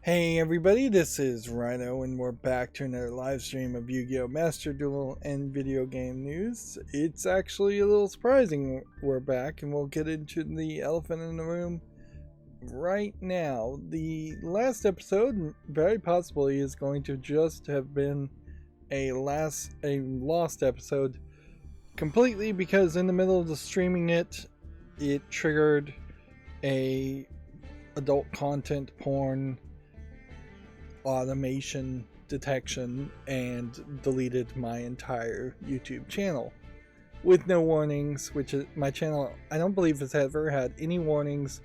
Hey everybody, this is Rydo and we're back to another live stream of Yu-Gi-Oh! Master Duel and video game news. It's actually a little surprising we're back, and we'll get into the elephant in the room right now. The last episode very possibly is going to just have been a lost episode completely, because in the middle of the streaming it triggered a adult content porn automation detection and deleted my entire YouTube channel with no warnings, which is my channel. I don't believe it's ever had any warnings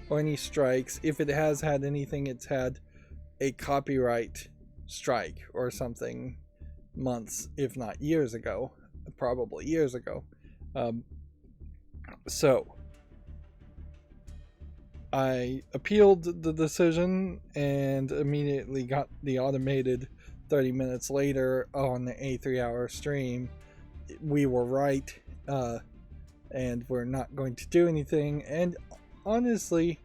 or any strikes. If it has had anything, it's had a copyright strike or something months, if not years ago, probably years ago. So I appealed the decision and immediately got the automated 30 minutes later on a 3-hour stream. We were right, and we're not going to do anything. And honestly,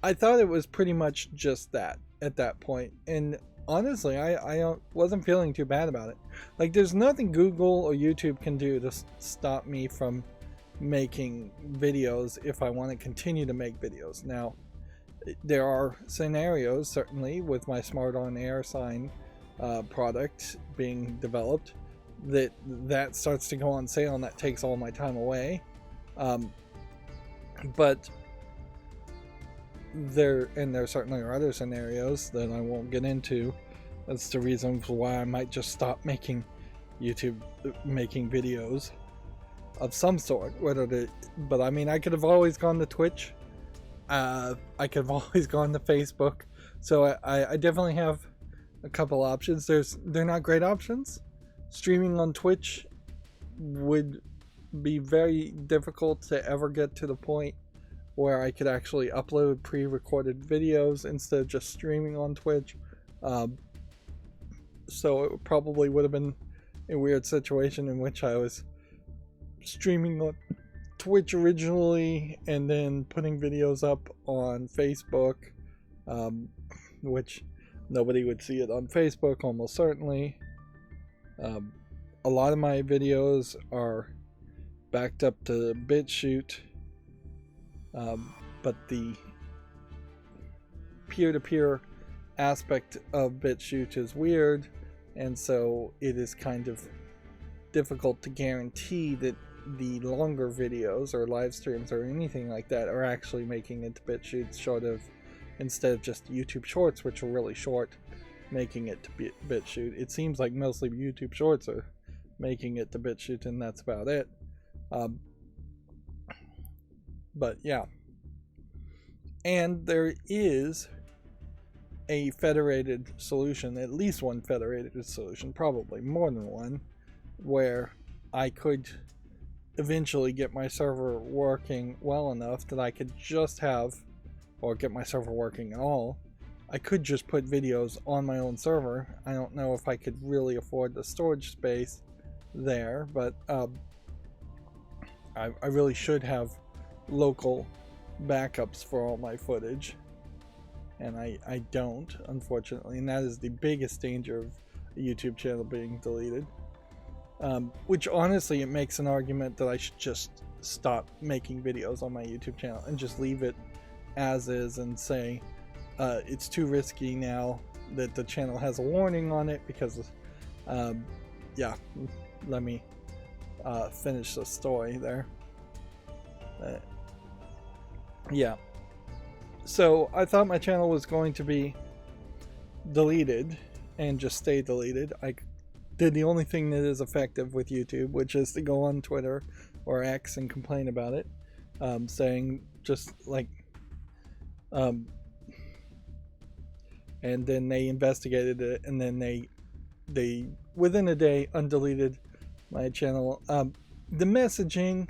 I thought it was pretty much just that at that point. And honestly, I wasn't feeling too bad about it. Like, there's nothing Google or YouTube can do to stop me from making videos if I want to continue to make videos. Now, there are scenarios, certainly, with my Smart On Air sign product being developed, that starts to go on sale and that takes all my time away. But there certainly are other scenarios that I won't get into. That's the reason for why I might just stop making videos of some sort. But I mean, I could have always gone to Twitch. I could have always gone to Facebook. So I definitely have a couple options. They're not great options. Streaming on Twitch would be very difficult to ever get to the point where I could actually upload pre-recorded videos instead of just streaming on Twitch. So it probably would have been a weird situation in which I was streaming on Twitch originally and then putting videos up on Facebook, which nobody would see it on Facebook almost certainly. A lot of my videos are backed up to BitChute, but the peer-to-peer aspect of BitChute is weird, and so it is kind of difficult to guarantee that the longer videos or live streams or anything like that are actually making it to BitChute, short of, instead of just YouTube Shorts, which are really short, making it to BitChute. It seems like mostly YouTube Shorts are making it to BitChute, and that's about it. But yeah. And there is a federated solution, at least one federated solution, probably more than one, where I could eventually get my server working well enough that I could just have, or get my server working at all, I could just put videos on my own server. I don't know if I could really afford the storage space there, but I really should have local backups for all my footage, and I don't, unfortunately, and that is the biggest danger of a YouTube channel being deleted. Which honestly, it makes an argument that I should just stop making videos on my YouTube channel and just leave it as is and say it's too risky now that the channel has a warning on it, because yeah, let me finish the story there. Yeah, so I thought my channel was going to be deleted and just stay deleted. I did the only thing that is effective with YouTube, which is to go on Twitter or X and complain about it, saying just like, and then they investigated it, and then they within a day undeleted my channel. The messaging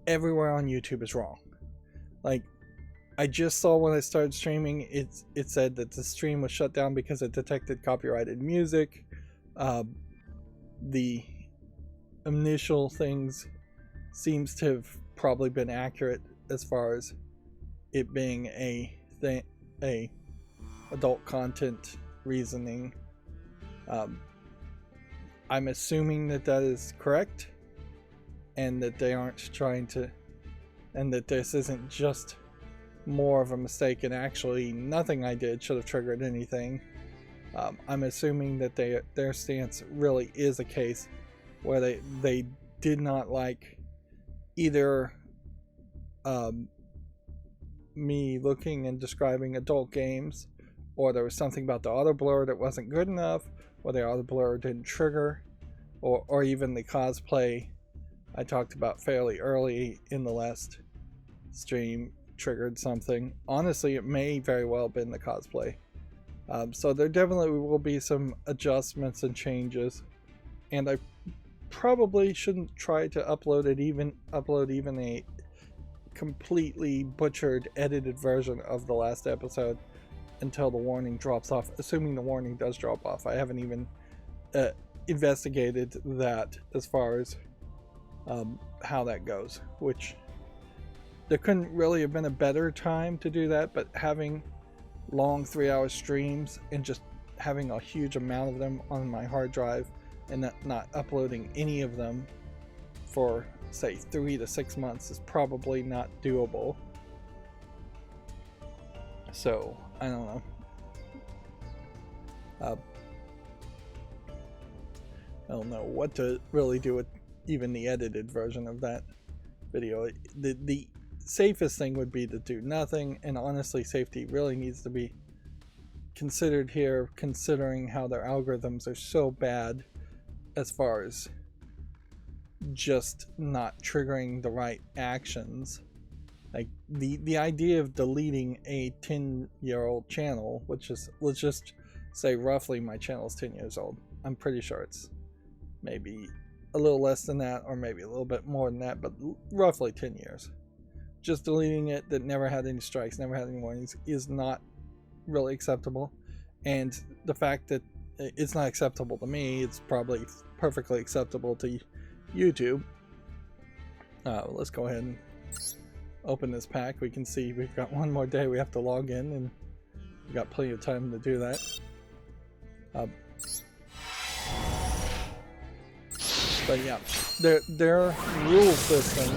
everywhere on YouTube is wrong. Like, I just saw when I started streaming, it said that the stream was shut down because it detected copyrighted music. The initial things seems to have probably been accurate as far as it being a adult content reasoning. I'm assuming that that is correct, and that they aren't trying to, and that this isn't just more of a mistake, and actually nothing I did should have triggered anything. I'm assuming that their stance really is a case where they did not like either me looking and describing adult games, or there was something about the auto blur that wasn't good enough, or the auto blur didn't trigger, or even the cosplay I talked about fairly early in the last stream triggered something. Honestly, it may very well have been the cosplay. So there definitely will be some adjustments and changes, and I probably shouldn't try to upload even a completely butchered edited version of the last episode until the warning drops off, assuming the warning does drop off. I haven't even investigated that as far as how that goes, which there couldn't really have been a better time to do that, but having long 3-hour streams and just having a huge amount of them on my hard drive and not uploading any of them for say 3 to 6 months is probably not doable. So I don't know. I don't know what to really do with even the edited version of that video. The safest thing would be to do nothing, and honestly safety really needs to be considered here, considering how their algorithms are so bad as far as just not triggering the right actions. Like the idea of deleting a 10-year-old channel, which is, let's just say roughly my channel is 10 years old. I'm pretty sure it's maybe a little less than that, or maybe a little bit more than that, but roughly 10 years. Just deleting it, that never had any strikes, never had any warnings, is not really acceptable. And the fact that it's not acceptable to me, it's probably perfectly acceptable to YouTube. Let's go ahead and open this pack. We can see we've got one more day we have to log in, and we've got plenty of time to do that. But yeah, their rule system,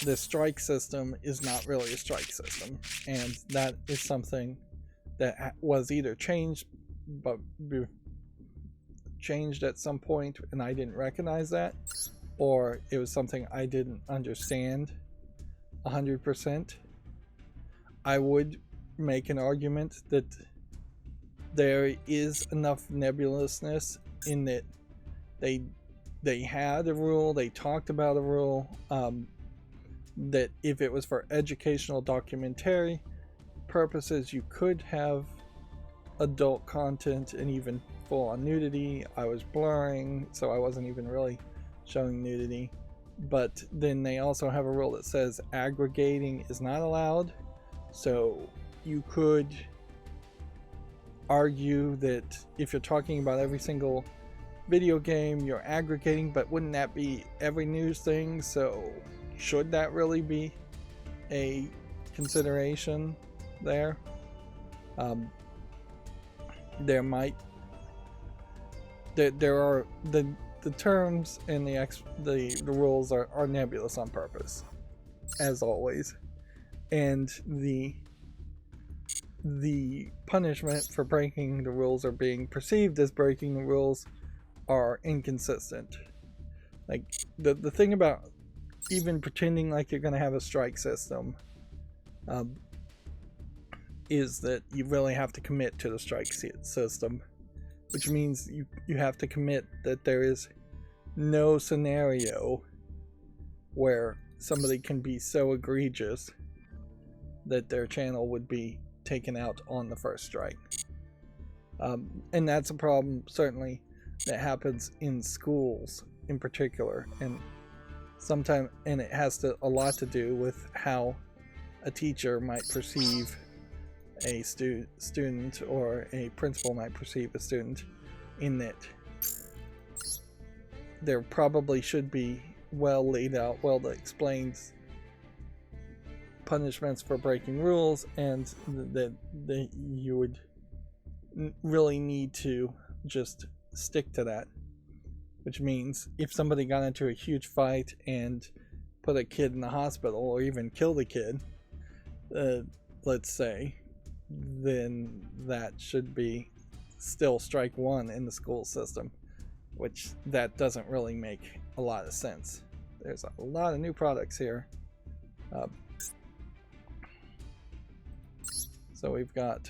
the strike system, is not really a strike system, and that is something that was either changed at some point and I didn't recognize that, or it was something I didn't understand 100%. I would make an argument that there is enough nebulousness in that they had a rule, they talked about a rule, that if it was for educational documentary purposes, you could have adult content and even full on nudity. I was blurring, so I wasn't even really showing nudity. But then they also have a rule that says aggregating is not allowed. So you could argue that if you're talking about every single video game, you're aggregating, but wouldn't that be every news thing? So should that really be a consideration there? There are the terms and the rules are nebulous on purpose, as always, and the punishment for breaking the rules or being perceived as breaking the rules are inconsistent. Like the thing about even pretending like you're going to have a strike system is that you really have to commit to the strike system, which means you have to commit that there is no scenario where somebody can be so egregious that their channel would be taken out on the first strike. And that's a problem certainly that happens in schools in particular, and it has a lot to do with how a teacher might perceive a student, or a principal might perceive a student, in that there probably should be well laid out, well explained punishments for breaking rules, and that you would really need to just stick to that. Which means if somebody got into a huge fight and put a kid in the hospital, or even killed a kid, let's say, then that should be still strike one in the school system, which that doesn't really make a lot of sense. There's a lot of new products here. So we've got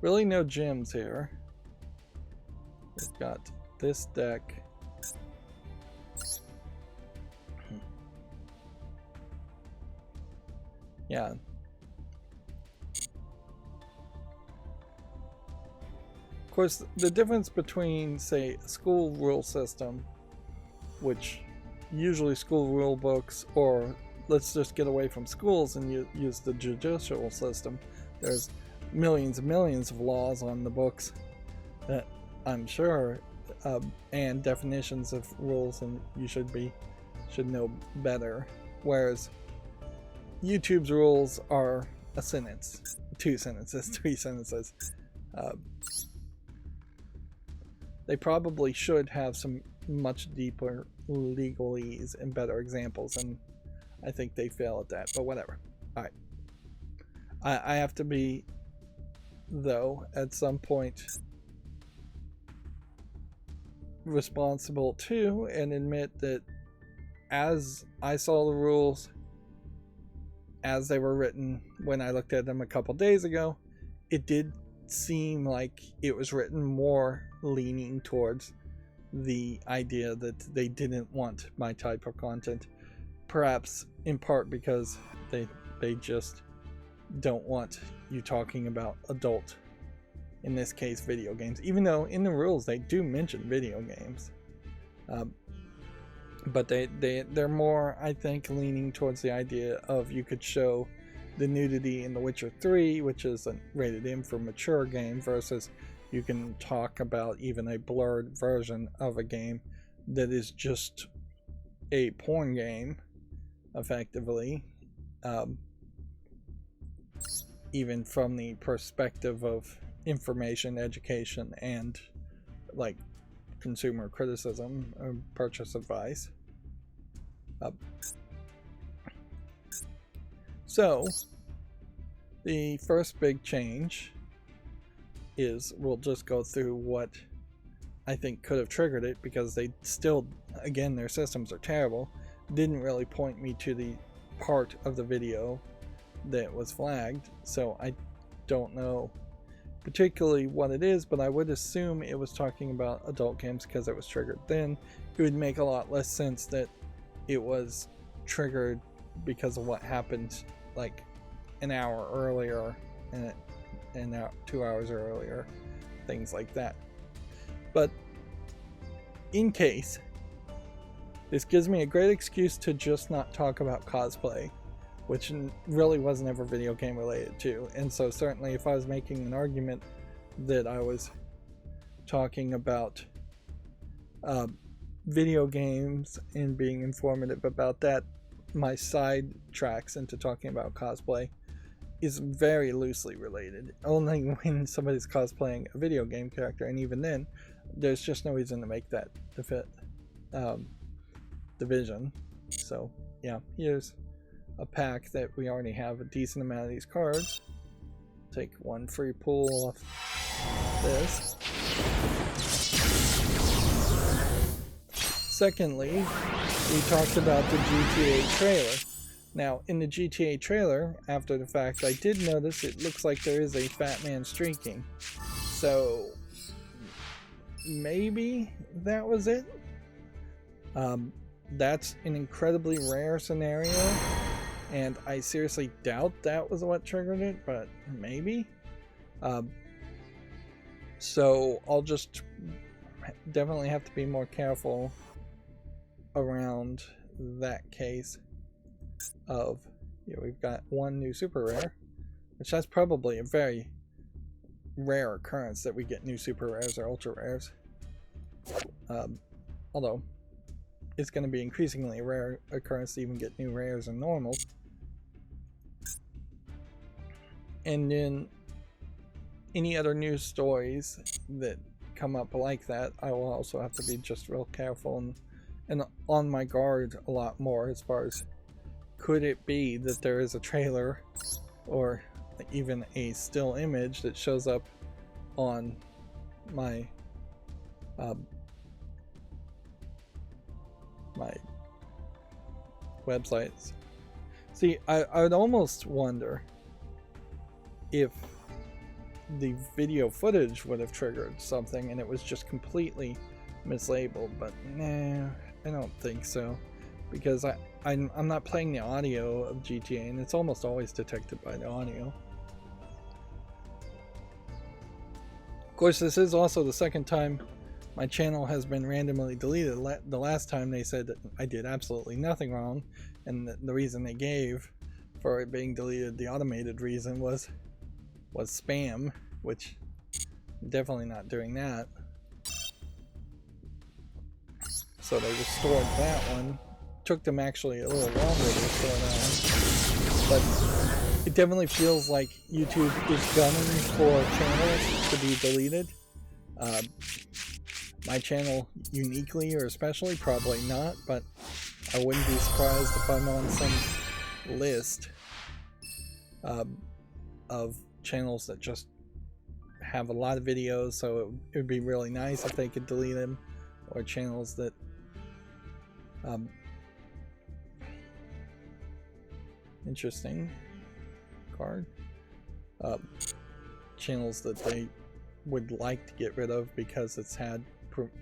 really no gyms here. We've got this deck. Yeah. Of course, the difference between, say, a school rule system, which usually school rule books, or let's just get away from schools and use the judicial system. There's millions and millions of laws on the books that I'm sure, and definitions of rules, and you should know better. Whereas YouTube's rules are a sentence, 2 sentences, 3 sentences. They probably should have some much deeper legalese and better examples, and I think they fail at that, but whatever. Alright. I have to be, though, at some point responsible too, and admit that as I saw the rules as they were written when I looked at them a couple days ago, it did seem like it was written more leaning towards the idea that they didn't want my type of content, perhaps in part because they just don't want you talking about adult, in this case video games, even though in the rules they do mention video games, but they're more, I think, leaning towards the idea of you could show the nudity in The Witcher 3, which is a rated M for mature game, versus you can talk about even a blurred version of a game that is just a porn game, effectively, even from the perspective of information, education, and like consumer criticism or purchase advice. So the first big change is, we'll just go through what I think could have triggered it, because they still, again, their systems are terrible, didn't really point me to the part of the video that was flagged, so I don't know particularly what it is, but I would assume it was talking about adult games because it was triggered then. It would make a lot less sense that it was triggered because of what happened like an hour earlier and 2 hours earlier, things like that. But in case, this gives me a great excuse to just not talk about cosplay, which really wasn't ever video game related to. And so certainly if I was making an argument that I was talking about video games and being informative about that, my side tracks into talking about cosplay is very loosely related. Only when somebody's cosplaying a video game character, and even then, there's just no reason to make that to fit division. So yeah, here's a pack that we already have a decent amount of these cards. Take one free pull off this. Secondly, we talked about the GTA trailer. Now, in the GTA trailer, after the fact, I did notice it looks like there is a fat man streaking. So maybe that was it. That's an incredibly rare scenario, and I seriously doubt that was what triggered it, but maybe. So I'll just definitely have to be more careful around that case of, we've got one new super rare, which that's probably a very rare occurrence that we get new super rares or ultra rares. Although it's going to be increasingly a rare occurrence to even get new rares and normals. And then any other news stories that come up like that, I will also have to be just real careful and on my guard a lot more, as far as, could it be that there is a trailer or even a still image that shows up on my my websites. See, I would almost wonder if the video footage would have triggered something and it was just completely mislabeled, but nah, I don't think so, because I'm not playing the audio of GTA, and it's almost always detected by the audio. Of course, this is also the second time my channel has been randomly deleted. The last time they said that I did absolutely nothing wrong, and the reason they gave for it being deleted, the automated reason, was spam, which I'm definitely not doing that. So they restored that one. Took them actually a little longer to restore that one, but it definitely feels like YouTube is gunning for channels to be deleted. My channel uniquely or especially, probably not, but I wouldn't be surprised if I'm on some list of channels that just have a lot of videos, so it would be really nice if they could delete them, or channels that interesting card, channels that they would like to get rid of because it's had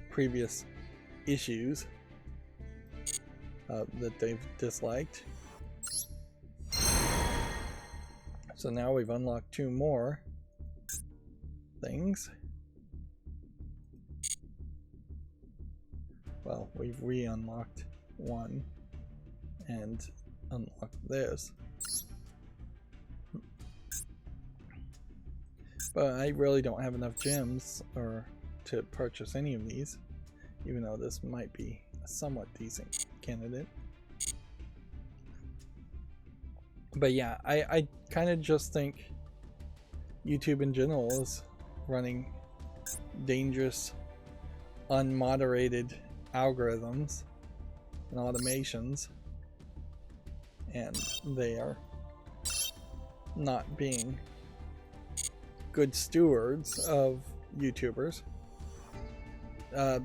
previous issues that they've disliked. So now we've unlocked 2 more things. Well, we've re-unlocked 1 and unlocked this. But I really don't have enough gems to purchase any of these, even though this might be a somewhat decent candidate. But yeah, I kind of just think YouTube in general is running dangerous, unmoderated algorithms and automations, and they are not being good stewards of YouTubers. I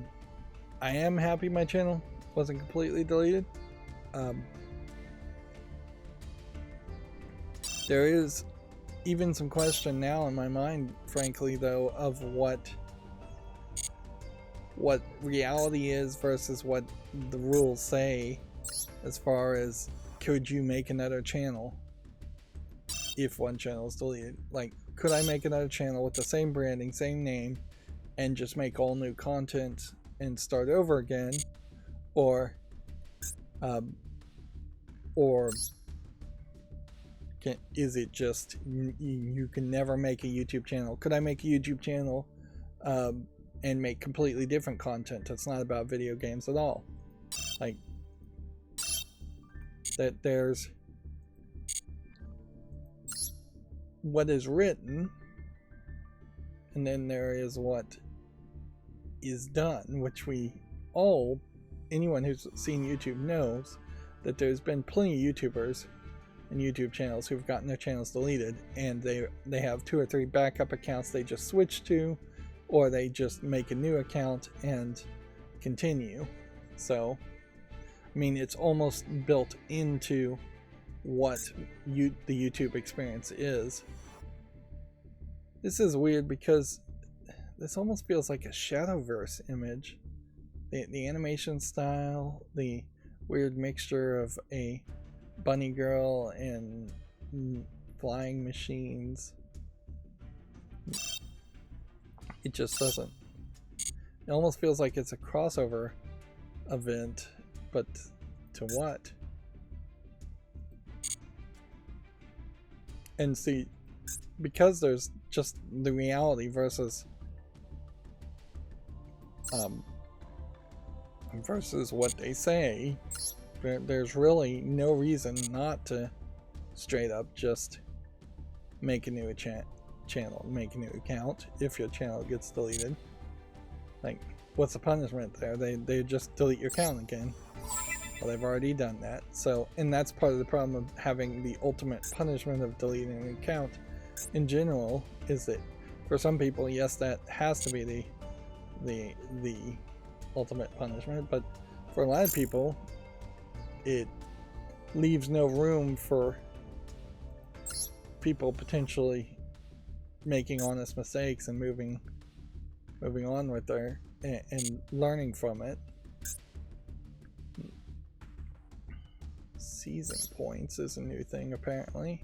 am happy my channel wasn't completely deleted. There is even some question now in my mind, frankly, though, of what reality is versus what the rules say, as far as, could you make another channel if one channel is deleted? Like, could I make another channel with the same branding, same name, and just make all new content and start over again? Or is it just you can never make a YouTube channel? Could I make a YouTube channel and make completely different content that's not about video games at all? Like, that there's what is written, and then there is what is done, which anyone who's seen YouTube knows that there's been plenty of YouTubers and YouTube channels who've gotten their channels deleted, and they have 2 or 3 backup accounts they just switch to, or they just make a new account and continue. So, I mean, it's almost built into what the YouTube experience is. This is weird because this almost feels like a Shadowverse image. The animation style, the weird mixture of a bunny girl and flying machines. It just doesn't. It almost feels like it's a crossover event, but to what? And see, because there's just the reality versus what they say, there's really no reason not to straight up just make a new channel, make a new account if your channel gets deleted. Like, what's the punishment there? They just delete your account again. Well, they've already done that. So, and that's part of the problem of having the ultimate punishment of deleting an account in general, is that for some people, yes, that has to be the ultimate punishment, but for a lot of people, it leaves no room for people potentially making honest mistakes and moving on with their and learning from it. Season points is a new thing apparently.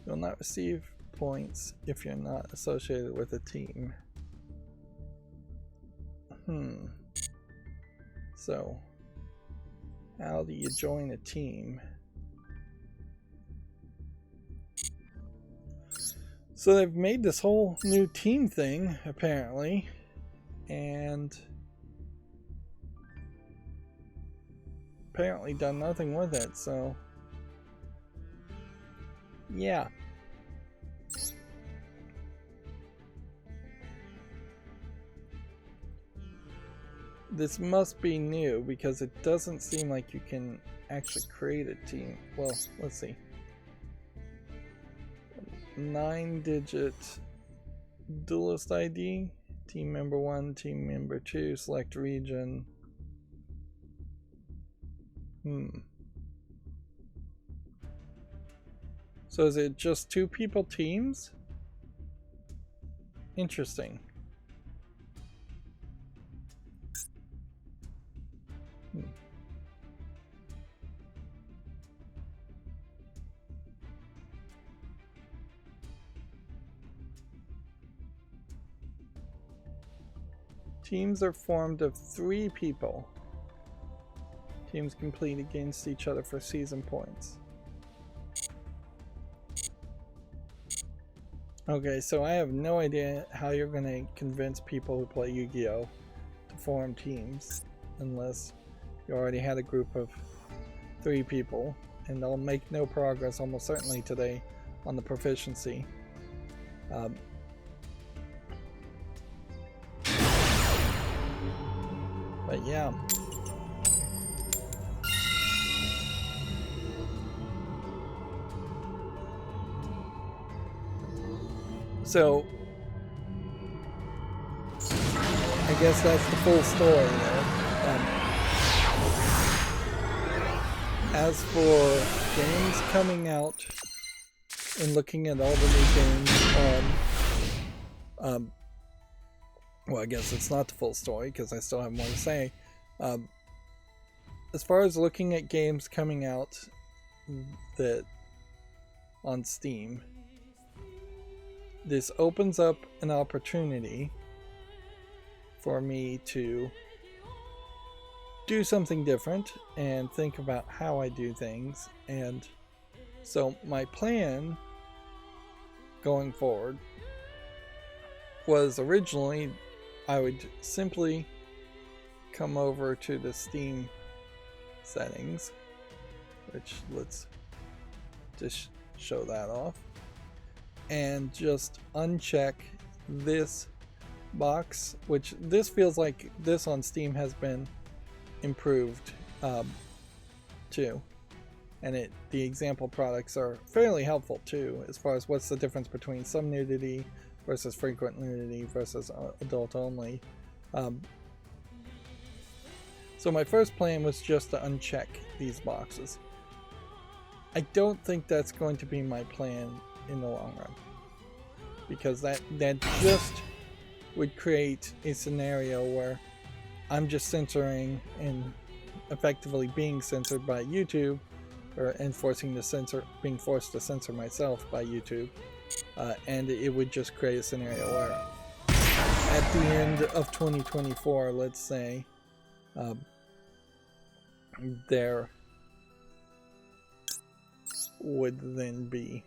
You'll not receive points if you're not associated with a team. So, how do you join a team? So they've made this whole new team thing, apparently, and apparently done nothing with it, so yeah. This must be new because it doesn't seem like you can actually create a team. Well, let's see. 9-digit Duelist ID, team member 1, team member 2, select region. So is it just 2 people teams? Interesting. Teams are formed of 3 people. Teams compete against each other for season points. Okay, so I have no idea how you're going to convince people who play Yu-Gi-Oh! To form teams unless you already had a group of 3 people, and they'll make no progress almost certainly today on the proficiency. But yeah. So I guess that's the full story there. As for games coming out and looking at all the new games well, I guess it's not the full story because I still have more to say. As far as looking at games coming out that on Steam, this opens up an opportunity for me to do something different and think about how I do things. And so my plan going forward was originally I would simply come over to the Steam settings, which let's just show that off, and just uncheck this box, which this feels like this on Steam has been improved too, and the example products are fairly helpful too as far as what's the difference between some nudity versus frequent nudity versus adult only. So my first plan was just to uncheck these boxes. I don't think that's going to be my plan in the long run, because that just would create a scenario where I'm just censoring and effectively being censored by YouTube, or being forced to censor myself by YouTube. And it would just create a scenario where at the end of 2024, let's say, there would then be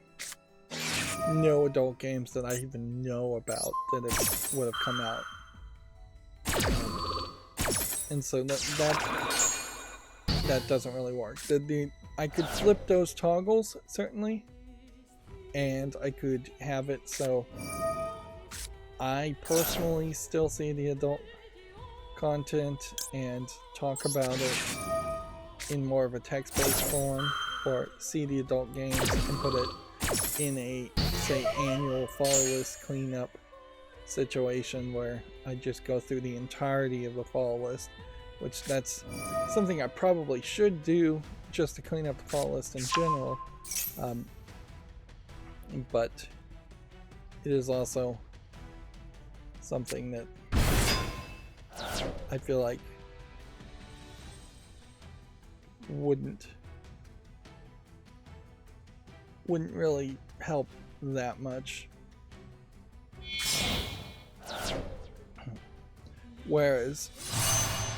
no adult games that I even know about that would have come out. And so that doesn't really work. I could flip those toggles, certainly, and I could have it so I personally still see the adult content and talk about it in more of a text-based form, or see the adult games and put it in a, say, annual follow list cleanup situation where I just go through the entirety of the follow list, which that's something I probably should do just to clean up the follow list in general, but it is also something that I feel like wouldn't really help that much. Whereas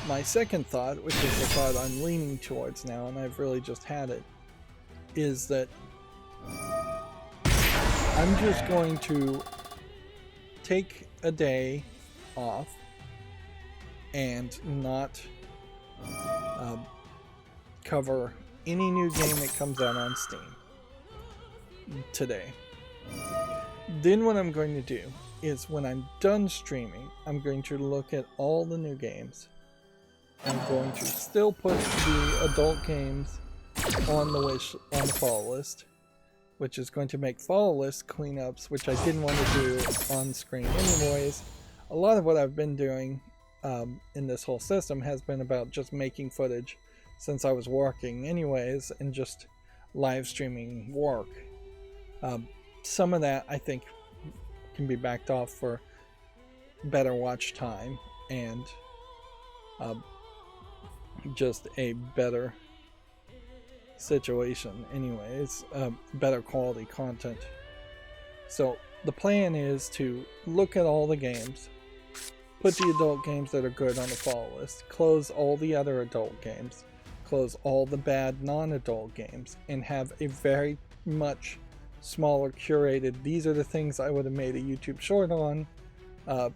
my second thought, which is the thought I'm leaning towards now, and I've really just had it, is that I'm just going to take a day off and not cover any new game that comes out on Steam today. Then what I'm going to do is, when I'm done streaming, I'm going to look at all the new games. I'm going to still put the adult games on the follow list, which is going to make follow list cleanups, which I didn't want to do on screen anyways. A lot of what I've been doing in this whole system has been about just making footage since I was working anyways, and just live streaming work. Some of that I think can be backed off for better watch time and just a better situation anyways, better quality content. So the plan is to look at all the games, put the adult games that are good on the follow list, close all the other adult games, close all the bad non-adult games, and have a very much smaller curated, these are the things I would have made a YouTube short on,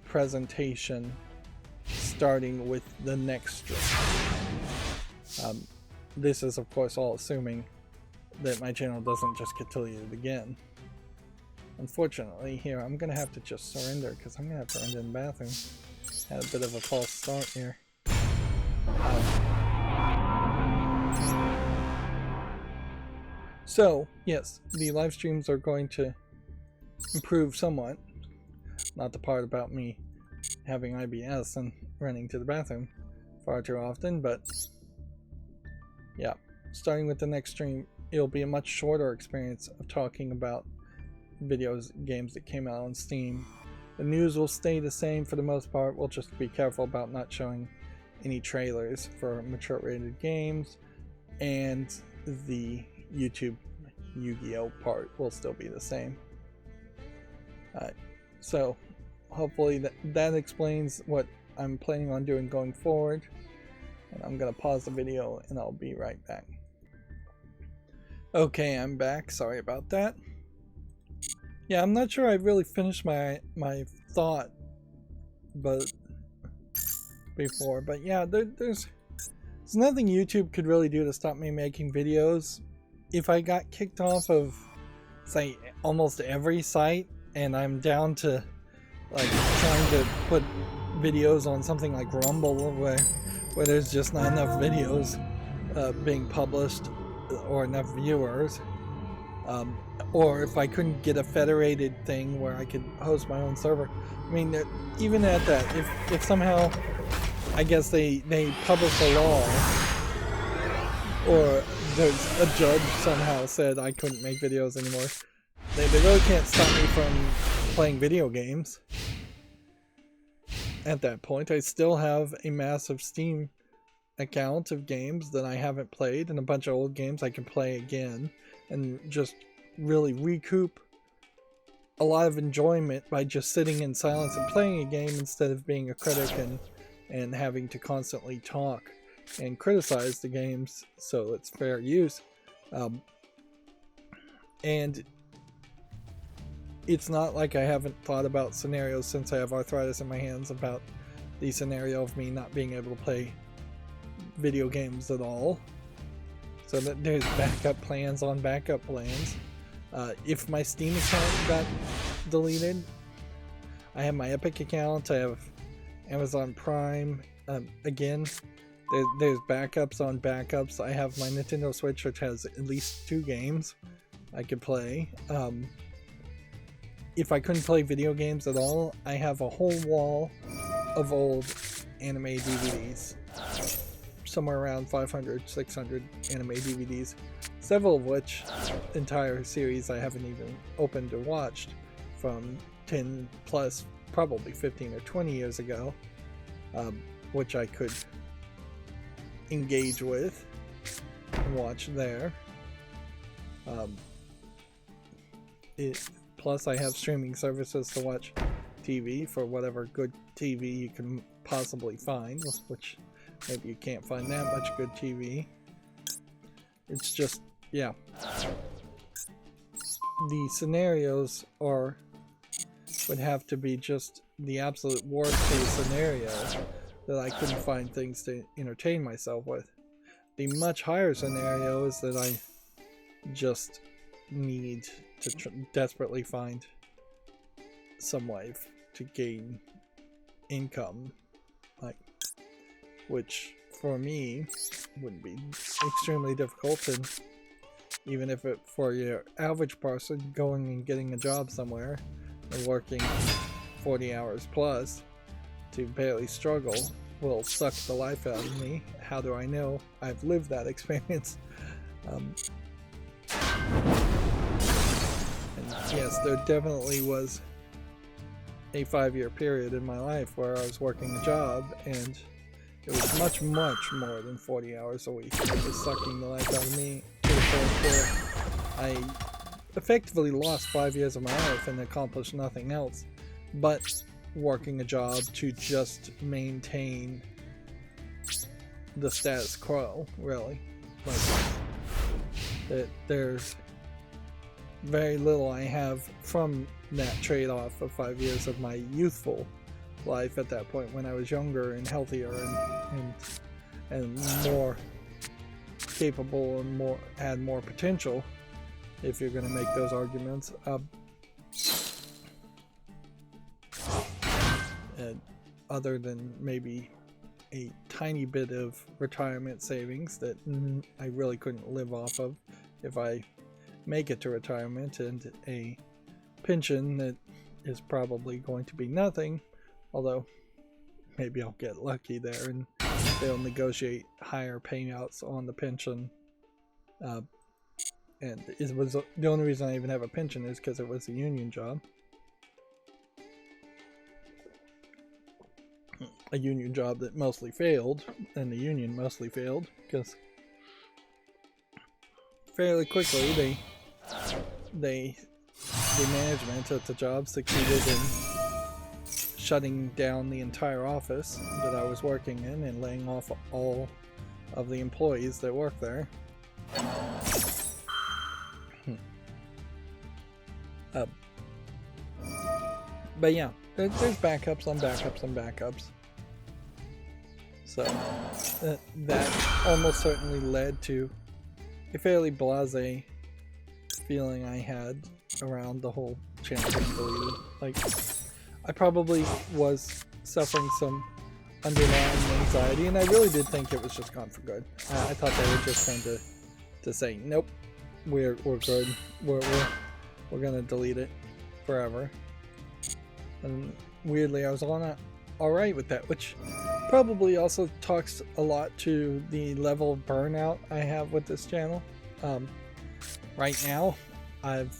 presentation starting with the next stream. This is of course all assuming that my channel doesn't just get deleted again. Unfortunately here I'm gonna have to just surrender because I'm gonna have to end in the bathroom. Had a bit of a false start here. So yes, the live streams are going to improve somewhat. Not the part about me having IBS and running to the bathroom far too often, but yeah, starting with the next stream, it'll be a much shorter experience of talking about games that came out on Steam. The news will stay the same for the most part. We'll just be careful about not showing any trailers for mature rated games, and the YouTube Yu-Gi-Oh part will still be the same. So hopefully that explains what I'm planning on doing going forward. And I'm gonna pause the video and I'll be right back. Okay, I'm back. Sorry about that. Yeah, I'm not sure I really finished my thought before, but yeah, there's nothing YouTube could really do to stop me making videos. If I got kicked off of, say, almost every site, and I'm down to like trying to put videos on something like Rumble, where there's just not enough videos being published or enough viewers, or if I couldn't get a federated thing where I could host my own server. I mean, even at that, if somehow, I guess they publish a law, or there's a judge somehow said I couldn't make videos anymore, they really can't stop me from playing video games. At that point, I still have a massive Steam account of games that I haven't played, and a bunch of old games I can play again, and just really recoup a lot of enjoyment by just sitting in silence and playing a game instead of being a critic and having to constantly talk and criticize the games so it's fair use. And it's not like I haven't thought about scenarios since I have arthritis in my hands about the scenario of me not being able to play video games at all. So that there's backup plans on backup plans. If my Steam account got deleted, I have my Epic account, I have Amazon Prime. Again, there's backups on backups. I have my Nintendo Switch, which has at least 2 games I could play. If I couldn't play video games at all, I have a whole wall of old anime DVDs. Somewhere around 500, 600 anime DVDs. Several of which, entire series I haven't even opened or watched from 10 plus, probably 15 or 20 years ago, which I could engage with and watch there. Plus I have streaming services to watch TV for whatever good TV you can possibly find, which maybe you can't find that much good TV. It's just, yeah. The scenarios would have to be just the absolute worst case scenario that I couldn't find things to entertain myself with. The much higher scenario is that I just need to desperately find some way to gain income, which for me wouldn't be extremely difficult, and even if it for your average person going and getting a job somewhere and working 40 hours plus to barely struggle will suck the life out of me. How do I know? I've lived that experience. And yes, there definitely was a 5-year period in my life where I was working a job and it was much more than 40 hours a week. It was sucking the life out of me to the point where I effectively lost 5 years of my life and accomplished nothing else but working a job to just maintain the status quo, really. There's very little I have from that trade-off of 5 years of my youthful life at that point when I was younger and healthier and more capable and had more potential, if you're going to make those arguments. Other than maybe a tiny bit of retirement savings that I really couldn't live off of if I make it to retirement, and a pension that is probably going to be nothing, although maybe I'll get lucky there and they'll negotiate higher payouts on the pension. And it was the only reason I even have a pension is because it was a union job. A union job that mostly failed, and the union mostly failed because fairly quickly the management at the job succeeded in shutting down the entire office that I was working in and laying off all of the employees that work there. But yeah, there's backups on backups on backups. So that almost certainly led to a fairly blasé feeling I had around the whole channel being deleted. Like, I probably was suffering some underlying anxiety, and I really did think it was just gone for good. I thought they were just going to say, nope, we're good, we're gonna delete it forever. And weirdly, I was alright with that, which probably also talks a lot to the level of burnout I have with this channel. Right now, I've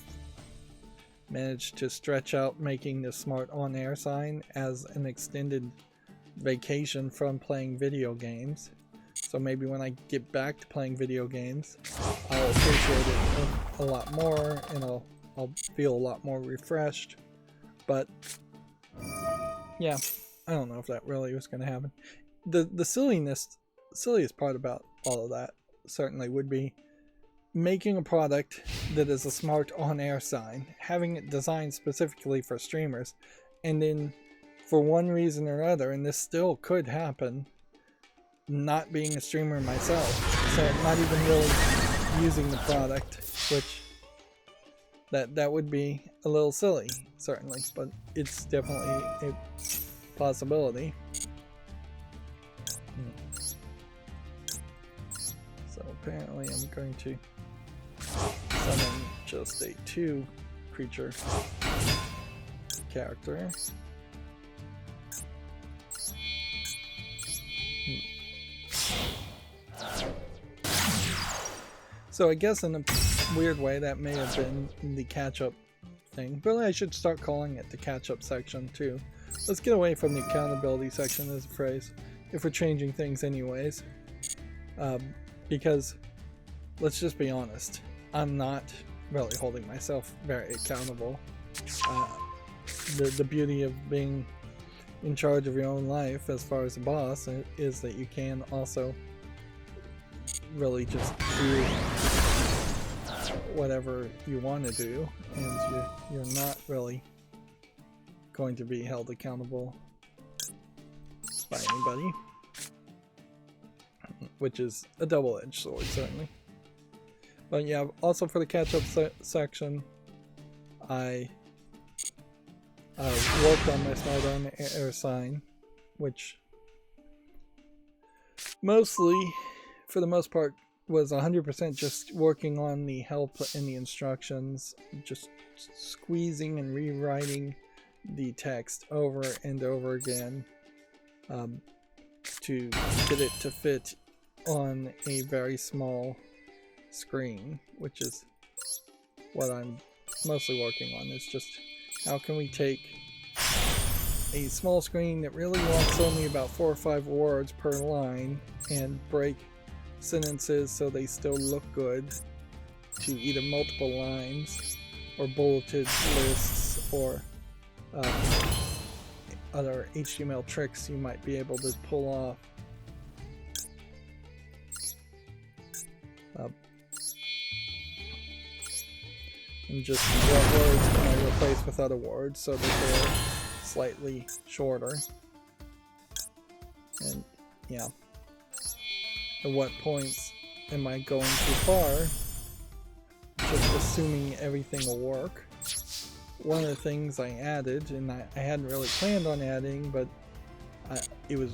managed to stretch out making the smart on-air sign as an extended vacation from playing video games. So maybe when I get back to playing video games, I'll appreciate it a lot more, and I'll feel a lot more refreshed. But yeah, I don't know if that really was going to happen. The silliest part about all of that certainly would be making a product that is a smart on-air sign, having it designed specifically for streamers, and then for one reason or another, and this still could happen, not being a streamer myself, so not even really using the product, which that would be a little silly, certainly, but it's definitely a possibility. So apparently I'm going to summon just a 2 creature character. So I guess in a weird way that may have been the catch-up thing. Really, I should start calling it the catch-up section too. Let's get away from the accountability section as a phrase, if we're changing things anyways. Because, let's just be honest, I'm not really holding myself very accountable. The beauty of being in charge of your own life as far as a boss is that you can also really just do whatever you want to do, and you're not really going to be held accountable by anybody, which is a double-edged sword, certainly. But yeah, also for the catch-up section, I worked on my Smart Arm Air Sign, which mostly, for the most part, was 100% just working on the help and the instructions, just squeezing and rewriting the text over and over again to get it to fit on a very small screen, which is what I'm mostly working on. It's just how can we take a small screen that really wants only about 4 or 5 words per line and break sentences so they still look good to either multiple lines or bulleted lists or other HTML tricks you might be able to pull off. And just what words can I replace with other words so that they're slightly shorter. And yeah. At what points am I going too far? Just assuming everything will work. One of the things I added, and I hadn't really planned on adding, but it was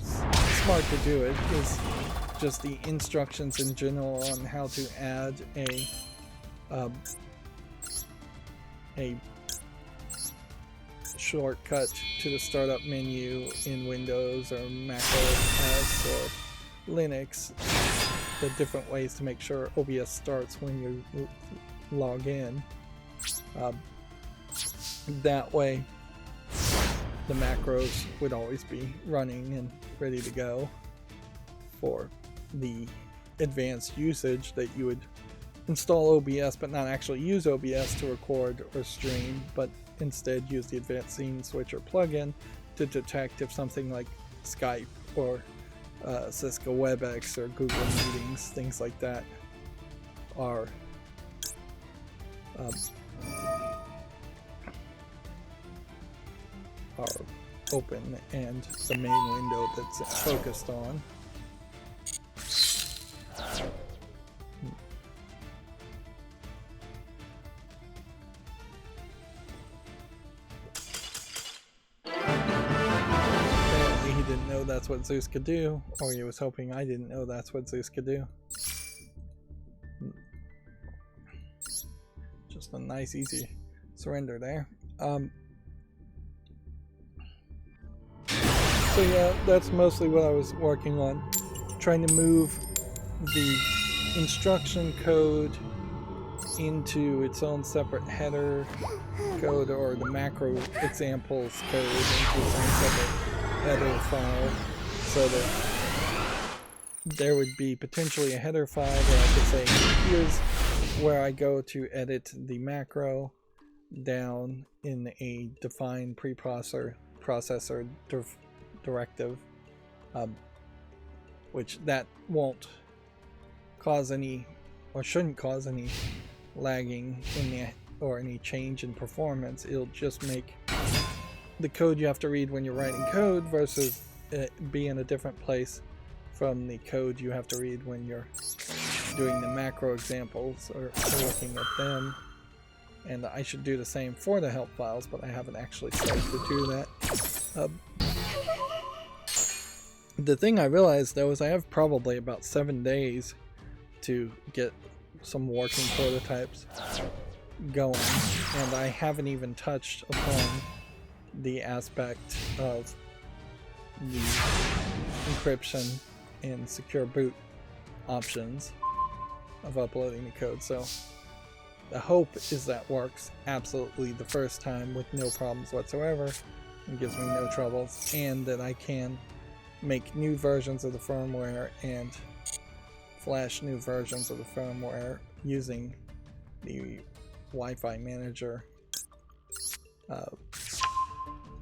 smart to do it, is just the instructions in general on how to add a shortcut to the startup menu in Windows or Mac OS or Linux, the different ways to make sure OBS starts when you log in. That way the macros would always be running and ready to go for the advanced usage that you would install OBS but not actually use OBS to record or stream, but instead use the advanced scene switcher plugin to detect if something like Skype or Cisco WebEx or Google Meetings, things like that, are open and the main window that's focused on. Apparently he didn't know that's what Zeus could do, or he was hoping I didn't know that's what Zeus could do. Just a nice easy surrender there. So yeah, that's mostly what I was working on, trying to move the instruction code into its own separate header code, or the macro examples code into its own separate header file, so that there would be potentially a header file where I could say, here's where I go to edit the macro down in a defined preprocessor directive, which that won't cause any, or shouldn't cause any, lagging in the, or any change in performance. It'll just make the code you have to read when you're writing code versus it be in a different place from the code you have to read when you're doing the macro examples or looking at them. And I should do the same for the help files, but I haven't actually started to do that. The thing I realized though is I have probably about 7 days to get some working prototypes going, and I haven't even touched upon the aspect of the encryption and secure boot options of uploading the code. So the hope is that works absolutely the first time with no problems whatsoever and gives me no troubles, and that I can make new versions of the firmware and flash new versions of the firmware using the Wi-Fi manager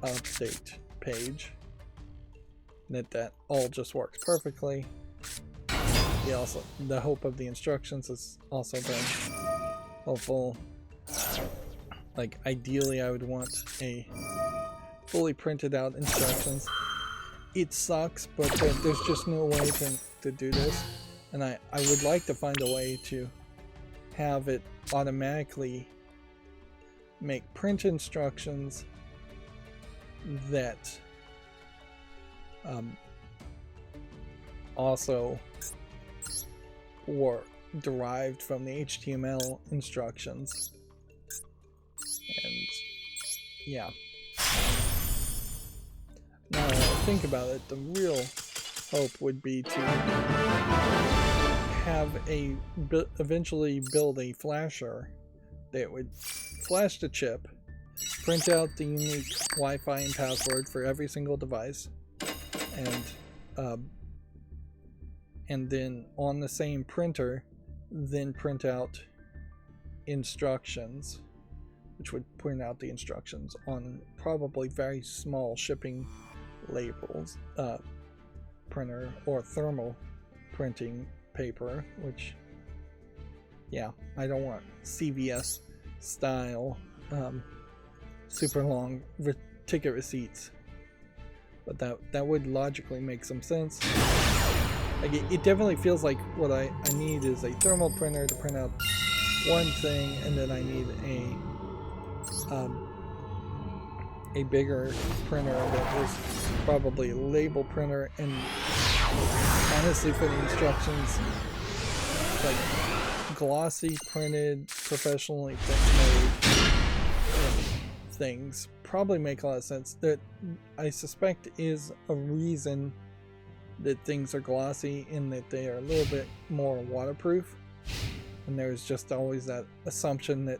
update page. That all just works perfectly. The hope of the instructions has also been helpful. Like, ideally I would want a fully printed out instructions. It sucks, but there's just no way to do this, and I would like to find a way to have it automatically make print instructions that also were derived from the HTML instructions. And yeah, now when I think about it, the real hope would be to have eventually build a flasher that would flash the chip, print out the unique Wi-Fi and password for every single device, and then on the same printer then print out instructions, which would print out the instructions on probably very small shipping labels, printer or thermal printing paper, which, yeah, I don't want CVS style super long ticket receipts, but that would logically make some sense. Like, it definitely feels like what I need is a thermal printer to print out one thing, and then I need a bigger printer that is probably a label printer, and honestly for the instructions, like glossy printed, professionally made things probably make a lot of sense. That I suspect is a reason that things are glossy, in that they are a little bit more waterproof, and there's just always that assumption that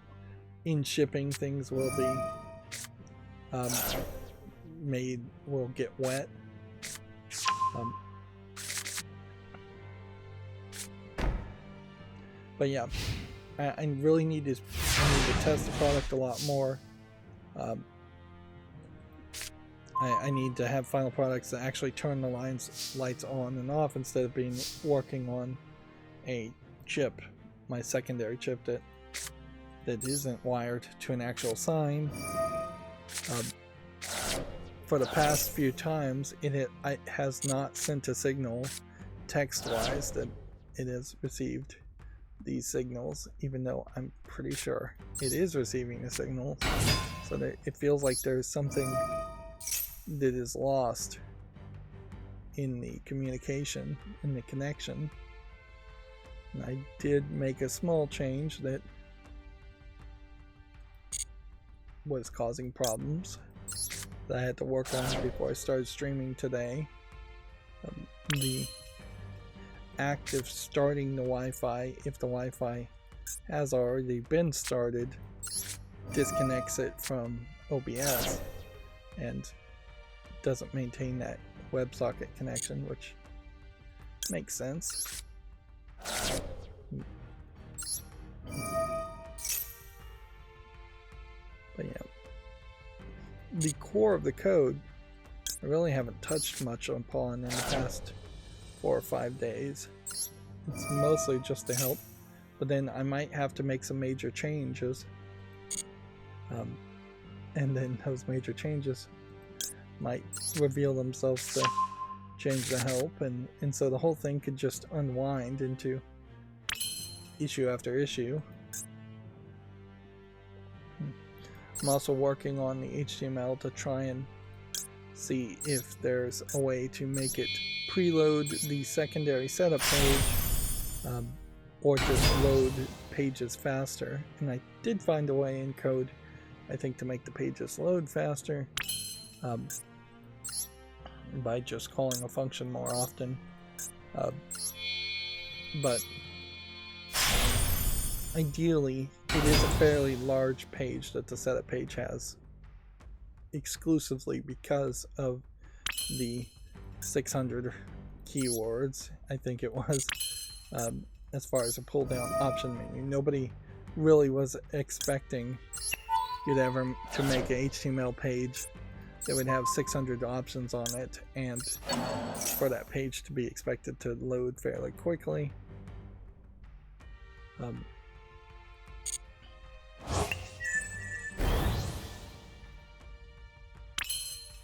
in shipping things will be will get wet. But yeah, I really need to test the product a lot more. I need to have final products that actually turn the lights on and off, instead of working on a chip, my secondary chip that isn't wired to an actual sign. For the past few times, it has not sent a signal text-wise that it has received these signals, even though I'm pretty sure it is receiving the signal. So that it feels like there's something that is lost in the communication, in the connection. And I did make a small change that was causing problems that I had to work on before I started streaming today. The act of starting the Wi-Fi, if the Wi-Fi has already been started, disconnects it from OBS and doesn't maintain that WebSocket connection, which makes sense. But yeah, the core of the code I really haven't touched much upon in the past 4 or 5 days. It's mostly just to help, but then I might have to make some major changes, and then those major changes might reveal themselves to change the help, and so the whole thing could just unwind into issue after issue. I'm also working on the HTML to try and see if there's a way to make it preload the secondary setup page, or just load pages faster. And I did find a way in code, I think, to make the pages load faster, by just calling a function more often. But ideally, it is a fairly large page that the setup page has, exclusively because of the 600 keywords, I think it was, as far as a pull down option menu. Nobody really was expecting you'd ever to make an HTML page that would have 600 options on it, and for that page to be expected to load fairly quickly.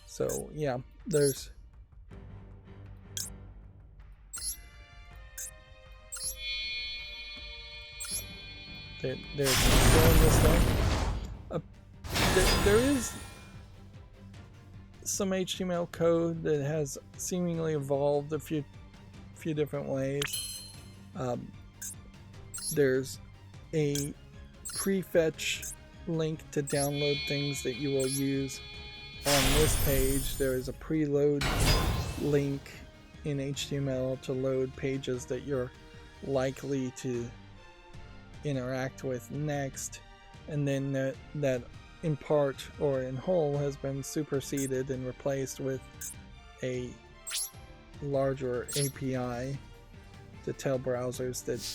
So yeah, there's this stuff. There is some HTML code that has seemingly evolved a few different ways. There's a prefetch link to download things that you will use on this page. There is a preload link in HTML to load pages that you're likely to interact with next, and then that in part or in whole has been superseded and replaced with a larger API to tell browsers that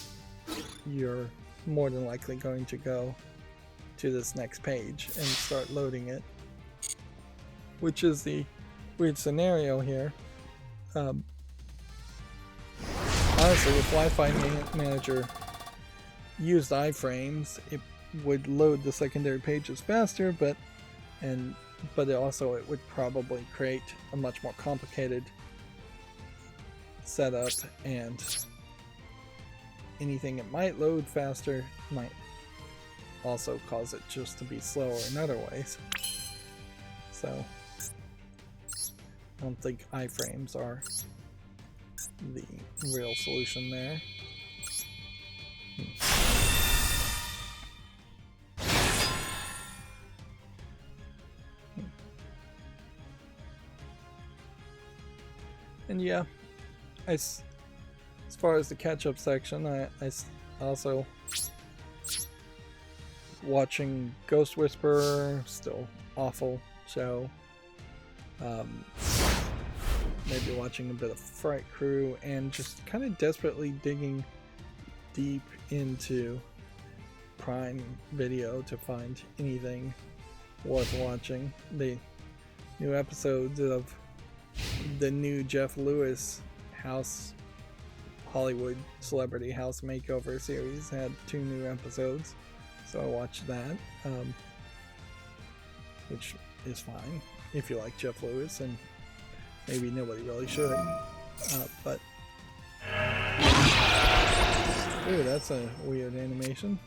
you're more than likely going to go to this next page and start loading it, which is the weird scenario here. Honestly, if Wi-Fi Manager used iframes, it would load the secondary pages faster, but it would probably create a much more complicated setup, and anything it might load faster might also cause it just to be slower in other ways. So I don't think iframes are the real solution there. And yeah, as far as the catch-up section, I also watching Ghost Whisperer, still awful show. Maybe watching a bit of Fright Crew, and just kind of desperately digging deep into Prime Video to find anything worth watching. The new episodes of the new Jeff Lewis Hollywood Celebrity House Makeover series had 2 new episodes, so I watched that, which is fine if you like Jeff Lewis, and maybe nobody really should, but ooh, that's a weird animation.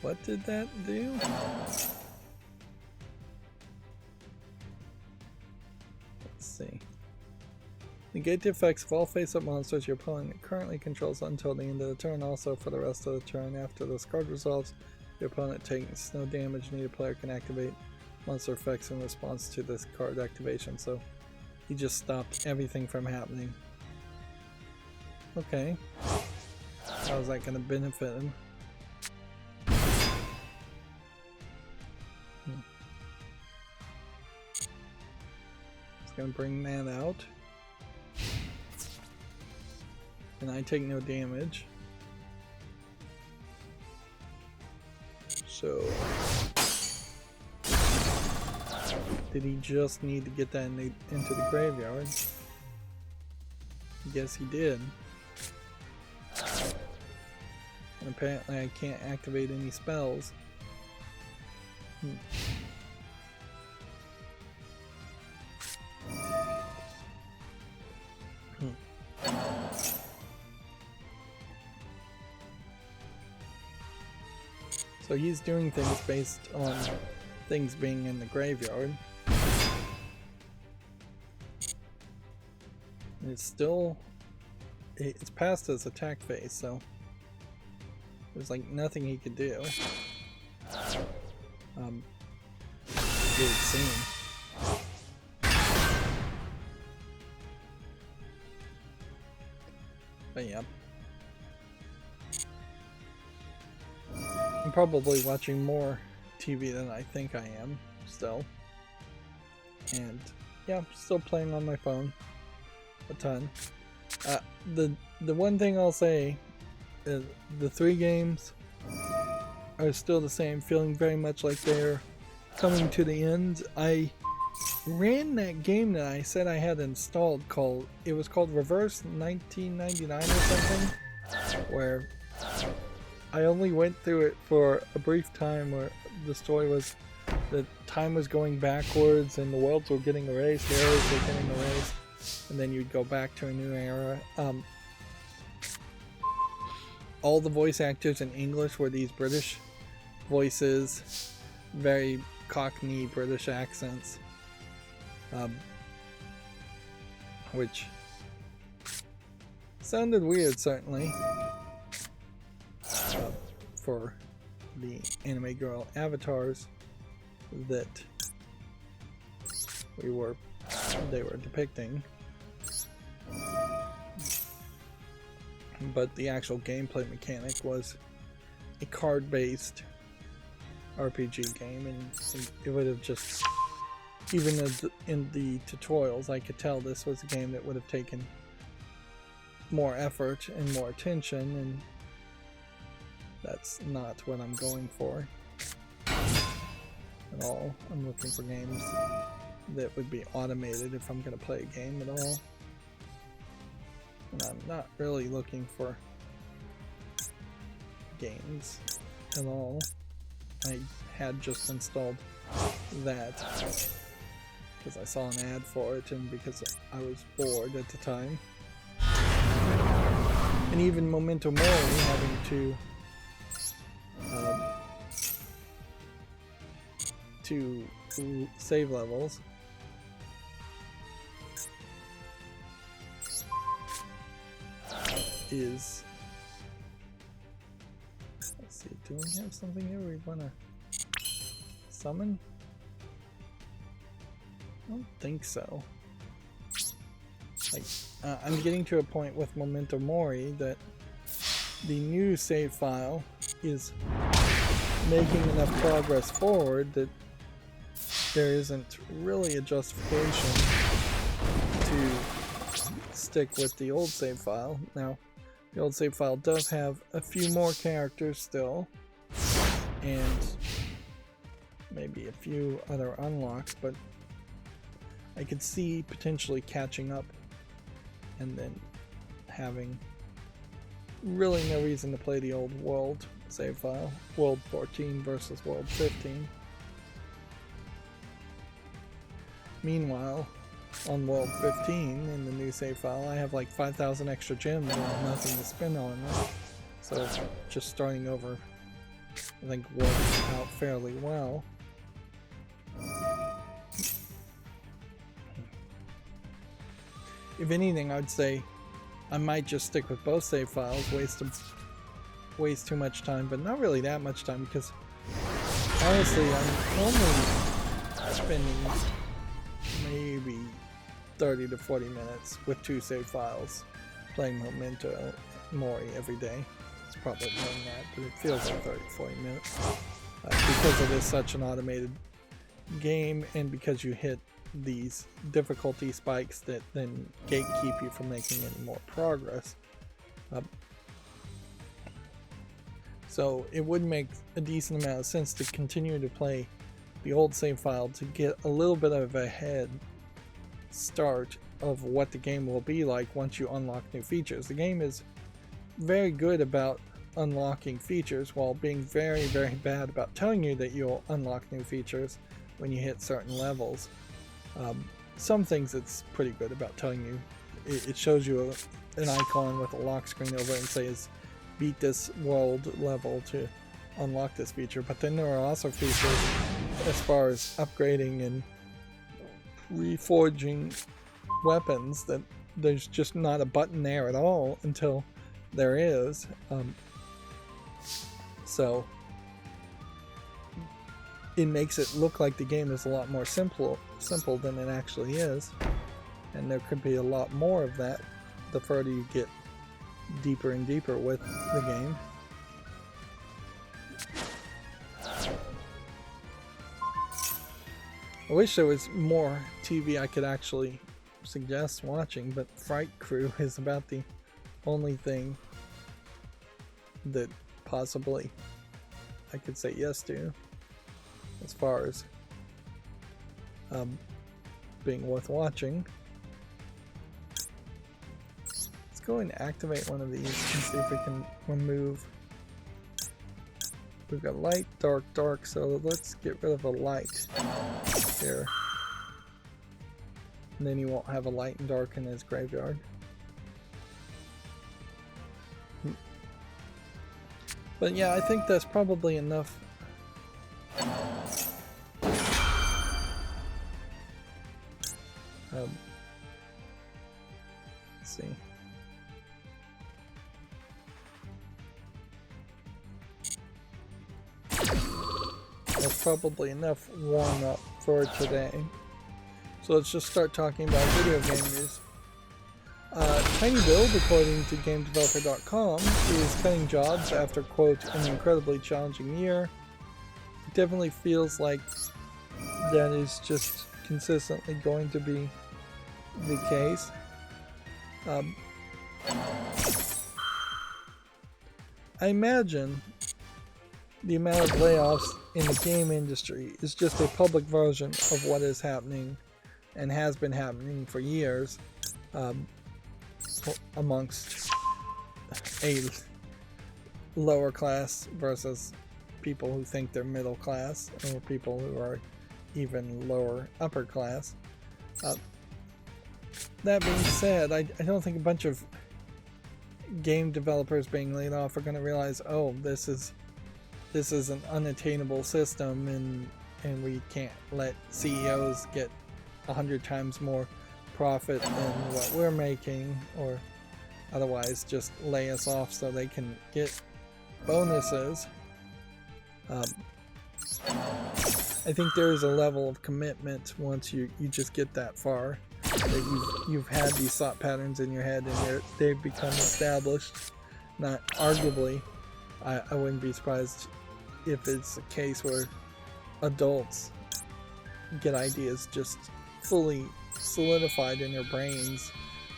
What did that do? Let's see. Negate the effects of all face-up monsters your opponent currently controls until the end of the turn. Also, for the rest of the turn after this card resolves, your opponent takes no damage. Neither player can activate monster effects in response to this card activation. So he just stopped everything from happening. Okay. How is that going to benefit him? It's going to bring that out. And I take no damage. So did he just need to get that into the graveyard? I guess he did. And apparently I can't activate any spells. So he's doing things based on things being in the graveyard. And it's past his attack phase, so there's like nothing he could do. It would seem. But yeah. I'm probably watching more TV than I think I am still. And yeah, still playing on my phone a ton. The one thing I'll say is the 3 games are still the same, feeling very much like they're coming to the end. I ran that game that I said I had installed it was called Reverse 1999 or something, where I only went through it for a brief time, where the story was that time was going backwards and the worlds were getting erased, the eras were getting erased, and then you'd go back to a new era. All the voice actors in English were these British voices, very Cockney British accents, which sounded weird, certainly, for the anime girl avatars that they were depicting. But the actual gameplay mechanic was a card-based RPG game, and it would have just, even in the tutorials, I could tell this was a game that would have taken more effort and more attention, and that's not what I'm going for at all. I'm looking for games that would be automated if I'm going to play a game at all. And I'm not really looking for games at all. I had just installed that because I saw an ad for it and because I was bored at the time. And even Memento Mori having two save levels. Let's see, do we have something here we want to summon? I don't think so. Like, I'm getting to a point with Memento Mori that the new save file is making enough progress forward that there isn't really a justification to stick with the old save file. Now, the old save file does have a few more characters still, and maybe a few other unlocks, but I could see potentially catching up and then having really no reason to play the old world save file. World 14 versus World 15. Meanwhile, on World 15 in the new save file, I have like 5,000 extra gems and nothing to spend on them. So just starting over, I think, works out fairly well. If anything, I'd say I might just stick with both save files, waste too much time, but not really that much time, because honestly, I'm only spending maybe 30 to 40 minutes with 2 save files playing Memento Mori every day. It's probably more than that, but it feels like 30 to 40 minutes. Because it is such an automated game, and because you hit these difficulty spikes that then gatekeep you from making any more progress. So it would make a decent amount of sense to continue to play the old save file to get a little bit of a head start of what the game will be like once you unlock new features. The game is very good about unlocking features while being very, very bad about telling you that you'll unlock new features when you hit certain levels. Some things it's pretty good about telling you. It shows you an icon with a lock screen over it and says beat this world level to unlock this feature. But then there are also features as far as upgrading and reforging weapons that there's just not a button there at all until there is. So it makes it look like the game is a lot more simple than it actually is, and there could be a lot more of that the further you get deeper and deeper with the game. I wish there was more TV I could actually suggest watching, but Fright Crew is about the only thing that possibly I could say yes to as far as being worth watching. Let's go and activate one of these and see if we can remove. We've got light, dark, dark, so let's get rid of the light here. And then he won't have a light and dark in his graveyard. But yeah, I think that's probably enough. Let's see. That's probably enough warm-up for today. So let's just start talking about video game news. Tiny Build, according to GameDeveloper.com, is cutting jobs after, quote, an incredibly challenging year. It definitely feels like that is just consistently going to be the case. I imagine the amount of layoffs in the game industry is just a public version of what is happening and has been happening for years amongst a lower class versus people who think they're middle class, or people who are even lower upper class. That being said, I don't think a bunch of game developers being laid off are going to realize, oh, this is an unattainable system, and we can't let CEOs get 100 times more profit than what we're making, or otherwise just lay us off so they can get bonuses. I think there is a level of commitment once you just get that far, that you've had these thought patterns in your head and they've become established. Not arguably, I wouldn't be surprised if it's a case where adults get ideas just fully solidified in their brains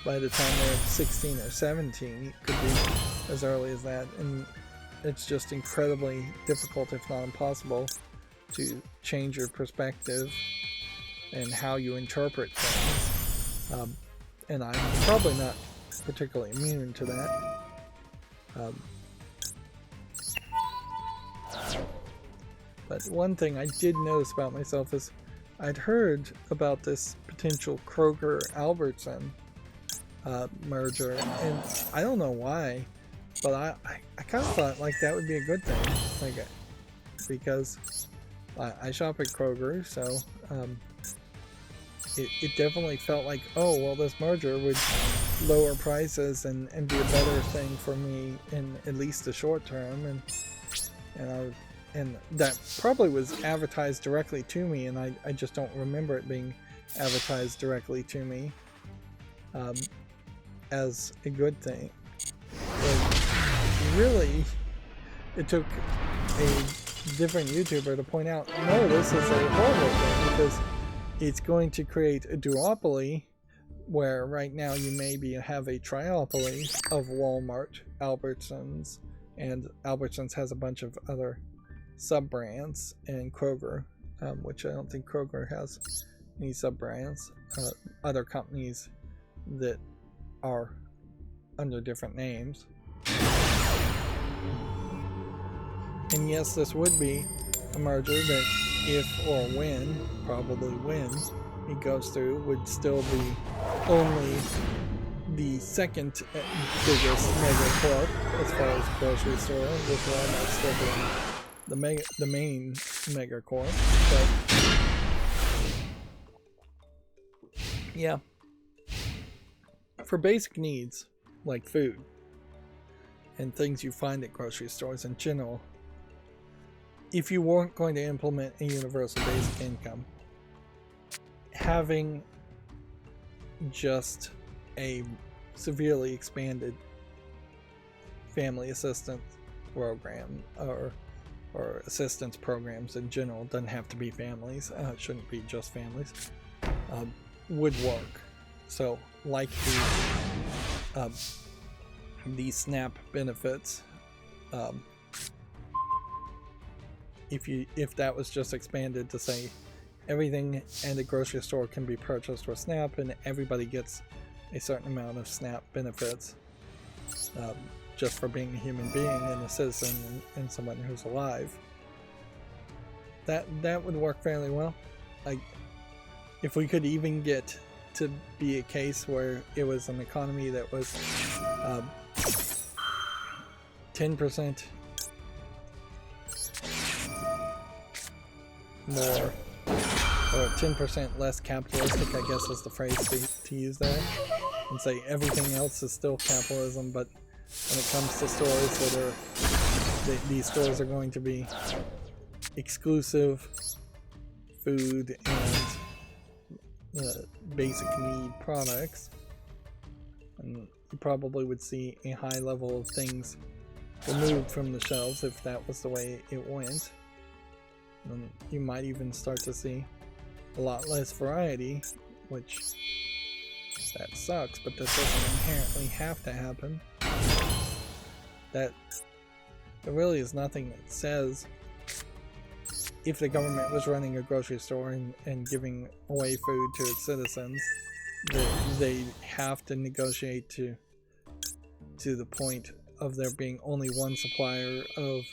by the time they're 16 or 17. It could be as early as that, and it's just incredibly difficult, if not impossible, to change your perspective and how you interpret things. And I'm probably not particularly immune to that. But one thing I did notice about myself is I'd heard about this potential Kroger-Albertson merger, and I don't know why, but I kind of thought like that would be a good thing, like, because I shop at Kroger, so it definitely felt like, oh well, this merger would lower prices and be a better thing for me in at least the short term, and that probably was advertised directly to me, and I just don't remember it being advertised directly to me as a good thing. But really, it took a different YouTuber to point out, no, this is a horrible thing, because it's going to create a duopoly where right now you maybe have a triopoly of Walmart, Albertsons, and Albertsons has a bunch of other sub-brands, and Kroger, which I don't think Kroger has any sub-brands, other companies that are under different names. And yes, this would be a merger that, if or when, probably when it goes through, would still be only the second biggest mega corp as far as grocery store, with Walmart still being the main megacore. But yeah, for basic needs like food and things you find at grocery stores in general, if you weren't going to implement a universal basic income, having just a severely expanded family assistance program or assistance programs in general, doesn't have to be families, it shouldn't be just families, would work. So like the SNAP benefits, if that was just expanded to say everything at a grocery store can be purchased with SNAP and everybody gets a certain amount of SNAP benefits, just for being a human being and a citizen and someone who's alive, that would work fairly well. Like, if we could even get to be a case where it was an economy that was 10% more, or 10% less capitalistic, I guess is the phrase to use there, and say everything else is still capitalism, but when it comes to stores these stores are going to be exclusive food and basic need products, and you probably would see a high level of things removed from the shelves if that was the way it went. And you might even start to see a lot less variety, which that sucks, but that doesn't inherently have to happen. That there really is nothing that says if the government was running a grocery store and giving away food to its citizens, that they have to negotiate to the point of there being only one supplier of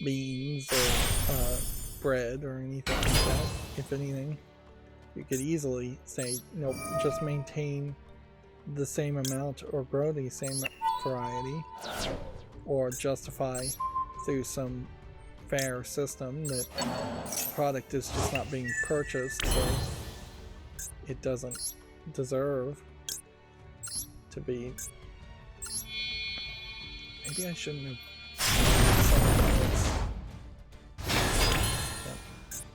beans or bread or anything like that. If anything, you could easily say, nope, just maintain the same amount or grow the same variety, or justify through some fair system that product is just not being purchased, so it doesn't deserve to be. Maybe I shouldn't have.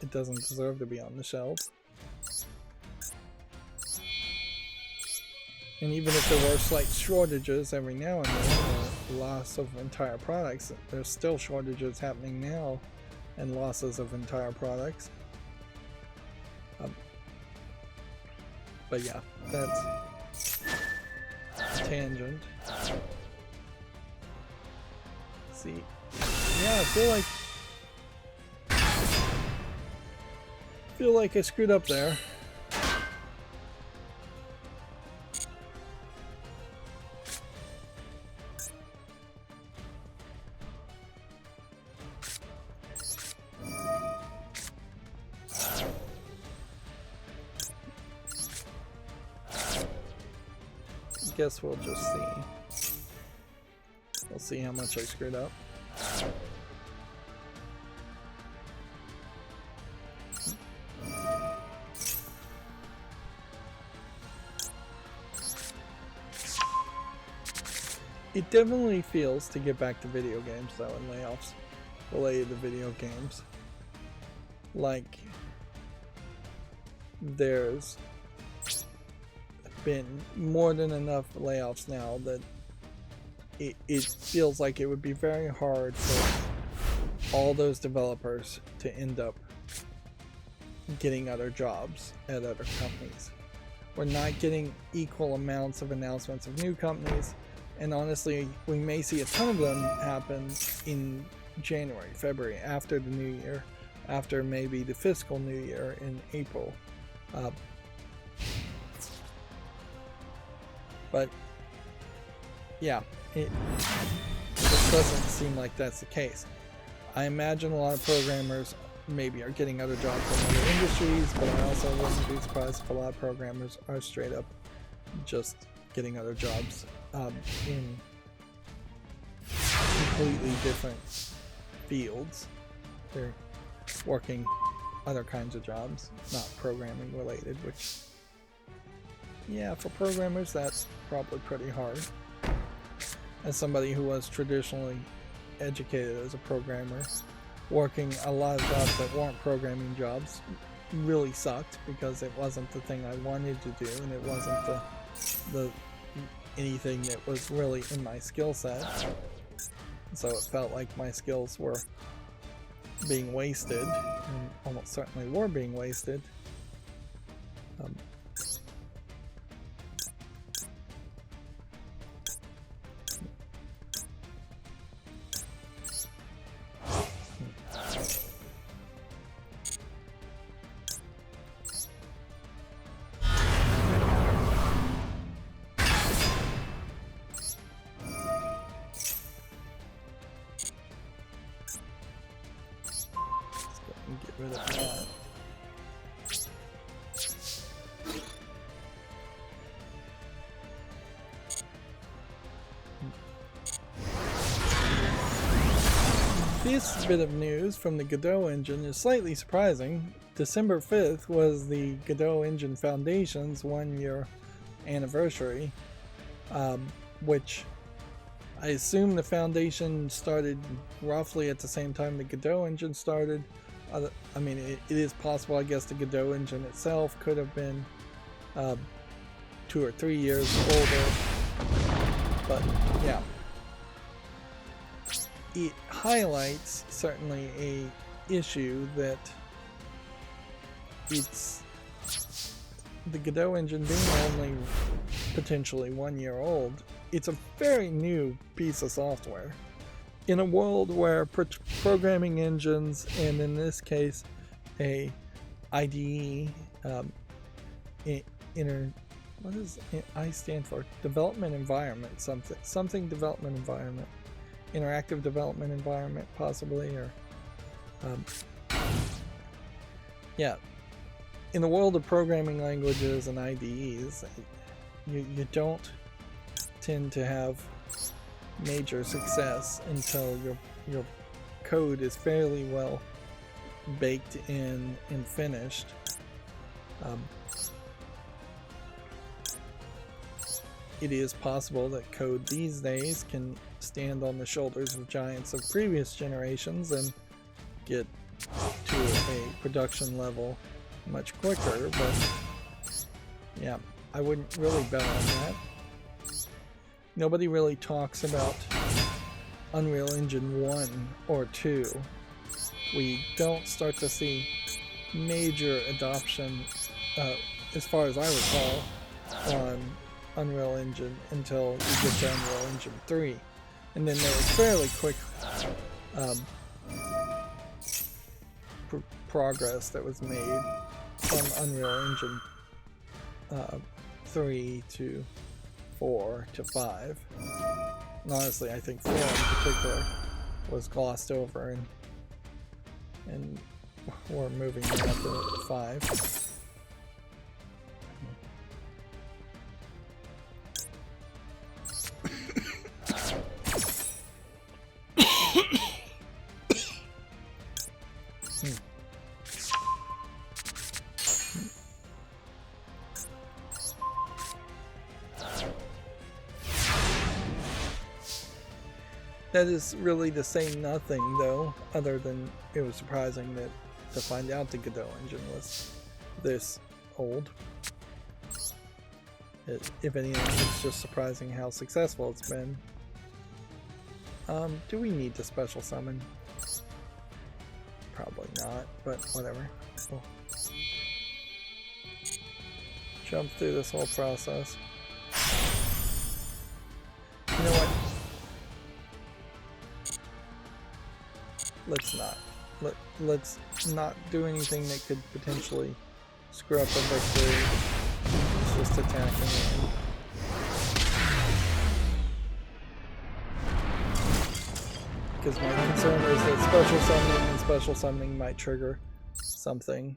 It doesn't deserve to be on the shelves. And even if there were slight shortages every now and then, or loss of entire products, there's still shortages happening now and losses of entire products. But yeah, that's a tangent. See, yeah, I feel like I screwed up there. Guess we'll just see. We'll see how much I screwed up. It definitely feels, to get back to video games though, and layoffs related to video games, like there's been more than enough layoffs now that it feels like it would be very hard for all those developers to end up getting other jobs at other companies. We're not getting equal amounts of announcements of new companies, and honestly we may see a ton of them happen in January, February, after the new year, after maybe the fiscal new year in April. But yeah, it just doesn't seem like that's the case. I imagine a lot of programmers maybe are getting other jobs in other industries, but I also wouldn't be surprised if a lot of programmers are straight up just getting other jobs in completely different fields. they're working other kinds of jobs, not programming related, which, yeah, for programmers that's probably pretty hard. As somebody who was traditionally educated as a programmer, working a lot of jobs that weren't programming jobs really sucked because it wasn't the thing I wanted to do, and it wasn't the anything that was really in my skill set. So it felt like my skills were being wasted, and almost certainly were being wasted. Get rid of that. This bit of news from the Godot engine is slightly surprising. December 5th was the Godot engine Foundation's 1-year anniversary, which I assume the Foundation started roughly at the same time the Godot engine started. I mean, it is possible, I guess, the Godot engine itself could have been 2 or 3 years older, but yeah. It highlights certainly a issue that it's the Godot engine being only potentially 1 year old. It's a very new piece of software. In a world where programming engines, and in this case a IDE, what does I stand for? Development environment, something development environment, interactive development environment possibly, or yeah. In the world of programming languages and IDEs, you don't tend to have major success until your code is fairly well baked in and finished. It is possible that code these days can stand on the shoulders of giants of previous generations and get to a production level much quicker, but yeah, I wouldn't really bet on that. Nobody really talks about Unreal Engine 1 or 2. We don't start to see major adoption, as far as I recall, on Unreal Engine until we get to Unreal Engine 3. And then there was fairly quick progress that was made from Unreal Engine 3 to 4 to 5. And honestly, I think 4 in particular was glossed over, and we're moving now to 5. That is really to say nothing, though, other than it was surprising to find out the Godot engine was this old. If anything, it's just surprising how successful it's been. Do we need to special summon? Probably not, but whatever. We'll jump through this whole process. You know what? Let's not do anything that could potentially screw up a victory. Let's just attack him. Because my concern is that special summoning might trigger something.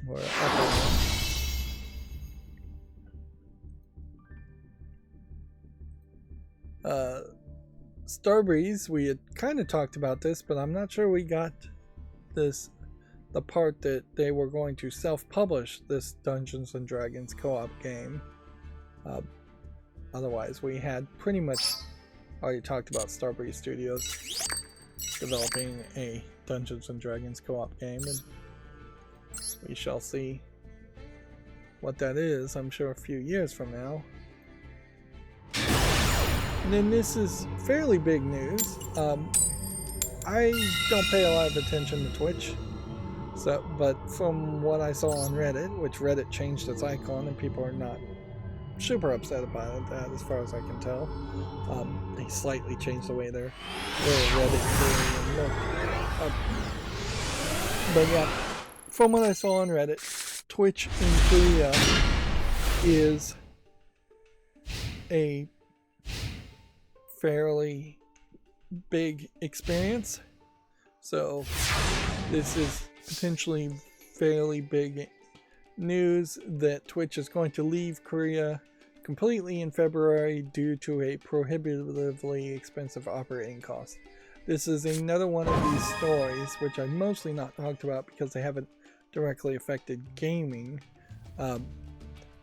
Or Starbreeze, we had kind of talked about this, but I'm not sure we got the part that they were going to self-publish this Dungeons and Dragons co-op game. Otherwise, we had pretty much already talked about Starbreeze Studios developing a Dungeons and Dragons co-op game, and we shall see what that is, I'm sure, a few years from now. And then this is fairly big news. I don't pay a lot of attention to Twitch, but from what I saw on Reddit, which Reddit changed its icon and people are not super upset about that as far as I can tell. They slightly changed the way their Reddit looked. But yeah, from what I saw on Reddit, Twitch in Korea is a fairly big experience. So this is potentially fairly big news that Twitch is going to leave Korea completely in February due to a prohibitively expensive operating cost. This is another one of these stories which I mostly not talked about because they haven't directly affected gaming,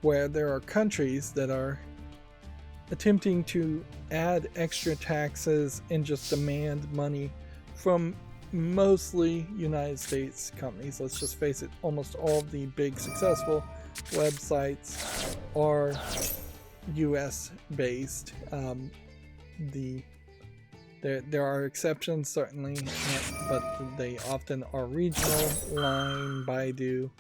where there are countries that are attempting to add extra taxes and just demand money from mostly United States companies. Let's just face it, almost all of the big successful websites are US based. There are exceptions certainly, but they often are regional. Line, Baidu,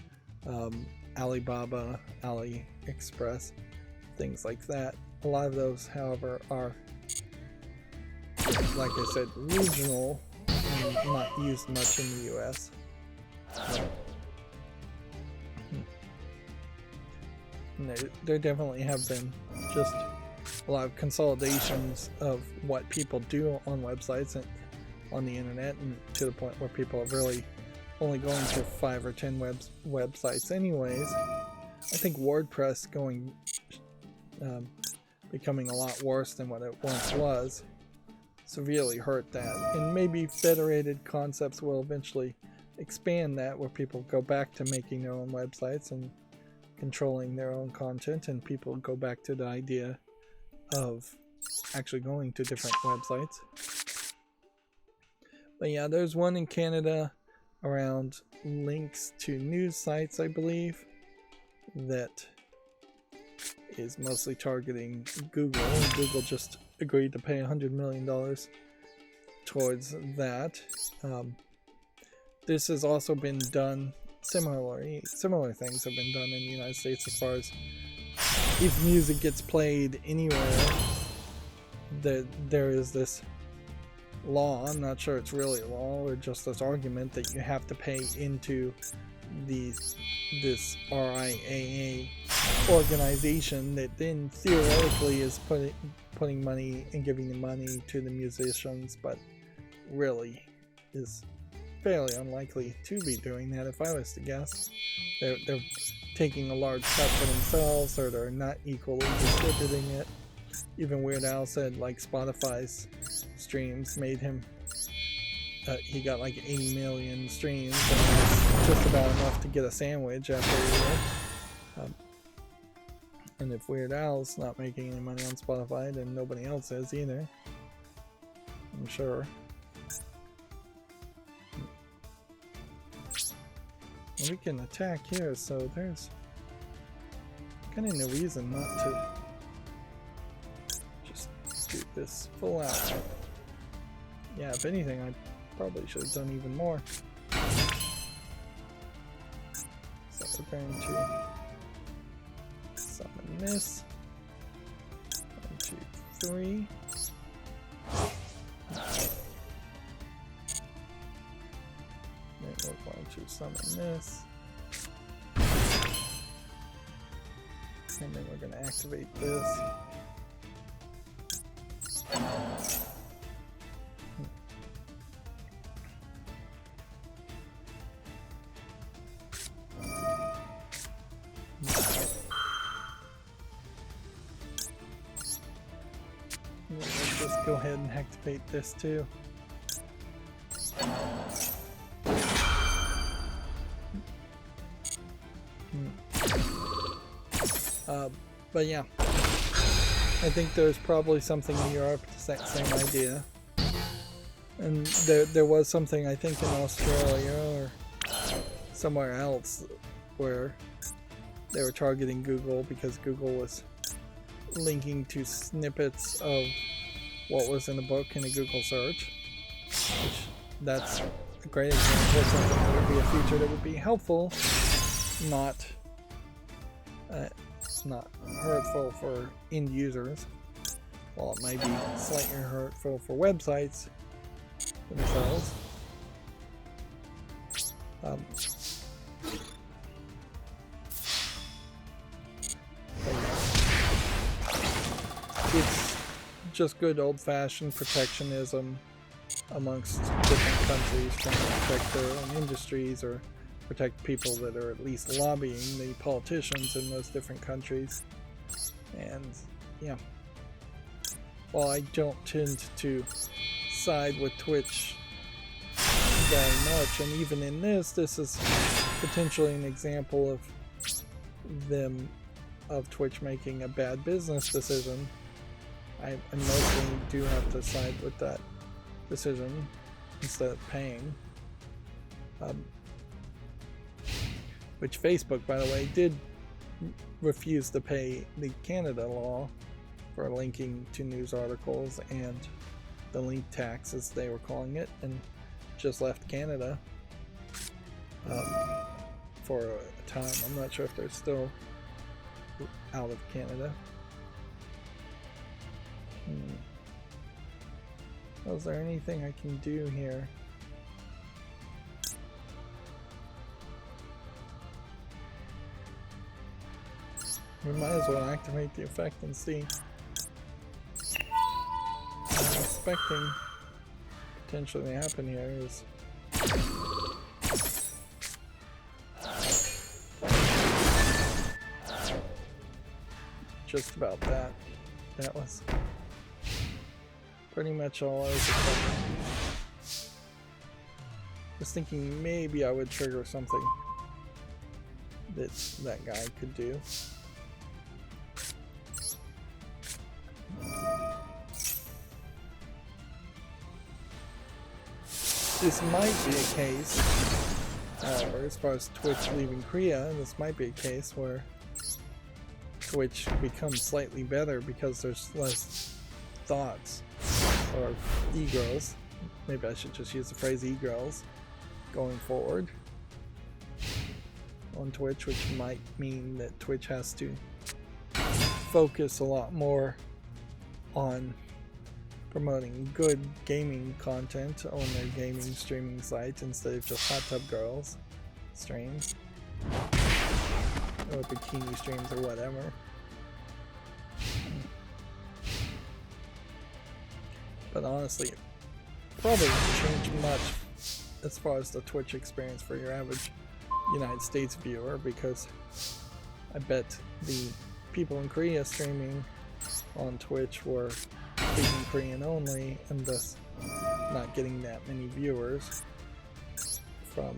Alibaba, AliExpress, things like that. A lot of those, however, are, like I said, regional and not used much in the US. There definitely have been just a lot of consolidations of what people do on websites and on the internet, and to the point where people are really only going to 5 or 10 websites anyways. I think WordPress becoming a lot worse than what it once was severely hurt that, and maybe federated concepts will eventually expand that, where people go back to making their own websites and controlling their own content, and people go back to the idea of actually going to different websites. But yeah, there's one in Canada around links to news sites, I believe, that is mostly targeting Google, and Google just agreed to pay $100 million towards that. This has also been done similar things have been done in the United States as far as if music gets played anywhere, there is this law, I'm not sure it's really a law or just this argument, that you have to pay into this RIAA organization that then theoretically is putting money and giving the money to the musicians, but really is fairly unlikely to be doing that. If I was to guess, they're taking a large cut for themselves, or they're not equally distributing it. Even Weird Al said, like, Spotify's streams made him he got like 80 million streams, and it's just about enough to get a sandwich after a year. And if Weird Al's not making any money on Spotify, then nobody else is either, I'm sure. And we can attack here, so there's kind of no reason not to just do this full out. Yeah, if anything, I probably should have done even more. So we're going to summon this. 1, 2, 3. Then we're going to summon this. And then we're going to activate this. just go ahead and activate this too. But yeah, I think there's probably something in Europe, the same idea. And there was something, I think, in Australia or somewhere else where they were targeting Google because Google was linking to snippets of what was in the book in a Google search. Which, that's a great example of something that would be a feature that would be helpful, not hurtful for end users. While it might be slightly hurtful for websites themselves. It's just good old-fashioned protectionism amongst different countries, trying to protect their own industries or protect people that are at least lobbying the politicians in those different countries. And yeah, while I don't tend to side with Twitch very much, and even in this is potentially an example of Twitch making a bad business decision. I mostly do have to side with that decision instead of paying. Which Facebook, by the way, did refuse to pay the Canada law for linking to news articles and the link tax, as they were calling it, and just left Canada for a time. I'm not sure if they're still out of Canada. Is there anything I can do here? We might as well activate the effect and see. What I'm expecting potentially to happen here is just about that. That was pretty much all I was expecting. Just thinking maybe I would trigger something that guy could do. This might be a case, or as far as Twitch leaving Korea, this might be a case where Twitch becomes slightly better because there's less thoughts or e-girls. Maybe I should just use the phrase e-girls going forward on Twitch, which might mean that Twitch has to focus a lot more on promoting good gaming content on their gaming streaming sites instead of just hot tub girls streams or bikini streams or whatever. But honestly, it probably won't change much as far as the Twitch experience for your average United States viewer, because I bet the people in Korea streaming on Twitch were speaking Korean only, and thus not getting that many viewers from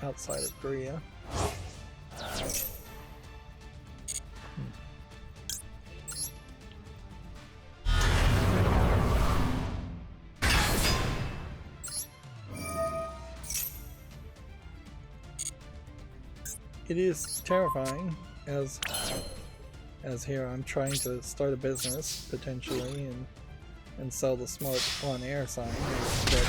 outside of Korea. It is terrifying, as here I'm trying to start a business potentially and sell the smart on-air sign that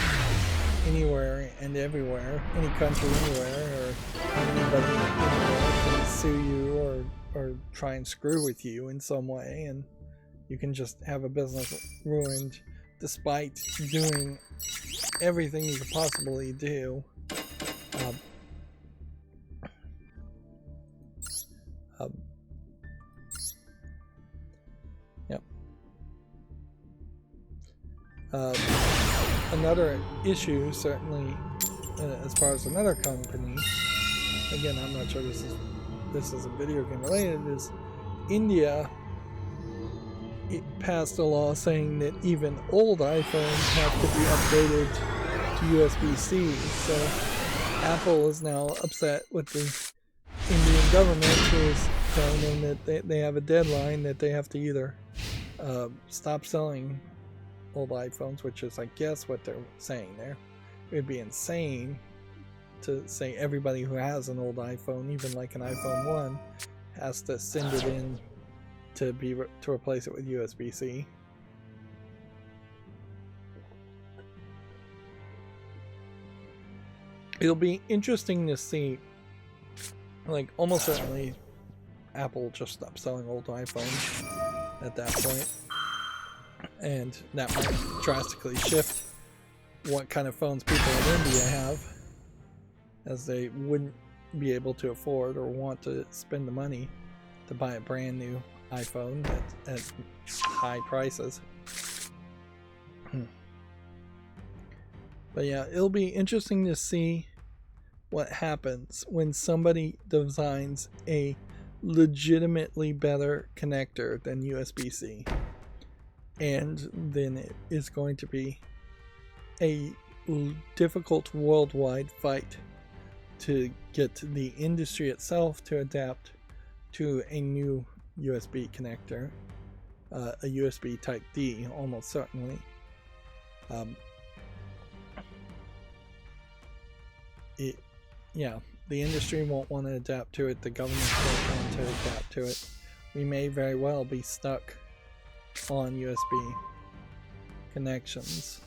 anywhere and everywhere, any country anywhere, or anybody anywhere can sue you or try and screw with you in some way, and you can just have a business ruined despite doing everything you could possibly do. Yep. Another issue, certainly, as far as another company, again, I'm not sure this is a video game related, is India it passed a law saying that even old iPhones have to be upgraded to USB-C. So Apple is now upset with the Indian government, who is telling them that they have a deadline that they have to either stop selling old iPhones, which is, I guess, what they're saying there. It would be insane to say everybody who has an old iPhone, even like an iPhone 1, has to send it in to replace it with USB-C. It'll be interesting to see, like, almost certainly Apple will just stop selling old iPhones at that point, and that might drastically shift what kind of phones people in India have, as they wouldn't be able to afford or want to spend the money to buy a brand new iPhone at high prices. But yeah, it'll be interesting to see what happens when somebody designs a legitimately better connector than USB-C, and then it is going to be a difficult worldwide fight to get the industry itself to adapt to a new USB connector, a USB Type D, almost certainly. The industry won't want to adapt to it. The government won't want to adapt to it. We may very well be stuck on USB connections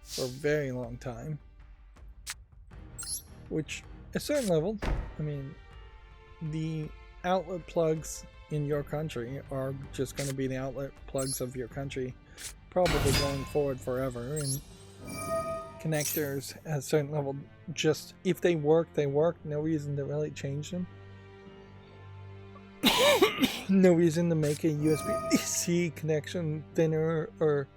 for a very long time. Which, at a certain level, I mean, the outlet plugs in your country are just going to be the outlet plugs of your country, probably going forward forever. And connectors at a certain level, just if they work, they work. No reason to really change them. No reason to make a USB-C connection thinner or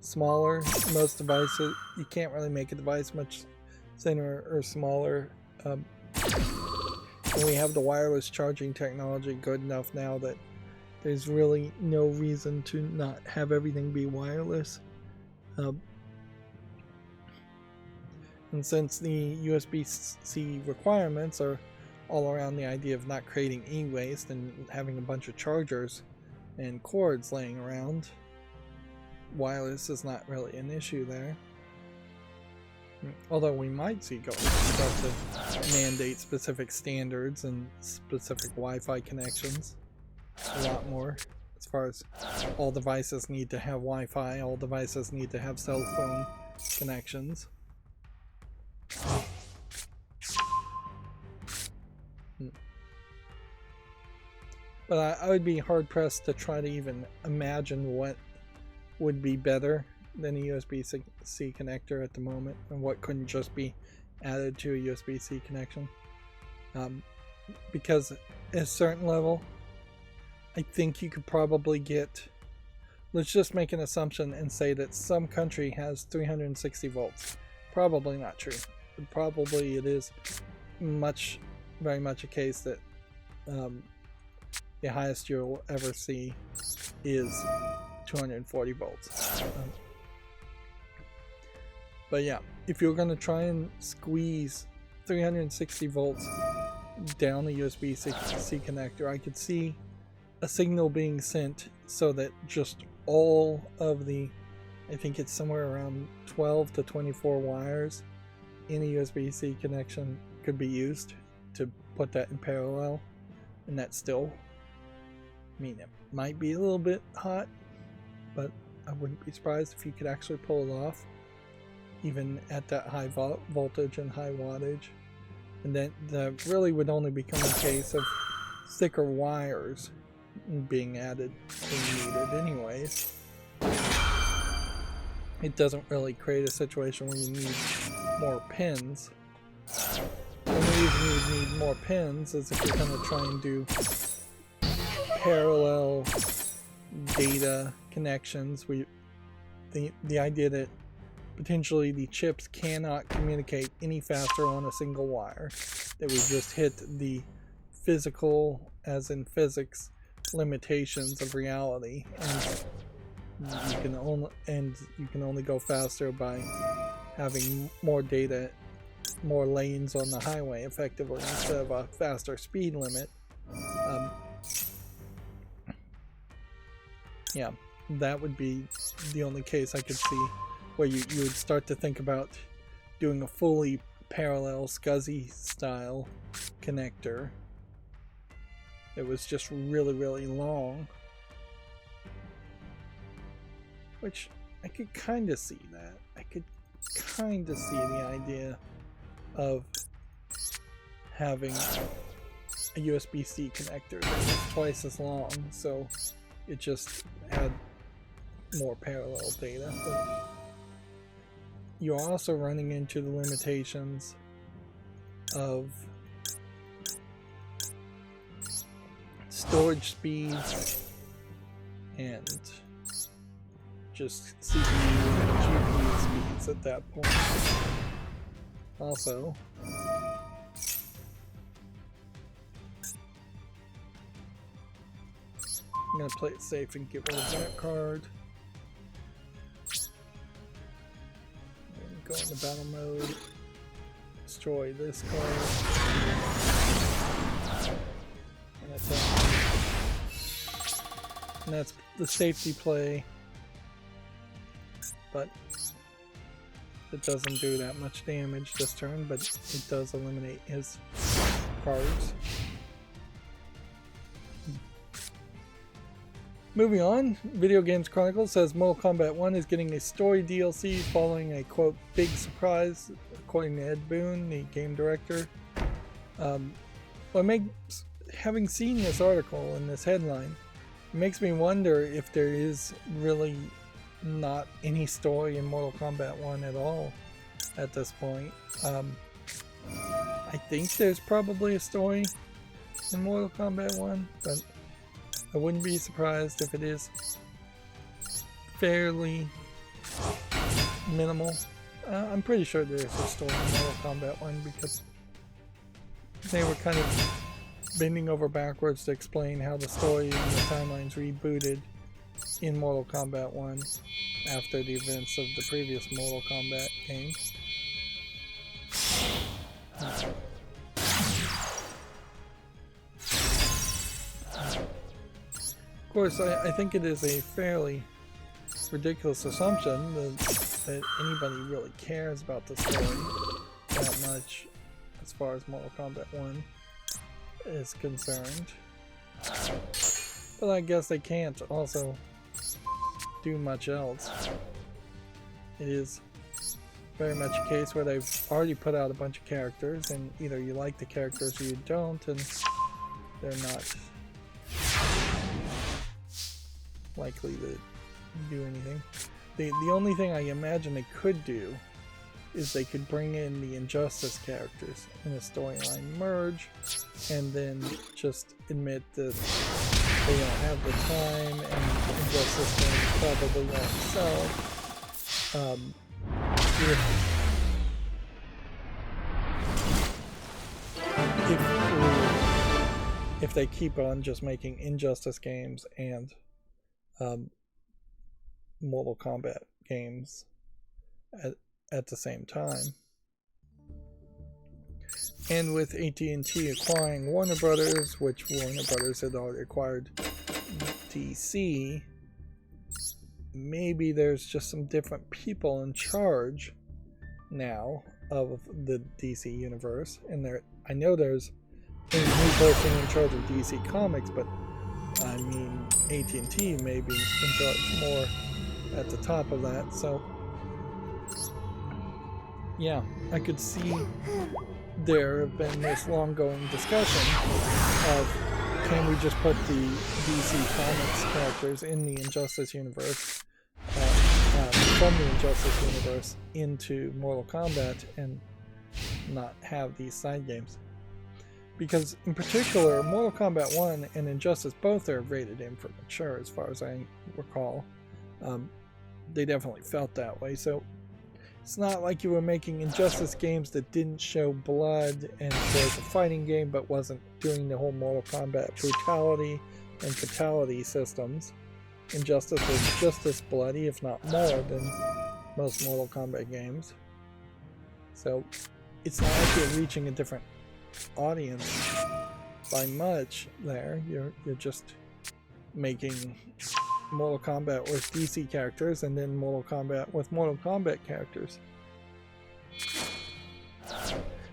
smaller. Most devices, you can't really make a device much thinner or smaller. And we have the wireless charging technology good enough now that there's really no reason to not have everything be wireless. And since the USB-C requirements are all around the idea of not creating e-waste and having a bunch of chargers and cords laying around, wireless is not really an issue there. Although we might see government start to mandate specific standards and specific Wi-Fi connections a lot more, as far as all devices need to have Wi-Fi, all devices need to have cell phone connections. But I would be hard-pressed to try to even imagine what would be better than a USB-C connector at the moment, and what couldn't just be added to a USB-C connection. Because at a certain level, I think you could probably get... Let's just make an assumption and say that some country has 360 volts. Probably not true. Probably it is very much a case that the highest you'll ever see is 240 volts. But yeah, if you're going to try and squeeze 360 volts down the USB-C connector, I could see a signal being sent so that just all of the, I think it's somewhere around 12 to 24 wires in a USB-C connection could be used to put that in parallel, and that still, I mean, it might be a little bit hot, but I wouldn't be surprised if you could actually pull it off, even at that high voltage and high wattage. And then that really would only become a case of thicker wires being needed anyways. It doesn't really create a situation where you need more pins. The only reason you would need more pins is if you're going to try and do parallel data connections. The idea that potentially the chips cannot communicate any faster on a single wire, that we just hit the physical, as in physics, limitations of reality, and you can only go faster by having more data, more lanes on the highway effectively instead of a faster speed limit. Yeah, that would be the only case I could see where you would start to think about doing a fully parallel SCSI style connector. It was just really, really long. Which I could kind of see that. I could kind of see the idea of having a USB-C connector that was twice as long, so it just had more parallel data. But you're also running into the limitations of storage speeds and just CPU and GPU speeds at that point. Also, I'm going to play it safe and get rid of that card. Go into battle mode. Destroy this card. And attack. And that's the safety play. But it doesn't do that much damage this turn, but it does eliminate his cards. Moving on, Video Games Chronicle says Mortal Kombat 1 is getting a story DLC following a quote big surprise, according to Ed Boon, the game director. Having seen this article and this headline, it makes me wonder if there is really not any story in Mortal Kombat 1 at all at this point. I think there's probably a story in Mortal Kombat 1, but I wouldn't be surprised if it is fairly minimal. I'm pretty sure there's a story in Mortal Kombat 1 because they were kind of bending over backwards to explain how the story and the timelines rebooted in Mortal Kombat 1 after the events of the previous Mortal Kombat game. Of course, I think it is a fairly ridiculous assumption that anybody really cares about the story that much as far as Mortal Kombat 1 is concerned. But I guess they can't also do much else. It is very much a case where they've already put out a bunch of characters, and either you like the characters or you don't, and they're not likely to do anything. The only thing I imagine they could do is they could bring in the Injustice characters in a storyline merge, and then just admit that they don't have the time and Injustice games probably won't sell. If they keep on just making Injustice games and Mortal Kombat games at the same time. And with AT&T acquiring Warner Brothers, which Warner Brothers had already acquired DC, maybe there's just some different people in charge now of the DC universe. And I know there's a new person in charge of DC Comics, but I mean AT&T may be in charge more at the top of that. So yeah, I could see there have been this long-going discussion of, can we just put the DC Comics characters in the Injustice universe, from the Injustice universe into Mortal Kombat and not have these side games? Because in particular, Mortal Kombat 1 and Injustice both are rated M for mature, as far as I recall. They definitely felt that way, so it's not like you were making Injustice games that didn't show blood and was a fighting game but wasn't doing the whole Mortal Kombat brutality and fatality systems. Injustice was just as bloody, if not more, than most Mortal Kombat games. So it's not like you're reaching a different audience by much there. You're just making Mortal Kombat with DC characters and then Mortal Kombat with Mortal Kombat characters.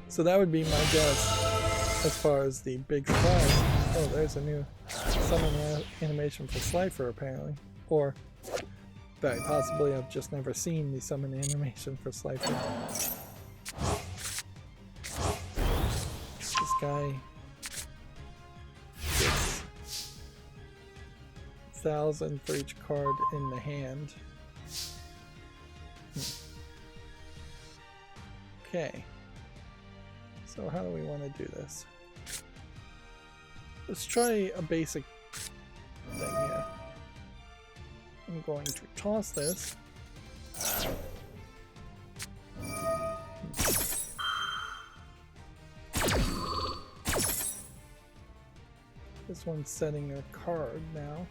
So that would be my guess as far as the big surprise. Oh, there's a new summon animation for Slifer apparently. Or very possibly I've just never seen the summon animation for Slifer. This guy gets 1,000 for each card in the hand. Okay. So how do we want to do this? Let's try a basic thing here. I'm going to toss this. This one's setting a card now.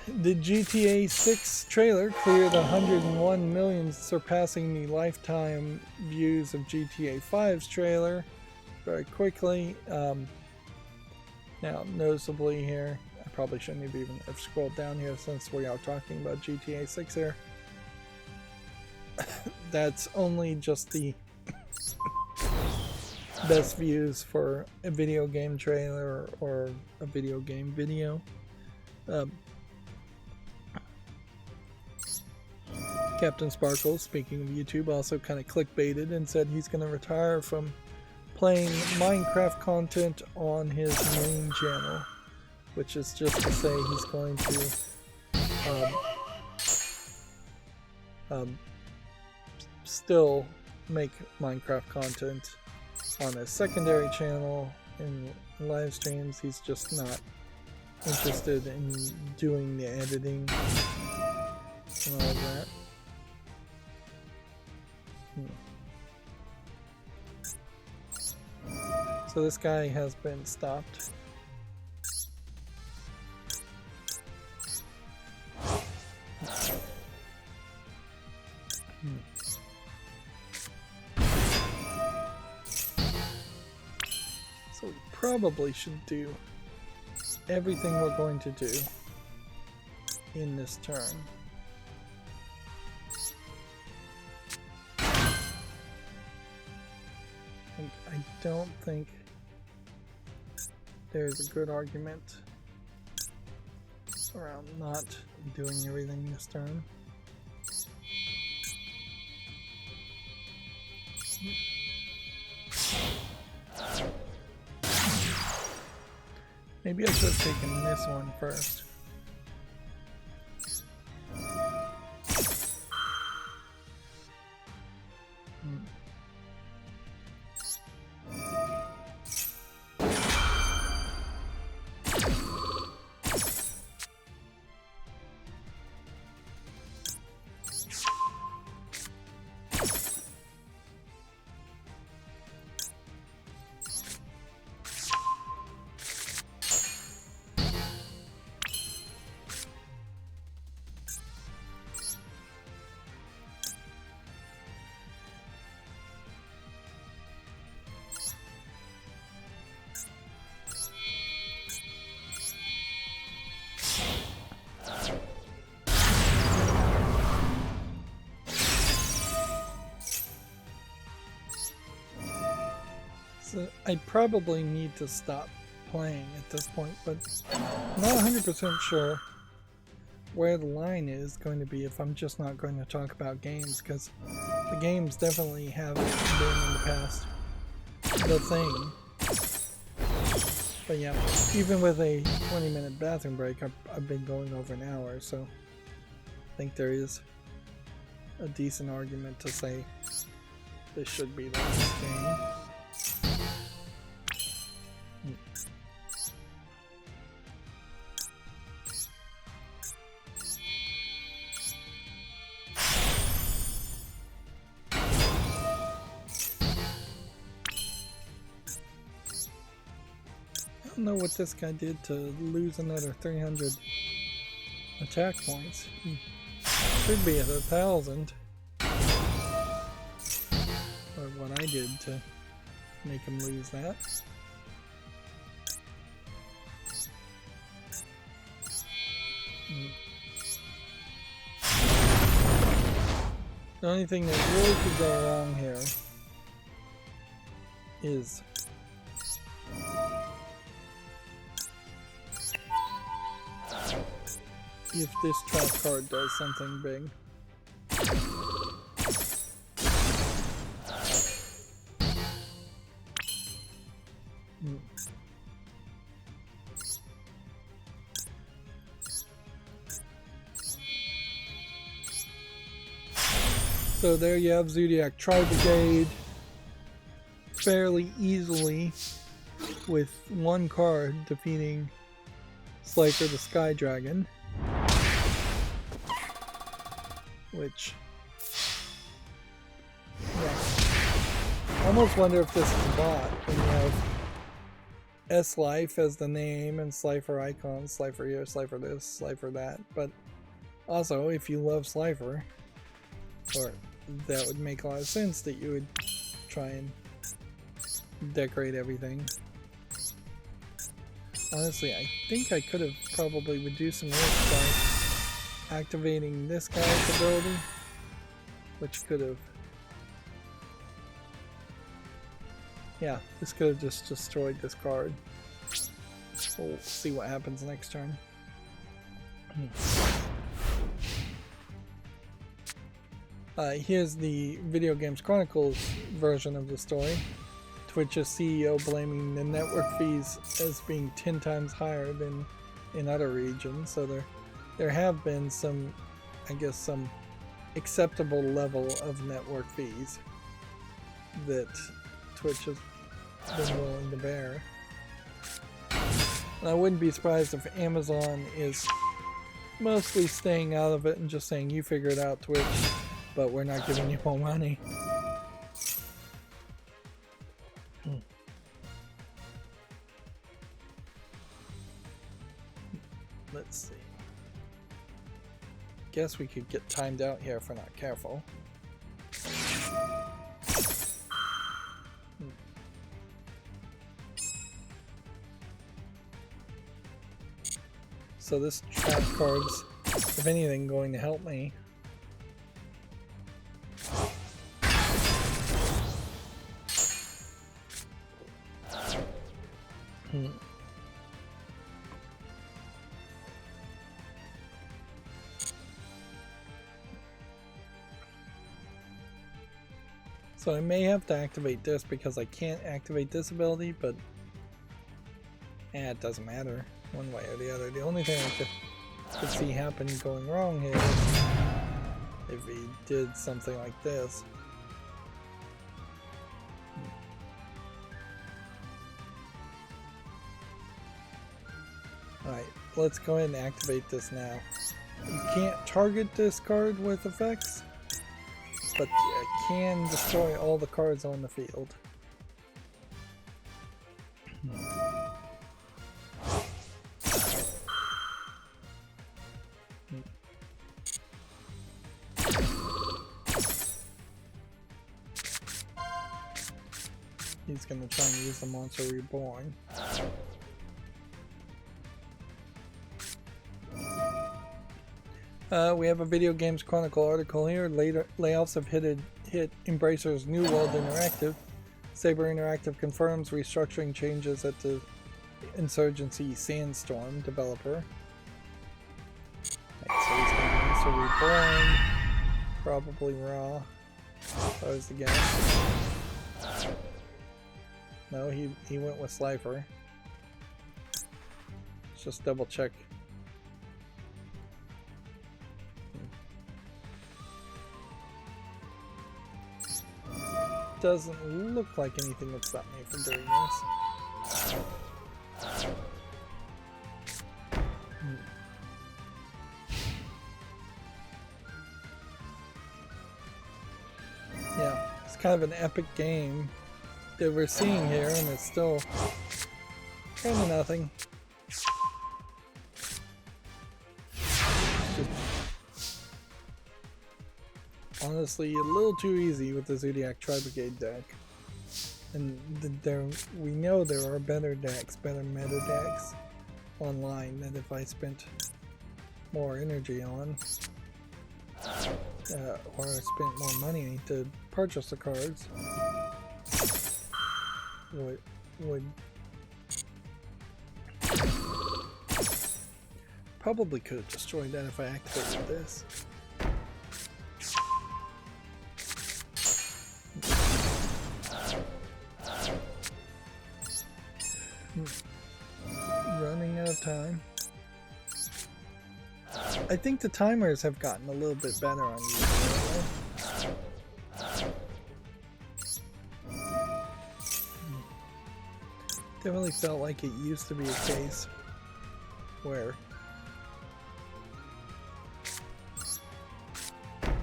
The GTA 6 trailer cleared 101 million, surpassing the lifetime views of GTA 5's trailer very quickly. Now, noticeably here, I probably shouldn't have even have scrolled down here since we are talking about GTA 6 here. That's only just the best views for a video game trailer or a video game video. Captain Sparkle, speaking of YouTube, also kind of clickbaited and said he's going to retire from playing Minecraft content on his main channel, which is just to say he's going to still make Minecraft content on a secondary channel in live streams. He's just not interested in doing the editing and all of that. So this guy has been stopped. So we probably should do everything we're going to do in this turn. I don't think there's a good argument around not doing everything this turn. Maybe I should have taken this one first. So I probably need to stop playing at this point, but I'm not 100% sure where the line is going to be if I'm just not going to talk about games, because the games definitely have been in the past the thing. But yeah, even with a 20-minute bathroom break, I've been going over an hour, so I think there is a decent argument to say this should be the last game. don't know what this guy did to lose another 300 attack points. He should be at 1,000. Or what I did to make him lose that. The only thing that really could go wrong here is if this trap card does something big. So there you have Zodiac Tri-Brigade fairly easily with one card defeating Slifer the Sky Dragon, which, yeah, I almost wonder if this is a bot when you have S-Life as the name and Slifer icons, Slifer here, Slifer this, Slifer that, but also if you love Slifer, or that would make a lot of sense that you would try and decorate everything. Honestly, I think I could have probably reduced some risk by activating this guy's ability, which could have... yeah, this could have just destroyed this card. We'll see what happens next turn. Here's the Video Games Chronicles version of the story. Twitch's CEO blaming the network fees as being 10 times higher than in other regions. So there have been some, I guess, some acceptable level of network fees that Twitch has been willing to bear. And I wouldn't be surprised if Amazon is mostly staying out of it and just saying, you figure it out, Twitch, but we're not giving you more money. Let's see. Guess we could get timed out here if we're not careful. So this trap card's, if anything, going to help me. So I may have to activate this because I can't activate this ability, but it doesn't matter one way or the other. The only thing I could see happen going wrong here is if he did something like this. Alright, let's go ahead and activate this now. You can't target this card with effects, but it can destroy all the cards on the field. He's gonna try and use the Monster Reborn. We have a Video Games Chronicle article here. Later layoffs have hit Embracer's New World Interactive. Saber Interactive confirms restructuring changes at the Insurgency Sandstorm developer. Right, so he's going to Reborn, probably Raw. That was the guess. No, he went with Slifer. Let's just double check. Doesn't look like anything would stop me from doing this. Yeah, it's kind of an epic game that we're seeing here, and it's still Kind of nothing. Honestly, a little too easy with the Zodiac Tri-Brigade deck. And we know there are better decks, better meta decks online that if I spent more energy on, or I spent more money to purchase the cards, would probably could have destroyed that if I activated this. Running out of time. I think the timers have gotten a little bit better on these. Definitely felt like it used to be a case where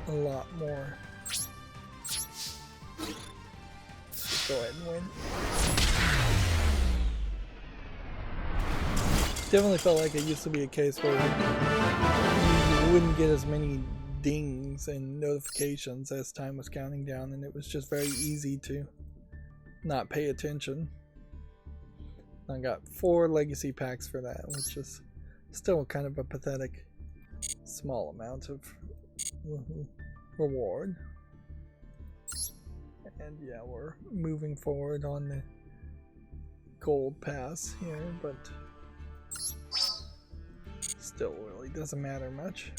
a lot more. Let's go ahead and win. Definitely felt like it used to be a case where you wouldn't get as many dings and notifications as time was counting down, and it was just very easy to not pay attention. I got 4 legacy packs for that, which is still kind of a pathetic small amount of reward. And yeah, we're moving forward on the gold pass here, but still really doesn't matter much.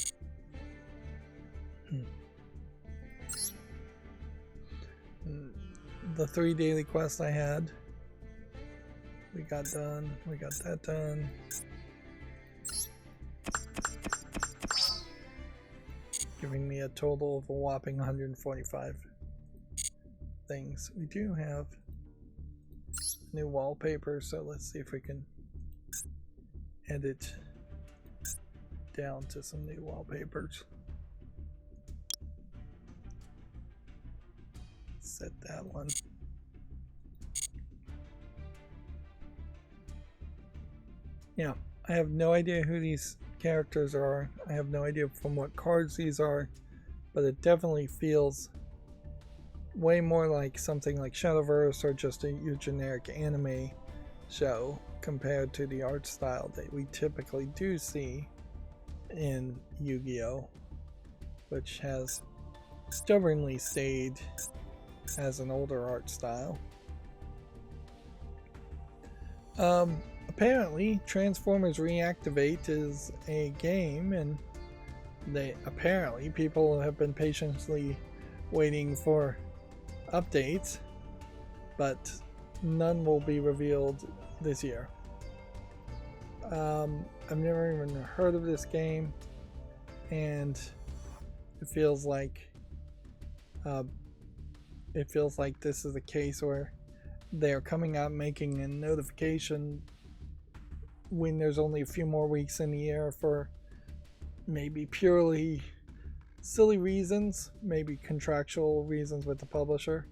The 3 daily quests I had, we got done. We got that done. Giving me a total of a whopping 145 things. We do have new wallpaper, so let's see if we can edit down to some new wallpapers. Set that one. Yeah, I have no idea who these characters are. I have no idea from what cards these are, but it definitely feels way more like something like Shadowverse or just a generic anime show compared to the art style that we typically do see in Yu-Gi-Oh!, which has stubbornly stayed as an older art style. Apparently Transformers Reactivate is a game, and apparently people have been patiently waiting for updates, but none will be revealed this year. I've never even heard of this game, and it feels like this is a case where they're coming out making a notification when there's only a few more weeks in the year for maybe purely silly reasons, maybe contractual reasons with the publisher.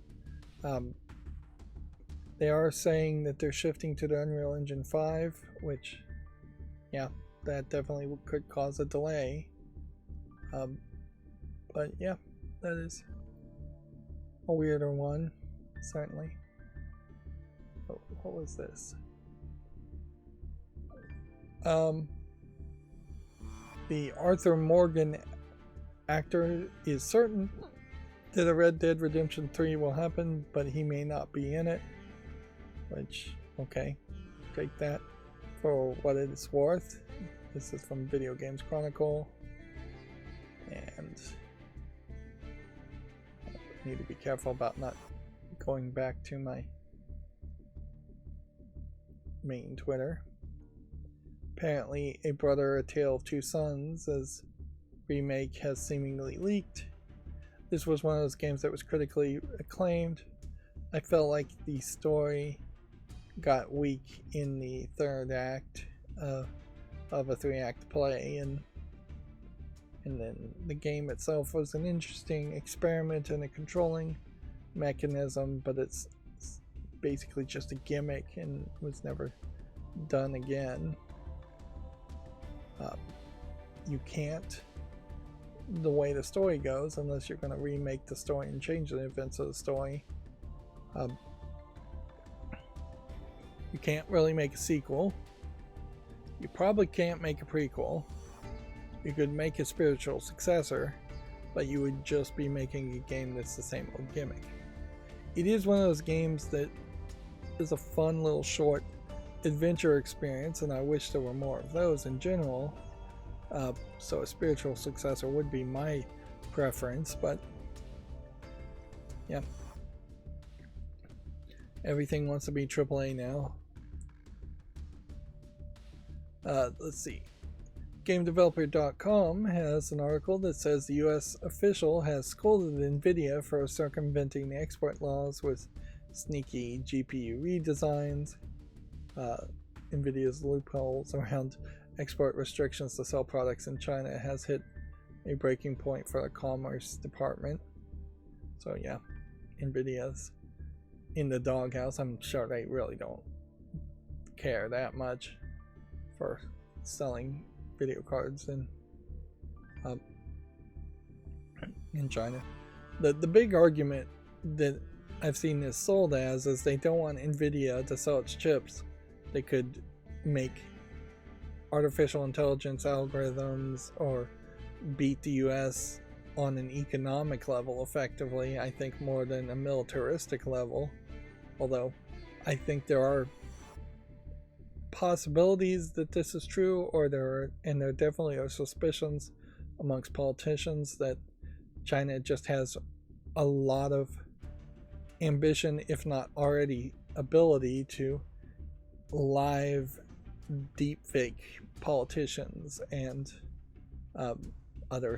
They are saying that they're shifting to the Unreal Engine 5, which, yeah, that definitely could cause a delay. But yeah, that is a weirder one, certainly. Oh, what was this? The Arthur Morgan actor is certain that a Red Dead Redemption 3 will happen, but he may not be in it. Which, okay, take that for what it is worth. This is from Video Games Chronicle, and I need to be careful about not going back to my main Twitter. Apparently, A Brother, A Tale of Two Sons as remake has seemingly leaked. This was one of those games that was critically acclaimed. I felt like the story got weak in the third act of a 3-act play, and then the game itself was an interesting experiment in a controlling mechanism, but it's basically just a gimmick and was never done again. You can't, the way the story goes, unless you're going to remake the story and change the events of the story. You can't really make a sequel. You probably can't make a prequel. You could make a spiritual successor, but you would just be making a game that's the same old gimmick. It is one of those games that is a fun little short adventure experience, and I wish there were more of those in general. So a spiritual successor would be my preference, but yeah. Everything wants to be AAA now. Let's see. GameDeveloper.com has an article that says the US official has scolded NVIDIA for circumventing the export laws with sneaky GPU redesigns. NVIDIA's loopholes around export restrictions to sell products in China has hit a breaking point for the Commerce Department. So yeah, NVIDIA's in the doghouse. I'm sure they really don't care that much for selling video cards in China. The big argument that I've seen this sold as is they don't want NVIDIA to sell its chips. They could make artificial intelligence algorithms or beat the US on an economic level effectively, I think, more than a militaristic level. Although I think there are possibilities that this is true, or there definitely are suspicions amongst politicians that China just has a lot of ambition, if not already ability, to live deepfake politicians and other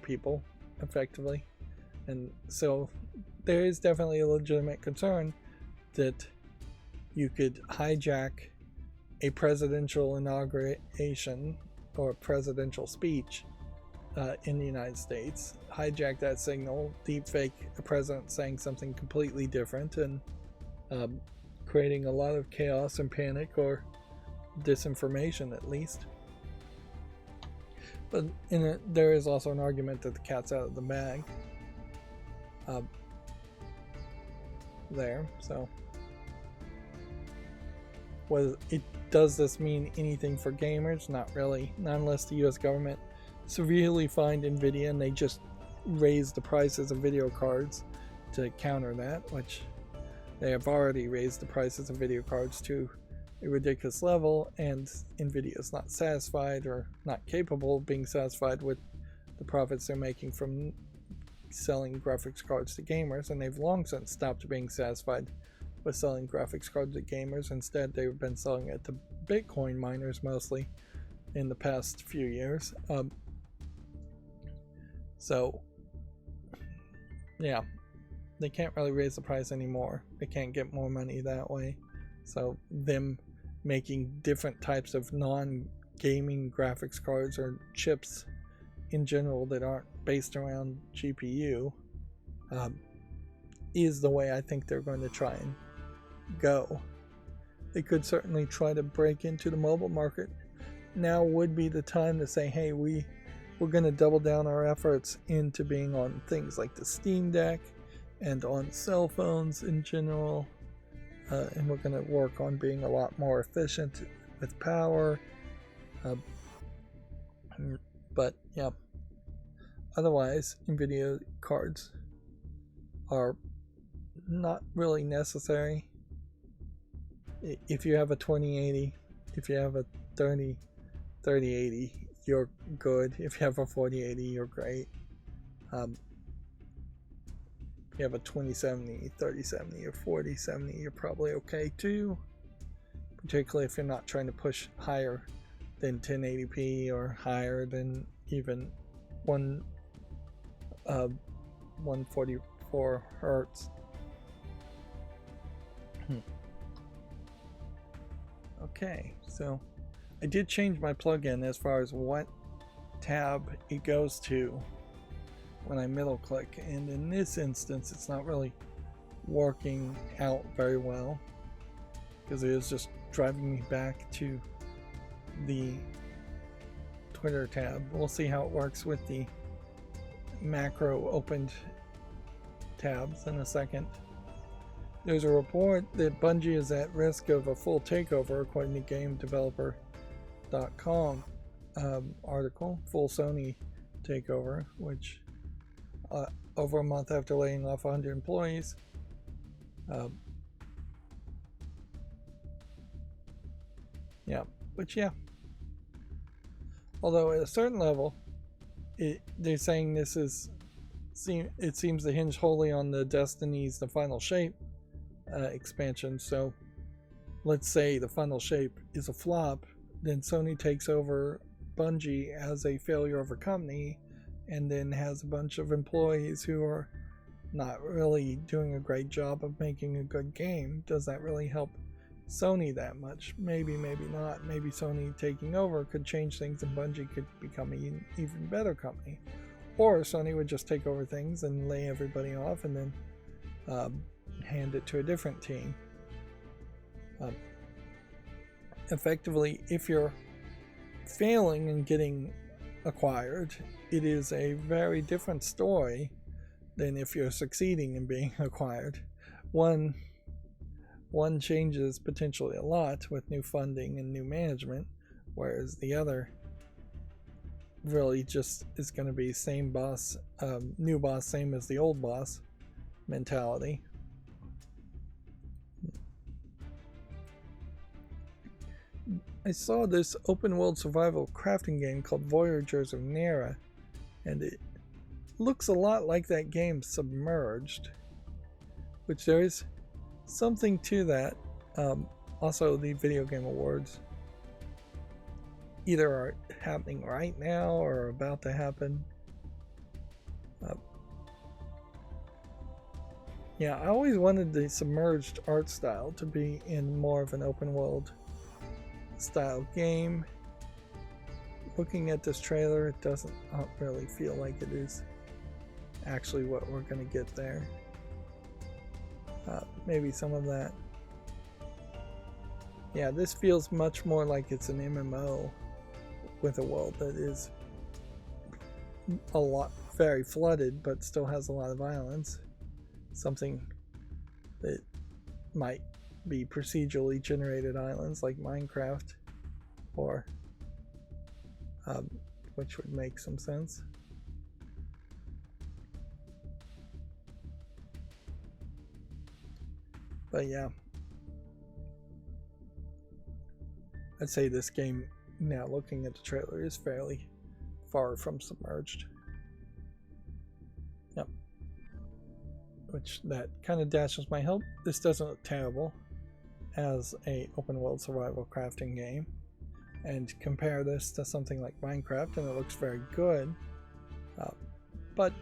people effectively. And so there is definitely a legitimate concern that you could hijack a presidential inauguration or a presidential speech in the United States, hijack that signal, deepfake a president saying something completely different, and creating a lot of chaos and panic, or disinformation at least. But there is also an argument that the cat's out of the bag there. So does this mean anything for gamers? Not really, not unless the US government severely fined NVIDIA and they just raised the prices of video cards to counter that, which they have already raised the prices of video cards to a ridiculous level, and NVIDIA is not satisfied or not capable of being satisfied with the profits they're making from selling graphics cards to gamers, and they've long since stopped being satisfied with selling graphics cards to gamers. Instead, they've been selling it to Bitcoin miners mostly in the past few years. So yeah, they can't really raise the price anymore. They can't get more money that way. So them making different types of non-gaming graphics cards or chips in general that aren't based around GPU is the way I think they're going to try and go. They could certainly try to break into the mobile market. Now would be the time to say, hey, we're going to double down our efforts into being on things like the Steam Deck and on cell phones in general, and we're going to work on being a lot more efficient with power. But yeah, otherwise NVIDIA cards are not really necessary. If you have a 2080, if you have a 3080, you're good. If you have a 4080, you're great. If you have a 2070, 3070, or 4070, you're probably okay too. Particularly if you're not trying to push higher than 1080p or higher than even 144 hertz. Okay, so I did change my plugin as far as what tab it goes to when I middle click, and in this instance it's not really working out very well. because it is just driving me back to the Twitter tab. We'll see how it works with the macro opened tabs in a second. There's a report that Bungie is at risk of a full takeover, according to GameDeveloper.com article. Full Sony takeover, which over a month after laying off 100 employees. Yeah, but yeah. Although at a certain level, they're saying this is, it seems to hinge wholly on the Destiny's The Final Shape expansion. So let's say the Final Shape is a flop, then Sony takes over Bungie as a failure of a company, and then has a bunch of employees who are not really doing a great job of making a good game. Does that really help Sony that much? Maybe, maybe not. Maybe Sony taking over could change things and Bungie could become an even better company. Or Sony would just take over things and lay everybody off and then hand it to a different team. Effectively, if you're failing and getting acquired, it is a very different story than if you're succeeding in being acquired. One changes potentially a lot with new funding and new management, whereas the other really just is going to be same boss, new boss, same as the old boss mentality. I saw this open world survival crafting game called Voyagers of Nera, and it looks a lot like that game Submerged, which there is something to that. Also, the Video Game Awards either are happening right now or are about to happen. Yeah, I always wanted the Submerged art style to be in more of an open world style game. Looking at this trailer, it doesn't really feel like it is actually what we're going to get there. Maybe some of that. Yeah, this feels much more like it's an MMO with a world that is very flooded, but still has a lot of violence. Something that might be procedurally generated islands like Minecraft, or which would make some sense. But yeah, I'd say this game, now looking at the trailer, is fairly far from Submerged. Yep. Which that kind of dashes my hope. This doesn't look terrible as a open world survival crafting game, and compare this to something like Minecraft and it looks very good, but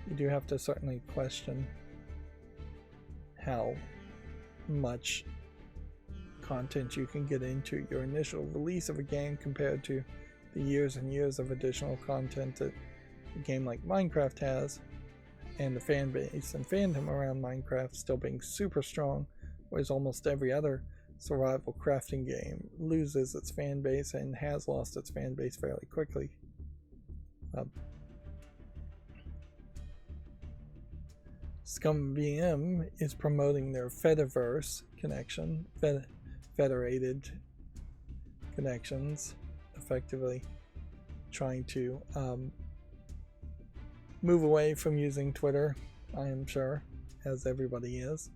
you do have to certainly question how much content you can get into your initial release of a game compared to the years and years of additional content that a game like Minecraft has, and the fan base and fandom around Minecraft still being super strong, whereas almost every other survival crafting game loses its fan base and has lost its fan base fairly quickly. Scum VM is promoting their Fediverse connection, federated connections, effectively trying to move away from using Twitter, I am sure, as everybody is.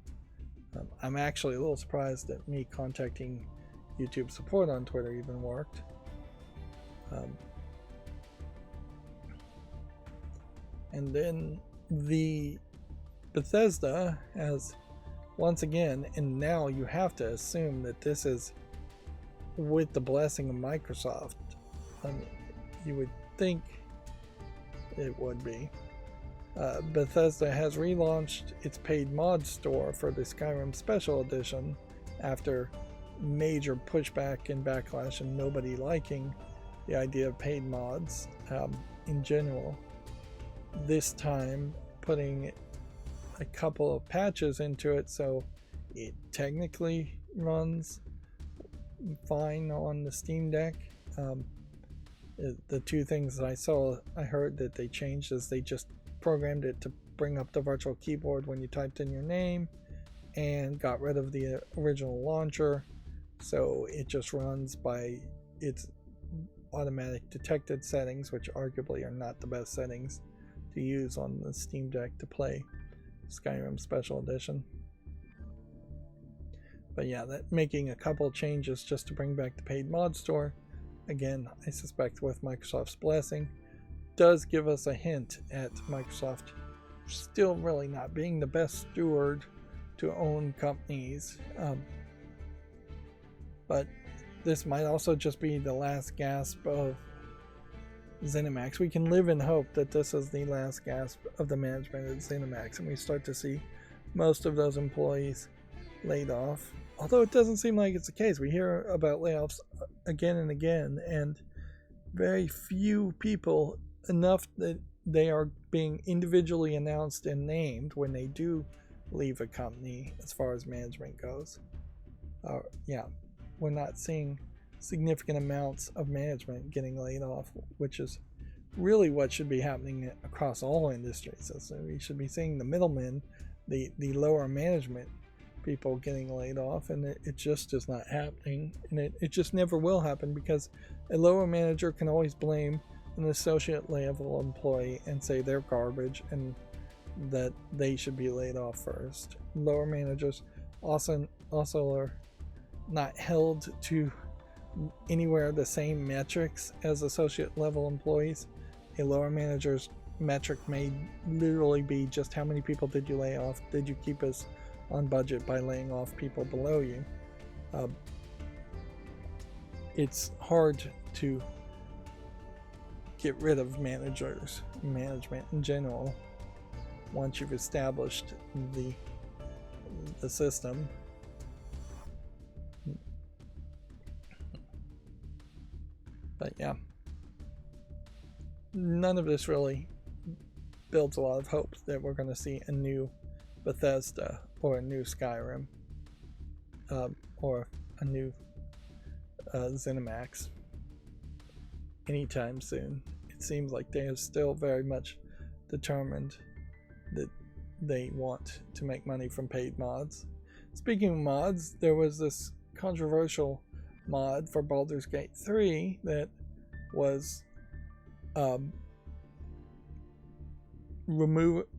I'm actually a little surprised that me contacting YouTube support on Twitter even worked. And then the Bethesda has, once again, and now you have to assume that this is with the blessing of Microsoft. You would think it would be. Bethesda has relaunched its paid mod store for the Skyrim Special Edition after major pushback and backlash and nobody liking the idea of paid mods in general. This time putting a couple of patches into it so It technically runs fine on the Steam Deck. The two things that I heard that they changed is they just programmed it to bring up the virtual keyboard when you typed in your name, and got rid of the original launcher, so it just runs by its automatic detected settings, which arguably are not the best settings to use on the Steam Deck to play Skyrim Special Edition. But yeah, that making a couple changes just to bring back the paid mod store, again, I suspect with Microsoft's blessing, does give us a hint at Microsoft still really not being the best steward to own companies. But this might also just be the last gasp of ZeniMax. We can live in hope that this is the last gasp of the management at ZeniMax, and we start to see most of those employees laid off. Although it doesn't seem like it's the case. We hear about layoffs again and again, and very few people, enough that they are being individually announced and named when they do leave a company as far as management goes. We're not seeing significant amounts of management getting laid off, which is really what should be happening across all industries. So we should be seeing the middlemen, the lower management people getting laid off, and it just is not happening, and it just never will happen, because a lower manager can always blame an associate level employee and say they're garbage and that they should be laid off first. Lower managers also are not held to anywhere the same metrics as associate level employees. A lower manager's metric may literally be just how many people did you lay off? Did you keep us on budget by laying off people below you? It's hard to get rid of management in general once you've established the system. But yeah, none of this really builds a lot of hope that we're going to see a new Bethesda or a new Skyrim or a new ZeniMax anytime soon. It seems like they are still very much determined that they want to make money from paid mods. Speaking of mods, there was this controversial mod for Baldur's Gate 3 that was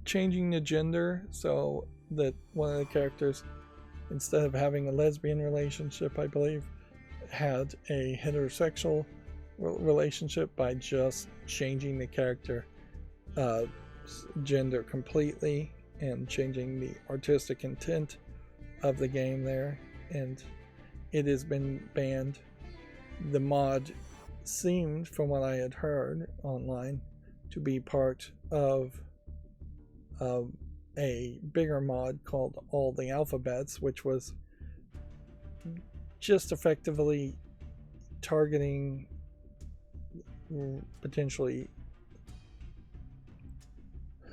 changing the gender so that one of the characters, instead of having a lesbian relationship, I believe, had a heterosexual relationship by just changing the character gender completely and changing the artistic intent of the game there, and it has been banned. The mod seemed, from what I had heard online, to be part of a bigger mod called All the Alphabets, which was just effectively targeting potentially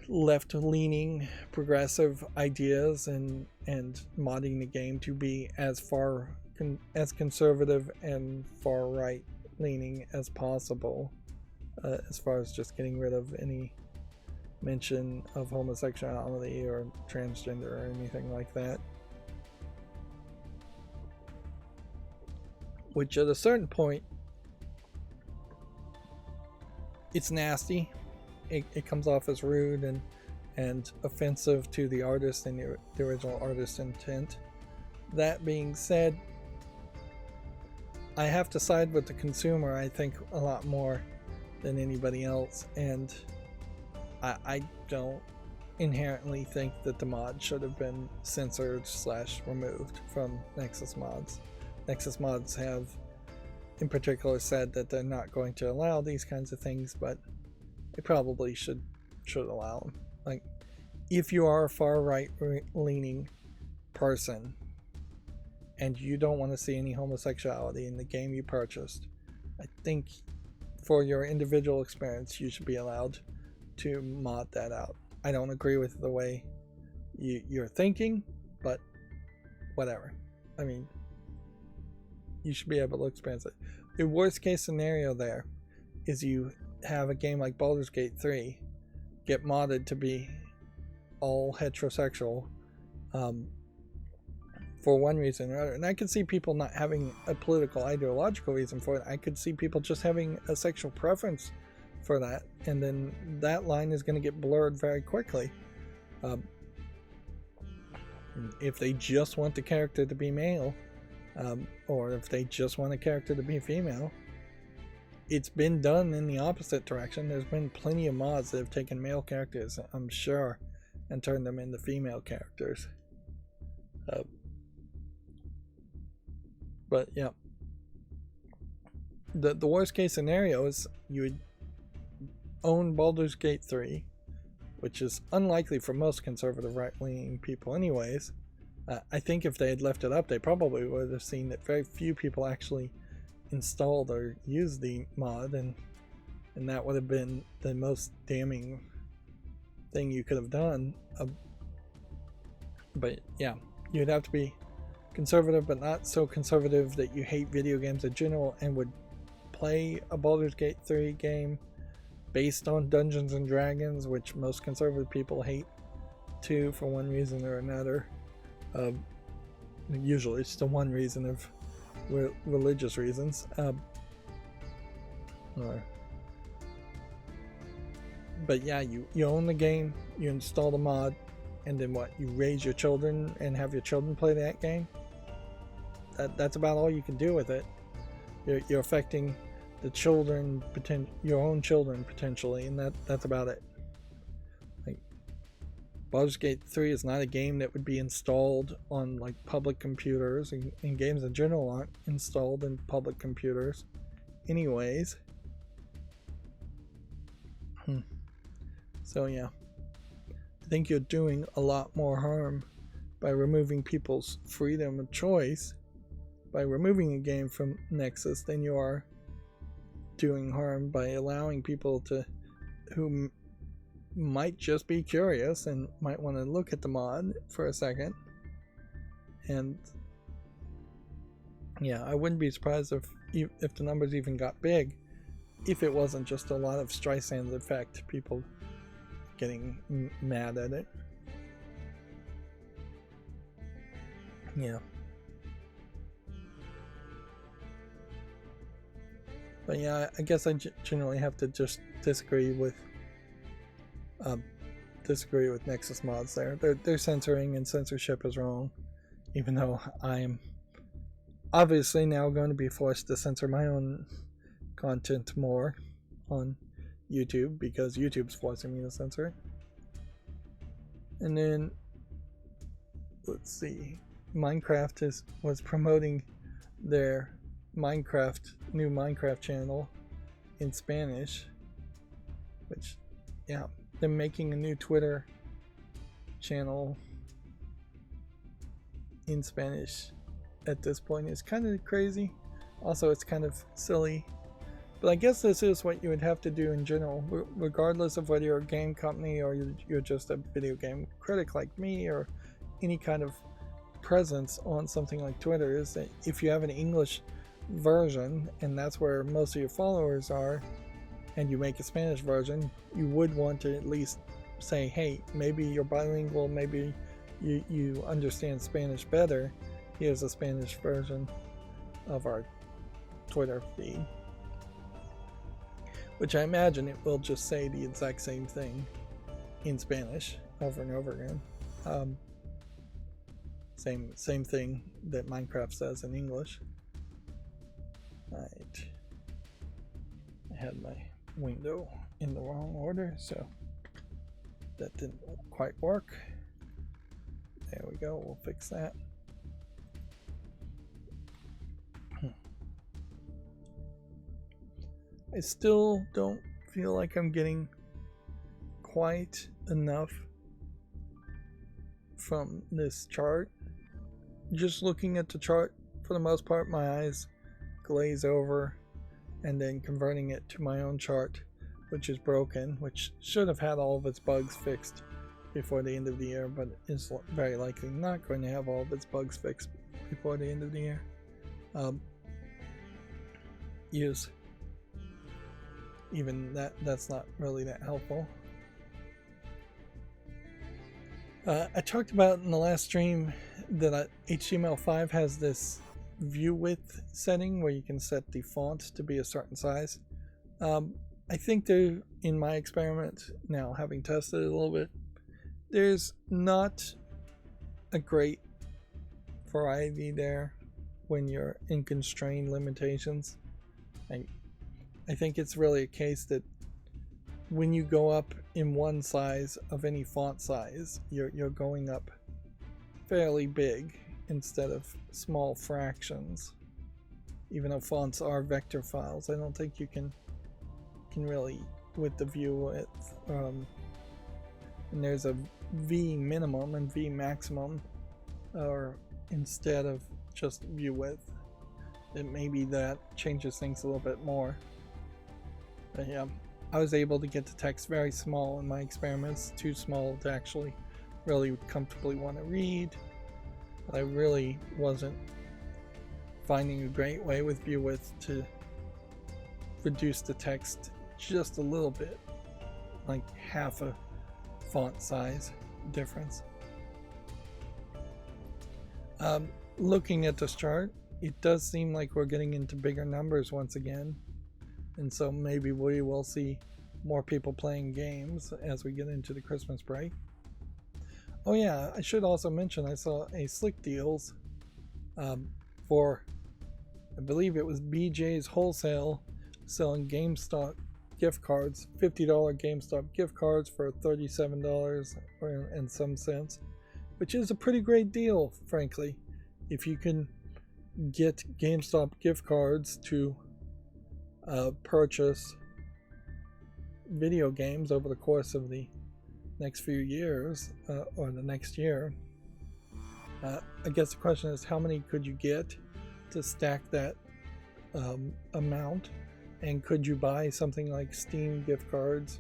left-leaning progressive ideas and modding the game to be as conservative and far right leaning as possible, as far as just getting rid of any mention of homosexuality or transgender or anything like that. Which at a certain point, it's nasty. It comes off as rude and offensive to the artist and the original artist's intent. That being said, I have to side with the consumer, I think, a lot more than anybody else, and I don't inherently think that the mod should have been censored / removed from Nexus Mods. Nexus Mods have in particular said that they're not going to allow these kinds of things, but they probably should allow them. Like, if you are a far right leaning person and you don't want to see any homosexuality in the game you purchased, I think for your individual experience you should be allowed to mod that out. I don't agree with the way you're thinking, but whatever. I mean, you should be able to experience it. The worst case scenario there is you have a game like Baldur's Gate 3 get modded to be all heterosexual for one reason or another. And I could see people not having a political ideological reason for it. I could see people just having a sexual preference for that, and then that line is going to get blurred very quickly. If they just want the character to be male, or if they just want a character to be female, it's been done in the opposite direction. There's been plenty of mods that have taken male characters, I'm sure, and turned them into female characters. But yeah, the worst case scenario is you would own Baldur's Gate 3, which is unlikely for most conservative right-wing people anyways. I think if they had left it up, they probably would have seen that very few people actually installed or used the mod, and that would have been the most damning thing you could have done. But yeah, you'd have to be conservative, but not so conservative that you hate video games in general and would play a Baldur's Gate 3 game based on Dungeons and Dragons, which most conservative people hate too for one reason or another. Usually it's the one reason of religious reasons. But yeah, you own the game, you install the mod, and then what? You raise your children and have your children play that game? That's about all you can do with it. You're affecting the children, your own children potentially, and that's about it. Like, Baldur's Gate 3 is not a game that would be installed on like public computers, and games in general aren't installed in public computers anyways. So yeah, I think you're doing a lot more harm by removing people's freedom of choice, by removing a game from Nexus, than you are doing harm by allowing people who might just be curious and might want to look at the mod for a second. And yeah, I wouldn't be surprised if the numbers even got big, if it wasn't just a lot of Streisand effect, people getting mad at it. Yeah. But yeah, I guess I generally have to just disagree with Nexus mods there. Their censoring and censorship is wrong, even though I'm obviously now going to be forced to censor my own content more on YouTube, because YouTube's forcing me to censor it. And then let's see, Minecraft was promoting their new Minecraft channel in Spanish, which, yeah, them making a new Twitter channel in Spanish at this point is kind of crazy. Also, it's kind of silly. But I guess this is what you would have to do in general, regardless of whether you're a game company or you're just a video game critic like me, or any kind of presence on something like Twitter, is that if you have an English version and that's where most of your followers are, and you make a Spanish version, you would want to at least say, hey, maybe you're bilingual, maybe you understand Spanish better, here's a Spanish version of our Twitter feed. Which I imagine it will just say the exact same thing in Spanish over and over again. Same thing that Minecraft says in English. Right. I had my window in the wrong order, so that didn't quite work. There we go, we'll fix that. I still don't feel like I'm getting quite enough from this chart. Just looking at the chart, for the most part, my eyes glaze over, and then converting it to my own chart, which is broken, which should have had all of its bugs fixed before the end of the year, but is very likely not going to have all of its bugs fixed before the end of the year. Use even that's not really that helpful. I talked about in the last stream that HTML5 has this view width setting where you can set the font to be a certain size. I think there, in my experiment now, having tested it a little bit, there's not a great variety there when you're in constrained limitations. I think it's really a case that when you go up in one size of any font size, you're going up fairly big instead of small fractions. Even though fonts are vector files, I don't think you can really, with the view width, and there's a V minimum and V maximum, or instead of just view width. It maybe that changes things a little bit more. But yeah, I was able to get the text very small in my experiments, too small to actually really comfortably want to read. But I really wasn't finding a great way with view width to reduce the text just a little bit, like half a font size difference. Looking at this chart, it does seem like we're getting into bigger numbers once again, and so maybe we will see more people playing games as we get into the Christmas break. Oh yeah, I should also mention I saw a Slick Deals for, I believe it was BJ's Wholesale, selling GameStop gift cards, $50 GameStop gift cards for $37 and some cents, which is a pretty great deal, frankly. If you can get GameStop gift cards to purchase video games over the course of the next few years, or the next year, I guess the question is, how many could you get to stack that amount? And could you buy something like Steam gift cards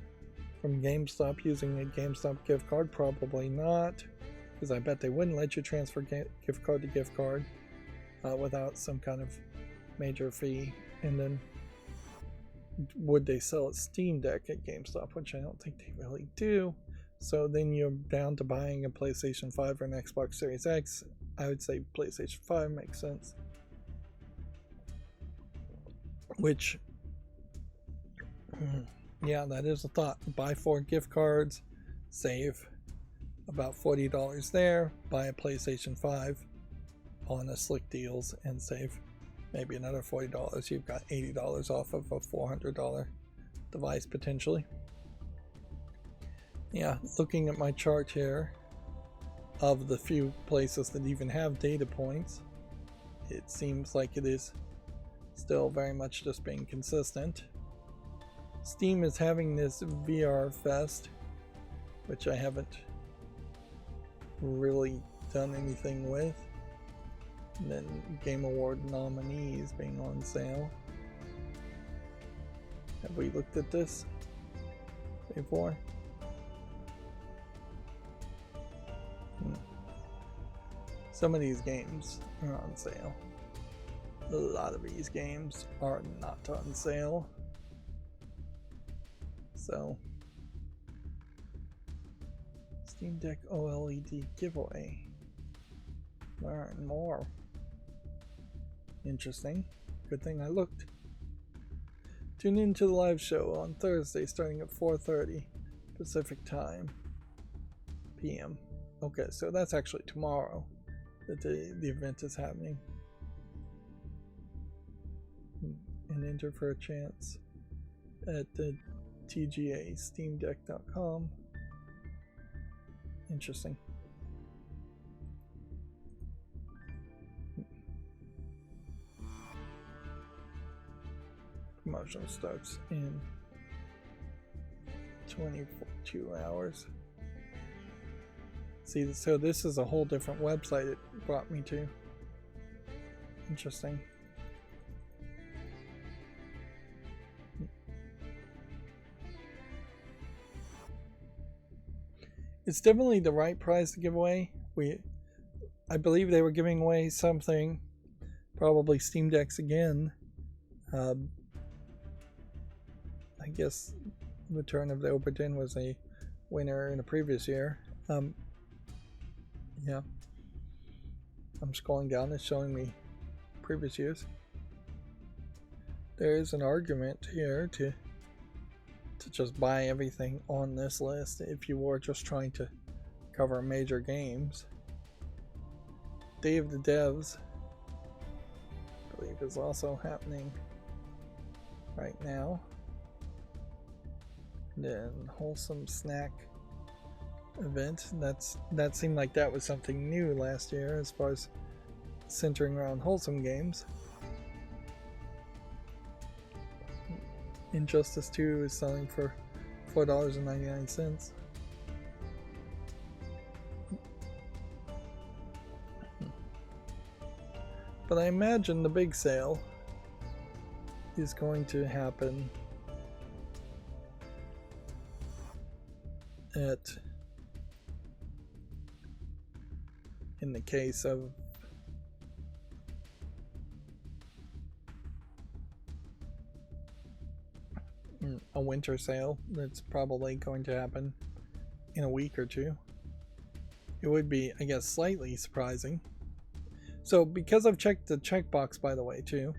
from GameStop using a GameStop gift card? Probably not, because I bet they wouldn't let you transfer gift card to gift card without some kind of major fee. And then would they sell a Steam Deck at GameStop, which I don't think they really do. So then you're down to buying a PlayStation 5 or an Xbox Series X. I would say PlayStation 5 makes sense. Which, yeah, that is a thought. Buy 4 gift cards, save about $40 there, buy a PlayStation 5 on a Slick Deals and save maybe another $40. You've got $80 off of a $400 device potentially. Yeah, looking at my chart here of the few places that even have data points, it seems like it is still very much just being consistent. Steam is having this VR Fest, which I haven't really done anything with. And then Game Award nominees being on sale. Have we looked at this before? Some of these games are on sale. A lot of these games are not on sale. So, Steam Deck OLED giveaway. Learn more. Interesting. Good thing I looked. Tune in to the live show on Thursday starting at 4:30 Pacific Time PM. Okay, so that's actually tomorrow that the event is happening. And enter for a chance at the TGASteamDeck.com. Interesting. Promotion starts in 22 hours. See, so this is a whole different website it brought me to. Interesting. it's definitely the right prize to give away. I believe they were giving away something, probably Steam Decks again. I guess Return of the Obra was a winner in a previous year. Yeah. I'm scrolling down, it's showing me previous years. There is an argument here to just buy everything on this list if you were just trying to cover major games. Day of the Devs, I believe, is also happening right now. And then Wholesome Snack event, that seemed like that was something new last year as far as centering around wholesome games. Injustice 2 is selling for $4.99. But I imagine the big sale is going to happen in the case of a winter sale that's probably going to happen in a week or two. It would be, I guess, slightly surprising. So because I've checked the checkbox, by the way, too,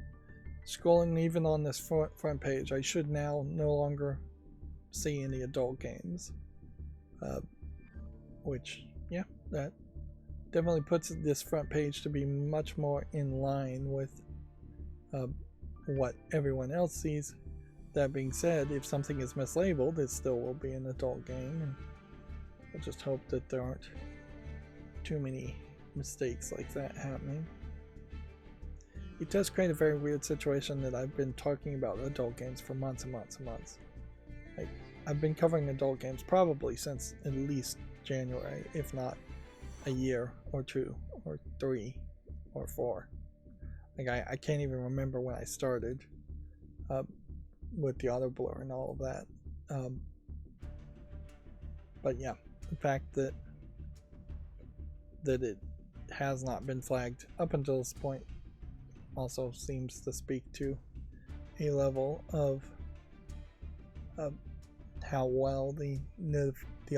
scrolling even on this front page, I should now no longer see any adult games. Which, yeah, that definitely puts this front page to be much more in line with what everyone else sees. That being said, if something is mislabeled, it still will be an adult game, and I just hope that there aren't too many mistakes like that happening. It does create a very weird situation that I've been talking about adult games for months and months and months. I've been covering adult games probably since at least January, if not a year or two or 3 or 4. I can't even remember when I started with the auto blur and all of that. But yeah, the fact that it has not been flagged up until this point also seems to speak to a level of how well the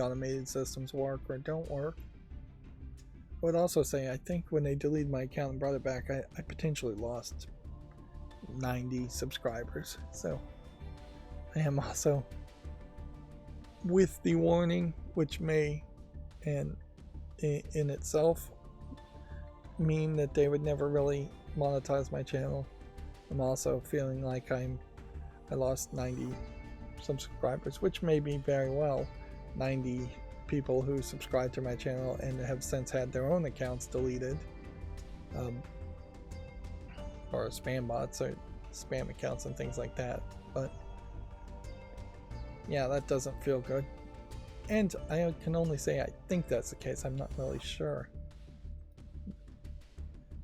automated systems work or don't work. I would also say, I think when they deleted my account and brought it back, I potentially lost 90 subscribers. So I am also, with the warning, which may in itself mean that they would never really monetize my channel, I'm also feeling like I lost 90 subscribers, which may be very well 90 people who subscribe to my channel and have since had their own accounts deleted, or spam bots or spam accounts and things like that. But yeah, that doesn't feel good, and I can only say I think that's the case. I'm not really sure.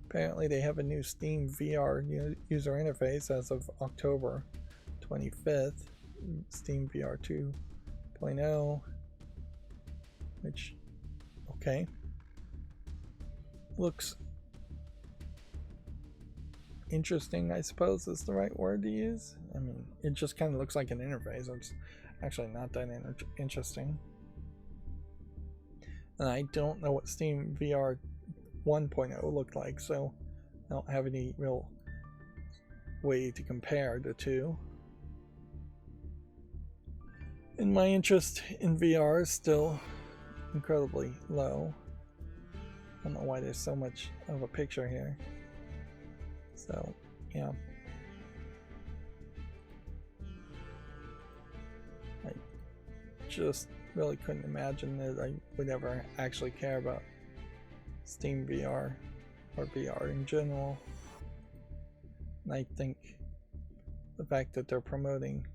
Apparently they have a new Steam VR user interface as of October 25th, Steam VR 2.0, which, okay, looks interesting, I suppose is the right word to use. I mean, it just kind of looks like an interface. It's actually not that interesting. And I don't know what Steam VR 1.0 looked like, so I don't have any real way to compare the two. And my interest in VR is still incredibly low. I don't know why there's so much of a picture here. So, yeah. I just really couldn't imagine that I would ever actually care about Steam VR or VR in general. And I think the fact that they're promoting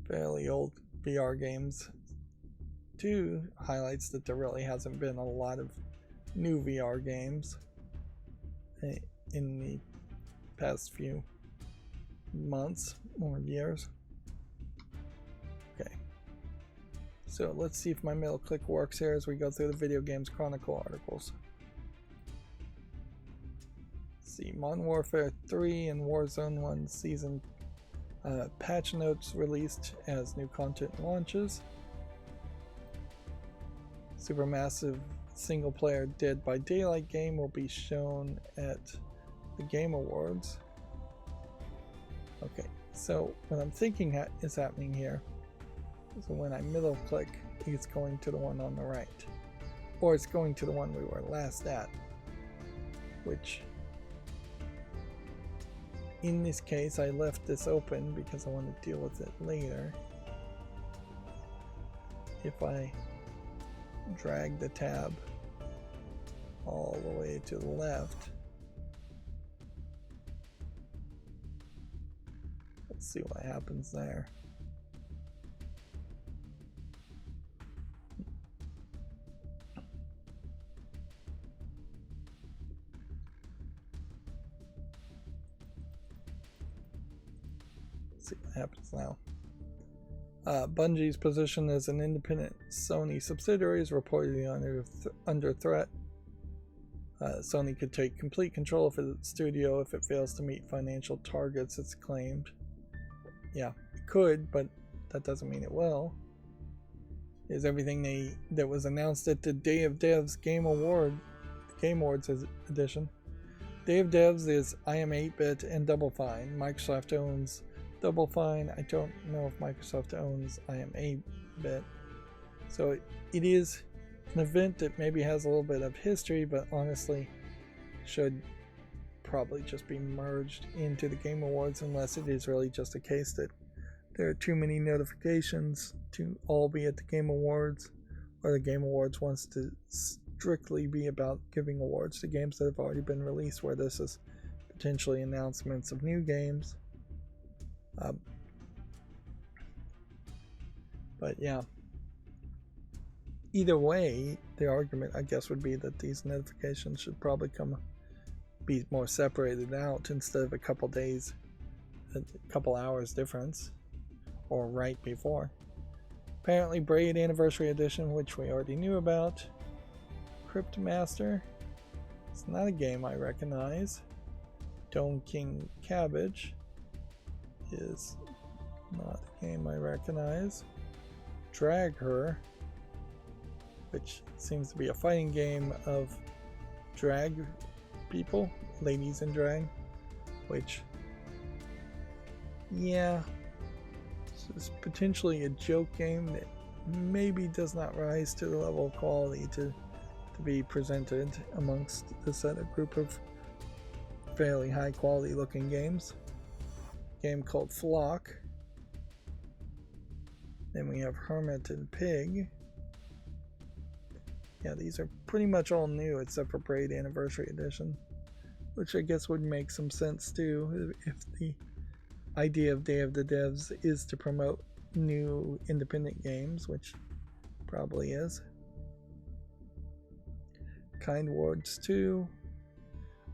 fairly old VR games too highlights that there really hasn't been a lot of new VR games in the past few months or years. Okay, So let's see if my middle click works here as we go through the Video Games Chronicle articles. Let's see, Modern Warfare 3 and Warzone 1 season patch notes released as new content launches. Supermassive single-player Dead by Daylight game will be shown at the Game Awards. Okay, so what I'm thinking is happening here. So when I middle click, it's going to the one on the right. Or it's going to the one we were last at. Which, in this case, I left this open because I want to deal with it later. If I drag the tab all the way to the left, let's see what happens there. See what happens now. Bungie's position as an independent Sony subsidiary is reportedly under threat. Sony could take complete control of its studio if it fails to meet financial targets, it's claimed. Yeah, it could, but that doesn't mean it will. Is everything that was announced at the Day of Devs Game Awards edition. Day of Devs is I Am 8-Bit and Double Fine. Microsoft owns Double Fine. I don't know if Microsoft owns I Am 8-Bit. So it is an event that maybe has a little bit of history, but honestly should probably just be merged into the Game Awards, unless it is really just a case that there are too many notifications to all be at the Game Awards, or the Game Awards wants to strictly be about giving awards to games that have already been released, where this is potentially announcements of new games. But yeah, either way, the argument I guess would be that these notifications should probably be more separated out instead of a couple days, a couple hours difference, or right before. Apparently Braid Anniversary Edition, which we already knew about. Cryptmaster, it's not a game I recognize. Dome King Cabbage is not a game I recognize. Drag Her, which seems to be a fighting game of drag people, ladies in drag, which, yeah, this is potentially a joke game that maybe does not rise to the level of quality to be presented amongst the set of group of fairly high quality looking games. A game called Flock. Then we have Hermit and Pig. Yeah, these are pretty much all new except for Braid Anniversary Edition, which I guess would make some sense too if the idea of Day of the Devs is to promote new independent games, which probably is. Kind Words 2.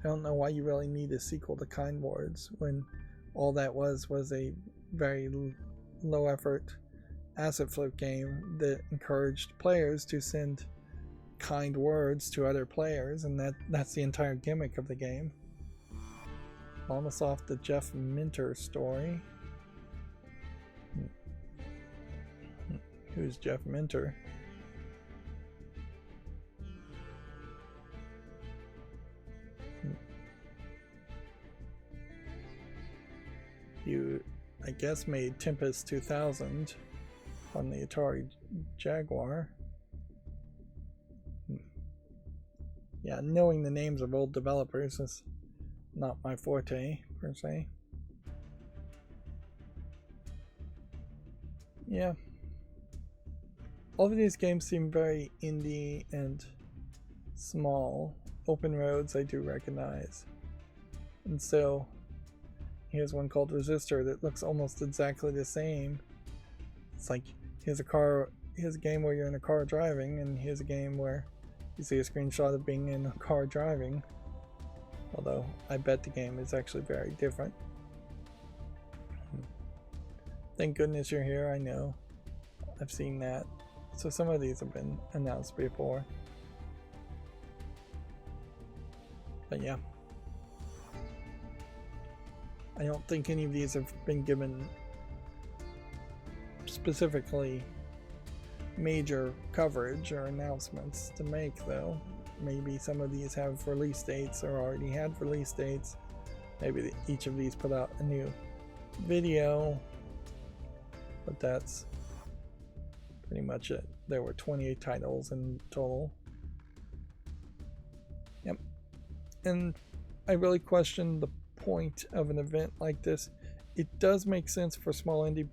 I don't know why you really need a sequel to Kind Words when all that was a very low effort asset flip game that encouraged players to send kind words to other players, and that's the entire gimmick of the game. Almost off the Jeff Minter story. Who's Jeff Minter? You, I guess, made Tempest 2000 on the Atari Jaguar. Yeah, knowing the names of old developers is not my forte, per se. Yeah. All of these games seem very indie and small. Open Roads I do recognize. And so, here's one called Resistor that looks almost exactly the same. It's like, here's a game where you're in a car driving, and here's a game where you see a screenshot of being in a car driving. Although, I bet the game is actually very different. Thank goodness you're here, I know. I've seen that So some of these have been announced before. But yeah. I don't think any of these have been given specifically major coverage or announcements to make, though. Maybe some of these have release dates or already had release dates. Maybe each of these put out a new video, but that's pretty much it. There were 28 titles in total. Yep. And I really question the point of an event like this. It does make sense for small indie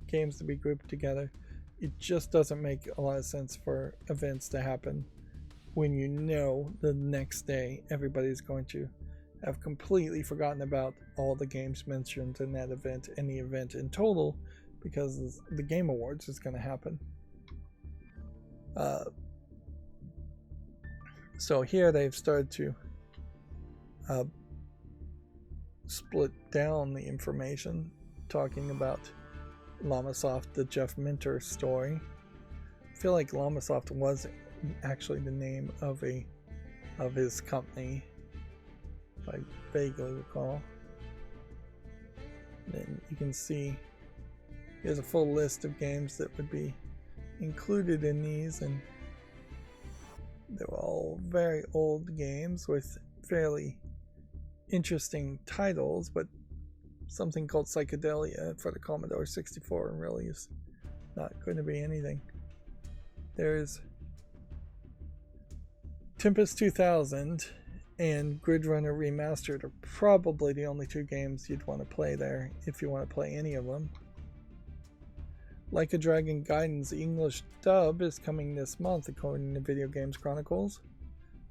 games to be grouped together. It just doesn't make a lot of sense for events to happen when you know the next day everybody's going to have completely forgotten about all the games mentioned in that event and the event in total, because the Game Awards is going to happen. So here they've started to split down the information, talking about Llamasoft, the Jeff Minter story. I feel like Llamasoft was actually the name of his company, if I vaguely recall. And then you can see here's a full list of games that would be included in these, and they were all very old games with fairly interesting titles, but something called Psychedelia for the Commodore 64 really is not going to be anything. There's Tempest 2000 and Grid Runner Remastered are probably the only two games you'd want to play there if you want to play any of them. Like a Dragon Gaiden's English dub is coming this month, according to Video Games Chronicles.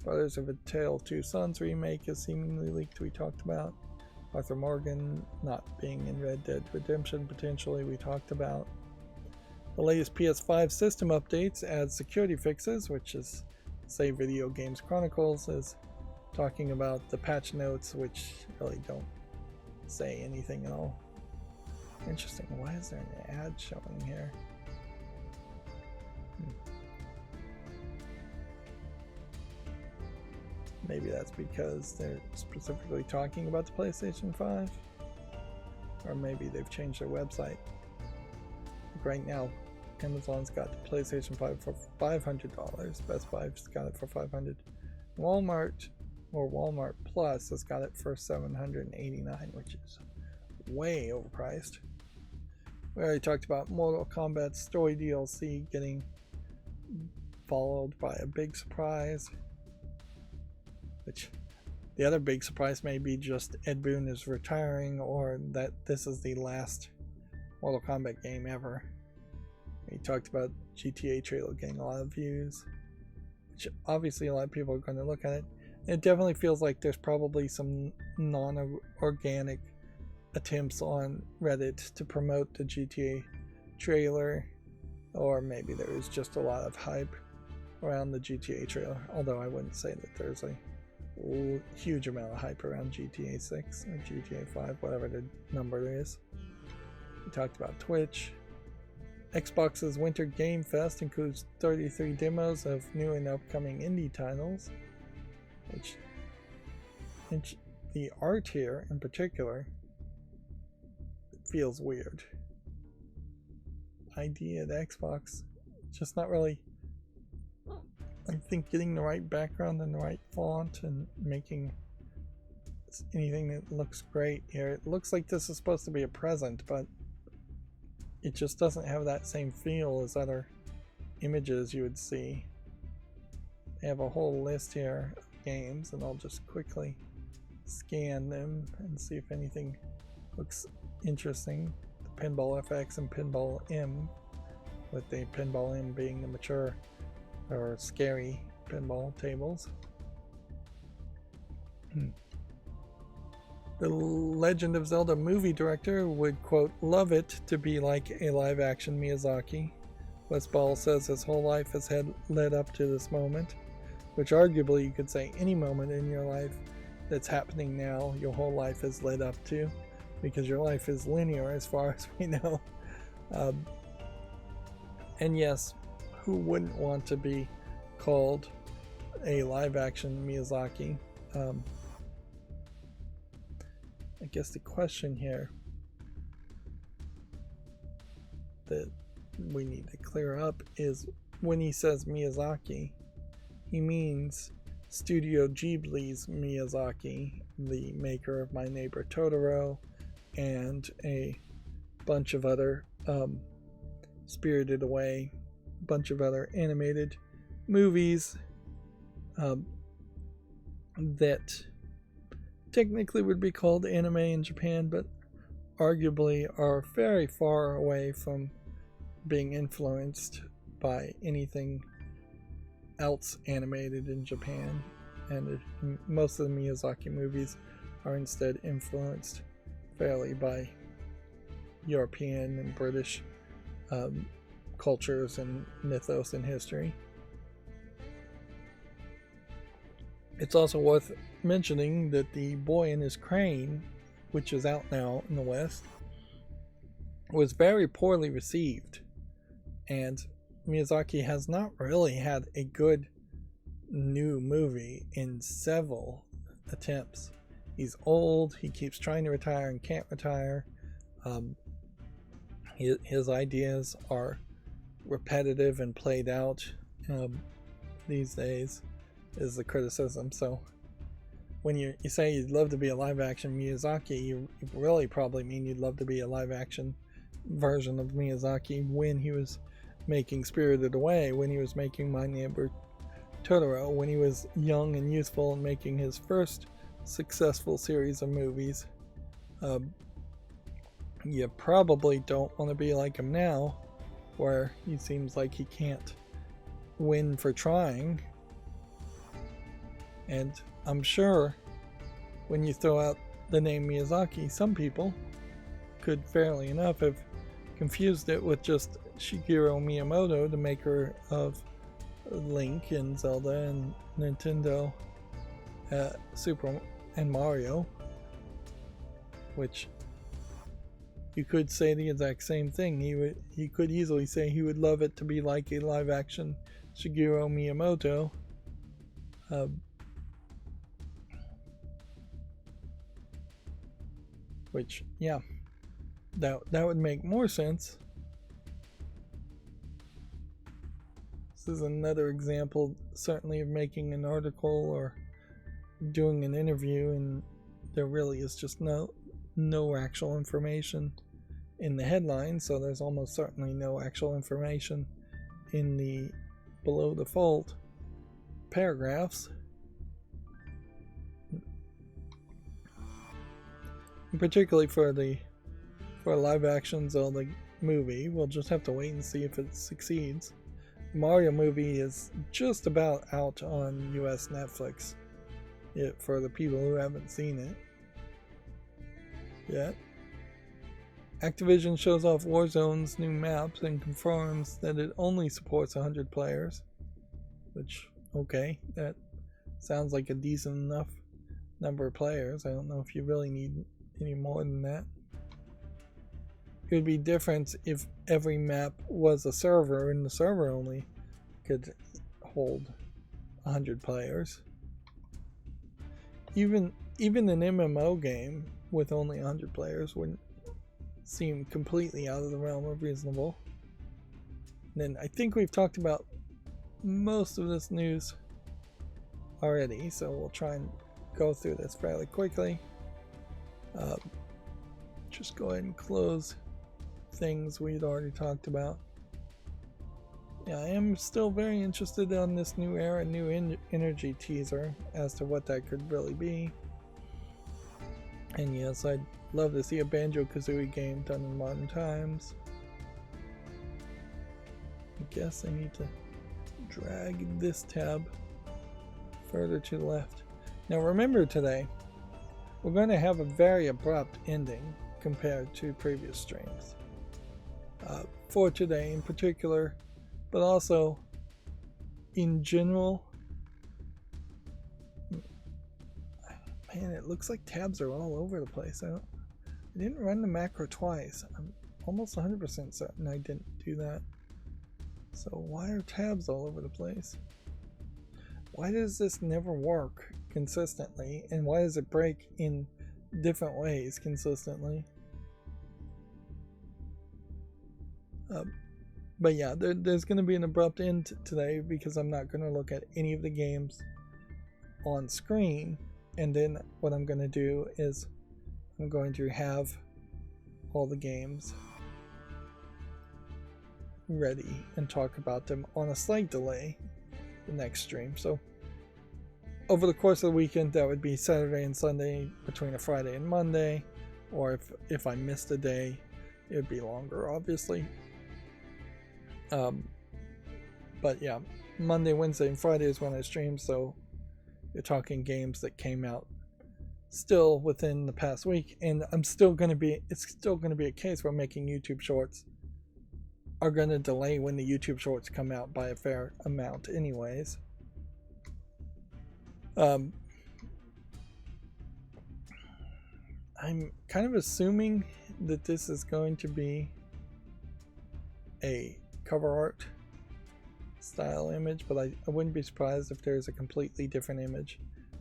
Brothers of a Tale of Two Sons remake is seemingly leaked, we talked about. Arthur Morgan not being in Red Dead Redemption, potentially, we talked about. The latest PS5 system updates add security fixes, which is, say, Video Games Chronicles is talking about the patch notes, which really don't say anything at all. Interesting, why is there an ad showing here? Maybe that's because they're specifically talking about the PlayStation 5, or maybe they've changed their website. Like right now, Amazon's got the PlayStation 5 for $500. Best Buy's got it for $500. Walmart or Walmart Plus has got it for $789, which is way overpriced. We already talked about Mortal Kombat Story DLC getting followed by a big surprise. Which the other big surprise may be just Ed Boon is retiring, or that this is the last Mortal Kombat game ever. We talked about GTA trailer getting a lot of views, which obviously a lot of people are going to look at it. It definitely feels like there's probably some non-organic attempts on Reddit to promote the GTA trailer, or maybe there is just a lot of hype around the GTA trailer, although I wouldn't say that there's a huge amount of hype around GTA 6 or GTA 5, whatever the number is. We talked about Twitch. Xbox's Winter Game Fest includes 33 demos of new and upcoming indie titles, which the art here in particular feels weird. Idea at Xbox, just not really. I think getting the right background and the right font and making anything that looks great here. It looks like this is supposed to be a present, but it just doesn't have that same feel as other images you would see. They have a whole list here of games, and I'll just quickly scan them and see if anything looks interesting. The Pinball FX and Pinball M, with the Pinball M being the mature or scary pinball tables. The Legend of Zelda movie director would, quote, love it to be like a live-action Miyazaki. Wes Ball says his whole life has led up to this moment, which arguably you could say any moment in your life that's happening now, your whole life has led up to, because your life is linear as far as we know. And yes, who wouldn't want to be called a live action Miyazaki? I guess the question here that we need to clear up is when he says Miyazaki, he means Studio Ghibli's Miyazaki, the maker of My Neighbor Totoro and a bunch of other Spirited Away, bunch of other animated movies that technically would be called anime in Japan, but arguably are very far away from being influenced by anything else animated in Japan. And most of the Miyazaki movies are instead influenced fairly by European and British cultures and mythos and history. It's also worth mentioning that The Boy and His Crane, which is out now in the West, was very poorly received, and Miyazaki has not really had a good new movie in several attempts. He's old, he keeps trying to retire and can't retire. His ideas are repetitive and played out these days, is the criticism. So when you say you'd love to be a live action Miyazaki, you really probably mean you'd love to be a live action version of Miyazaki when he was making Spirited Away, when he was making My Neighbor Totoro, when he was young and youthful and making his first successful series of movies. You probably don't want to be like him now, where he seems like he can't win for trying. And I'm sure when you throw out the name Miyazaki, some people could fairly enough have confused it with just Shigeru Miyamoto, the maker of Link and Zelda and Nintendo, Super and Mario, which you could say the exact same thing. He could easily say he would love it to be like a live action Shigeru Miyamoto. Which, yeah, that would make more sense. This is another example, certainly, of making an article or doing an interview, and there really is just no actual information in the headline, so there's almost certainly no actual information in the below the fold paragraphs. And particularly for a live action Zelda movie, we'll just have to wait and see if it succeeds. The Mario movie is just about out on US Netflix, for the people who haven't seen it yet. Activision shows off Warzone's new maps and confirms that it only supports 100 players, which, okay, that sounds like a decent enough number of players. I don't know if you really need any more than that. It would be different if every map was a server and the server only could hold 100 players. Even an MMO game with only 100 players wouldn't seem completely out of the realm of reasonable. And then I think we've talked about most of this news already, so we'll try and go through this fairly quickly. Just go ahead and close things we'd already talked about. Yeah, I am still very interested on this new era, new energy teaser as to what that could really be. And yes, I'd love to see a Banjo-Kazooie game done in modern times. I guess I need to drag this tab further to the left. Now remember, today we're going to have a very abrupt ending compared to previous streams. For today in particular, but also in general. Man, it looks like tabs are all over the place. I didn't run the macro twice. I'm almost 100% certain I didn't do that. So why are tabs all over the place? Why does this never work consistently, and why does it break in different ways consistently? But yeah, there's going to be an abrupt end today because I'm not going to look at any of the games on screen, and then what I'm going to do is I'm going to have all the games ready and talk about them on a slight delay the next stream. So over the course of the weekend, that would be Saturday and Sunday between a Friday and Monday, or if I missed a day, it would be longer, obviously. But yeah, Monday, Wednesday, and Friday is when I stream, so you're talking games that came out still within the past week, and it's still going to be a case where making YouTube shorts are going to delay when the YouTube shorts come out by a fair amount anyways. I'm kind of assuming that this is going to be a cover art style image, but I wouldn't be surprised if there's a completely different image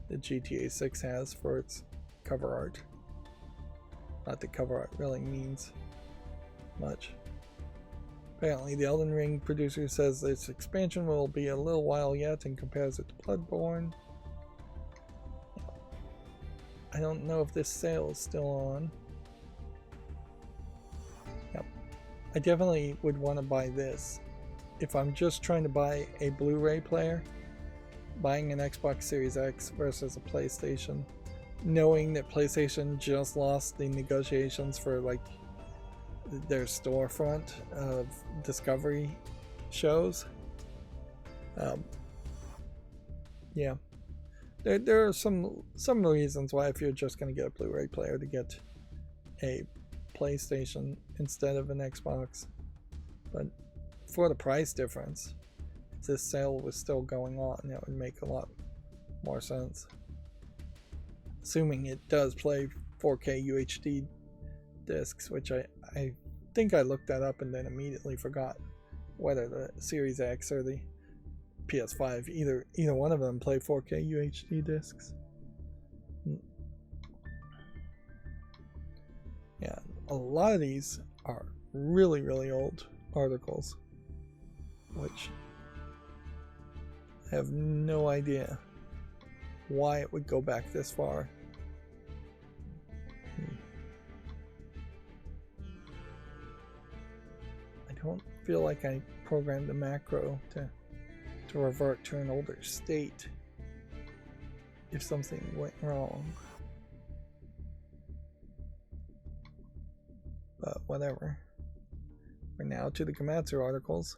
that GTA 6 has for its cover art. Not that cover art really means much. Apparently, the Elden Ring producer says its expansion will be a little while yet and compares it to Bloodborne. I don't know if this sale is still on. Yep. I definitely would want to buy this. If I'm just trying to buy a Blu-ray player, buying an Xbox Series X versus a PlayStation, knowing that PlayStation just lost the negotiations for like their storefront of Discovery shows. Yeah, there are some reasons why if you're just going to get a Blu-ray player to get a PlayStation instead of an Xbox, but for the price difference, if this sale was still going on, that would make a lot more sense. Assuming it does play 4K UHD discs, which I think I looked that up and then immediately forgot whether the Series X or the PS5, either one of them play 4K UHD discs. Yeah, a lot of these are really, really old articles, which I have no idea why it would go back this far. I don't feel like I programmed the macro to revert to an older state if something went wrong. But whatever. We're now to the Gamatsu articles.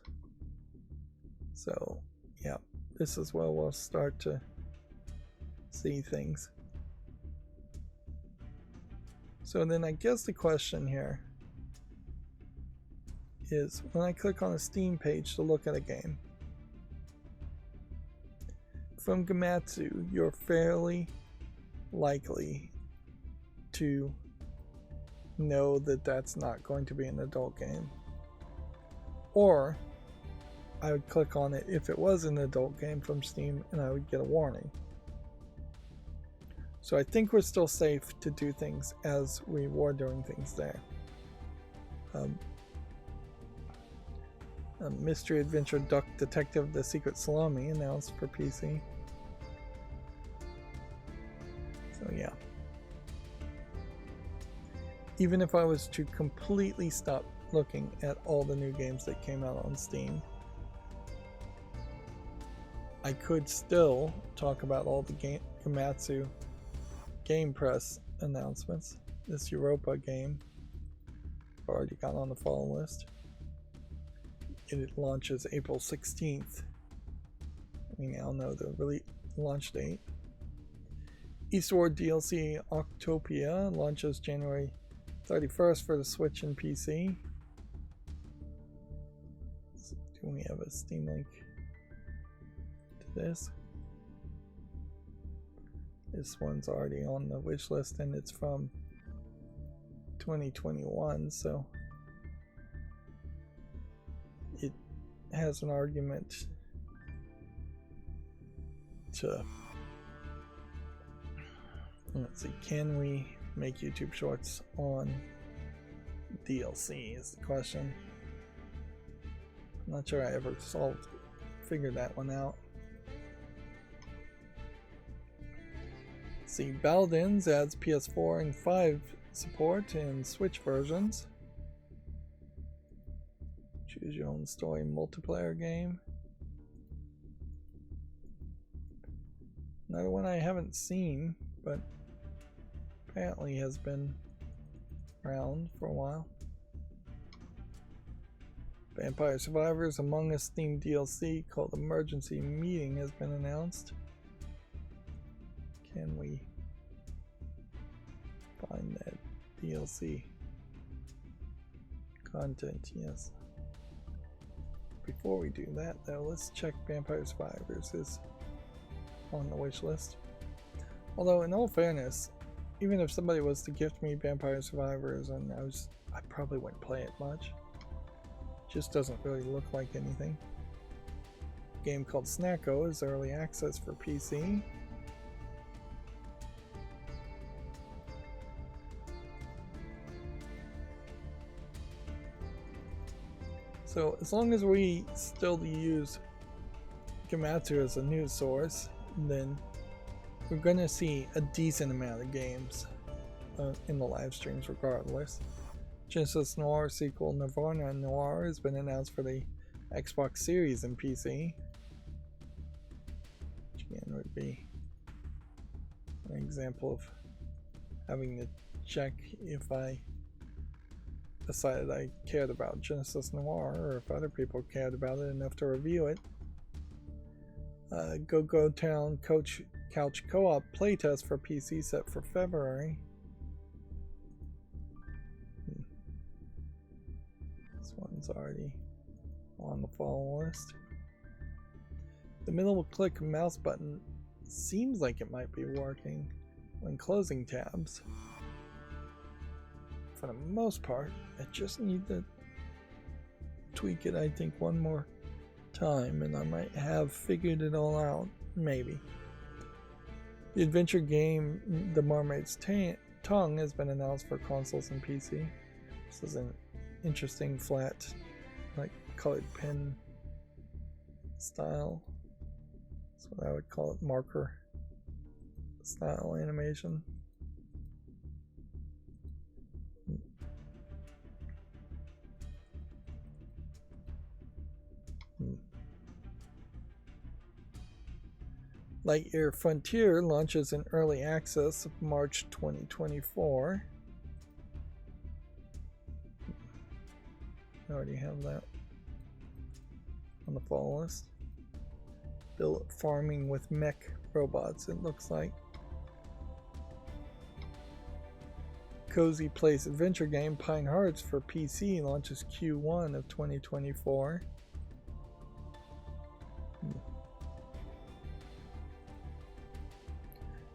So, yeah, this is where we'll start to see things. So then I guess the question here is, when I click on a Steam page to look at a game, from Gamatsu, you're fairly likely to know that that's not going to be an adult game. Or I would click on it if it was an adult game from Steam and I would get a warning. So I think we're still safe to do things as we were doing things there. Mystery Adventure Duck Detective The Secret Salami announced for PC. So yeah. Even if I was to completely stop looking at all the new games that came out on Steam, I could still talk about all the Gamatsu Game Press announcements. This Europa game I've already got on the follow list. It launches April 16th. We now know the launch date. Eastward DLC Octopia launches January 31st for the Switch and PC. Do we have a Steam link to this? This one's already on the wish list and it's from 2021, so it has an argument to, let's see, can we make YouTube Shorts on DLC is the question. I'm not sure I ever figured that one out. See, Paladins adds PS4 and 5 support in Switch versions. Choose your own story multiplayer game. Another one I haven't seen, but apparently has been around for a while. Vampire Survivors Among Us themed DLC called Emergency Meeting has been announced. Can we find that DLC content? Yes. Before we do that though, let's check Vampire Survivors is on the wish list. Although in all fairness, even if somebody was to gift me Vampire Survivors and I probably wouldn't play it much. Just doesn't really look like anything. A game called Snacko is early access for PC. So as long as we still use Gematsu as a news source, then we're gonna see a decent amount of games in the live streams regardless. Genesis Noir sequel Nirvana Noir has been announced for the Xbox Series and PC. Which again would be an example of having to check if I decided I cared about Genesis Noir or if other people cared about it enough to review it. Go Town Couch Co-op playtest for PC set for February. This one's already on the follow list. The middle click mouse button seems like it might be working when closing tabs. For the most part, I just need to tweak it, I think, one more time, and I might have figured it all out, maybe. The adventure game The Mermaid's Tongue has been announced for consoles and PC. This is an interesting flat, like, colored pen style. That's what I would call it, marker style animation. Lightyear Frontier launches in early access of March 2024. I already have that on the follow list. Built farming with mech robots, it looks like. Cozy Place adventure game Pine Hearts for PC launches Q1 of 2024.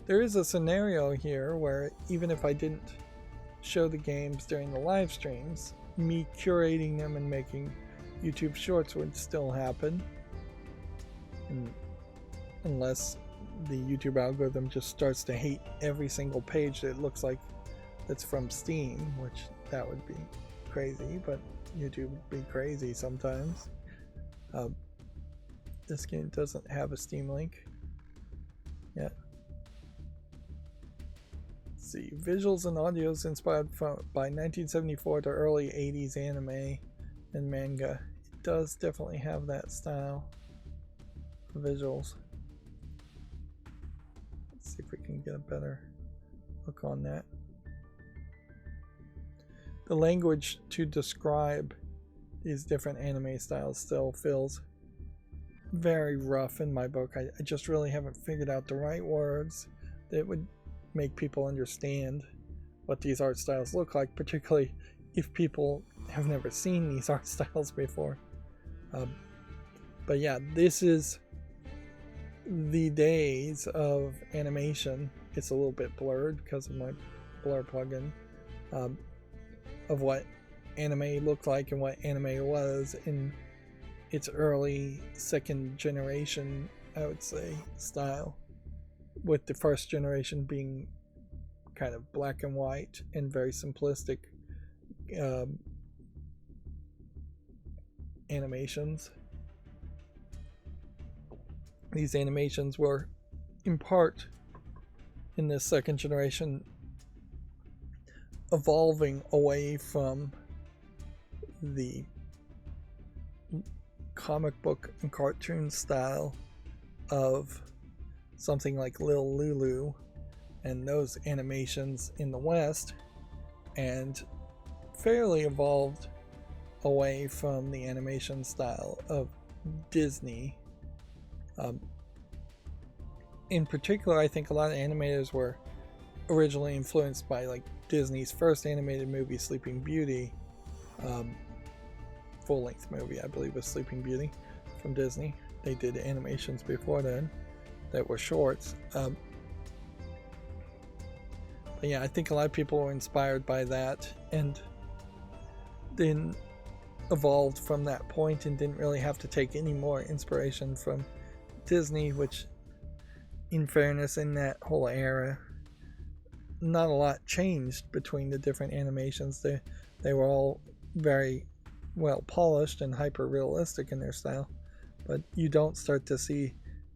There is a scenario here where even if I didn't show the games during the live streams, me curating them and making YouTube shorts would still happen. Unless the YouTube algorithm just starts to hate every single page that looks like that's from Steam, which that would be crazy, but YouTube would be crazy sometimes. This game doesn't have a Steam link yet. See, visuals and audios inspired by 1974 to early 80s anime and manga. It does definitely have that style for visuals. Let's see if we can get a better look on that. The language to describe these different anime styles still feels very rough in my book. I just really haven't figured out the right words that would make people understand what these art styles look like, particularly if people have never seen these art styles before. But yeah, this is the days of animation. It's a little bit blurred because of my blur plugin, of what anime looked like and what anime was in its early second generation, I would say, style, with the first generation being kind of black and white and very simplistic um, animations. These animations were, in part, in this second generation, evolving away from the comic book and cartoon style of something like Lil Lulu and those animations in the West, and fairly evolved away from the animation style of Disney. In particular, I think a lot of animators were originally influenced by like Disney's first animated movie, Sleeping Beauty. Full-length movie, I believe, was Sleeping Beauty from Disney. They did animations before then that were shorts. But yeah, I think a lot of people were inspired by that and then evolved from that point and didn't really have to take any more inspiration from Disney, which, in fairness, in that whole era, not a lot changed between the different animations. They were all very well polished and hyper realistic in their style, but you don't start to see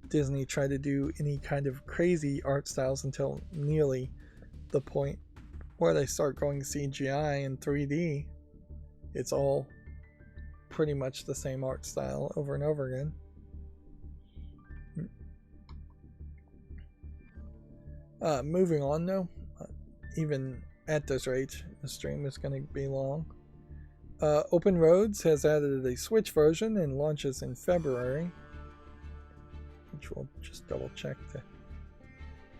Disney try to do any kind of crazy art styles until nearly the point where they start going CGI and 3D. It's all pretty much the same art style over and over again. Moving on though, even at this rate, the stream is going to be long. Open Roads has added a Switch version and launches in February, which we'll just double check.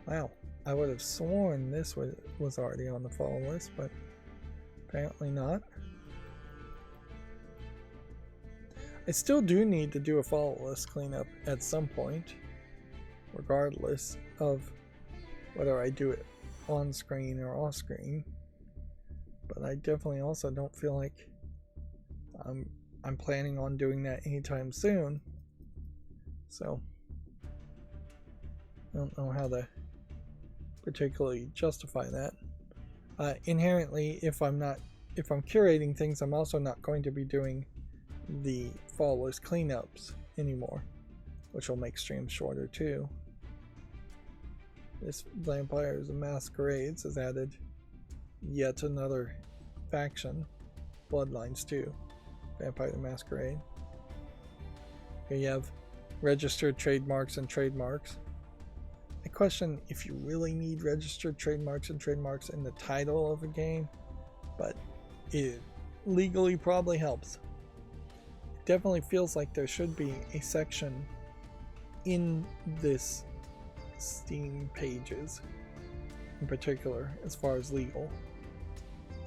Wow, I would have sworn this was already on the fall list, but apparently not. I still do need to do a fall list cleanup at some point, regardless of whether I do it on screen or off screen. But I definitely also don't feel like I'm planning on doing that anytime soon. So I don't know how to particularly justify that. Inherently, if I'm curating things, I'm also not going to be doing the fall list cleanups anymore, which will make streams shorter too. This Vampires the Masquerades has added yet another faction, Bloodlines 2, Vampire the Masquerade. Here you have registered trademarks and trademarks. I question if you really need registered trademarks and trademarks in the title of a game, but it legally probably helps. It definitely feels like there should be a section in this Steam pages, in particular, as far as legal,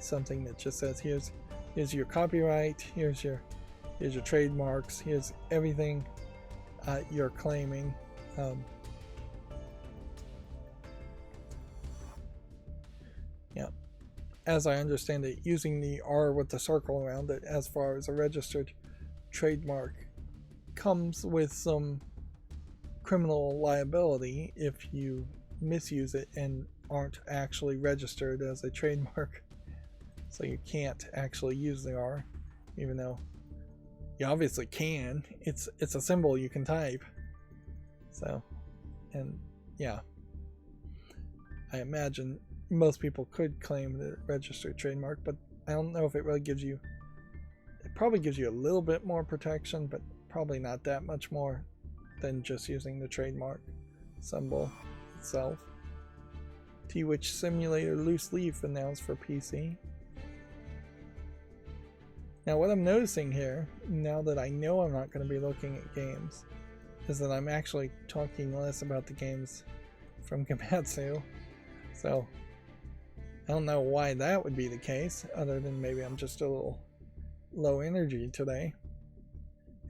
something that just says here's your copyright, here's your trademarks, here's everything you're claiming. Yeah, as I understand it, using the R with the circle around it as far as a registered trademark comes with some criminal liability if you misuse it and aren't actually registered as a trademark. So you can't actually use the R, even though you obviously can. It's a symbol you can type. So, and yeah, I imagine most people could claim the registered trademark, but I don't know if it really gives you. It probably gives you a little bit more protection, but probably not that much more than just using the trademark symbol itself. T-Witch Simulator Loose Leaf announced for PC. Now what I'm noticing here, now that I know I'm not going to be looking at games, is that I'm actually talking less about the games from Gamatsu. So I don't know why that would be the case, other than maybe I'm just a little low energy today.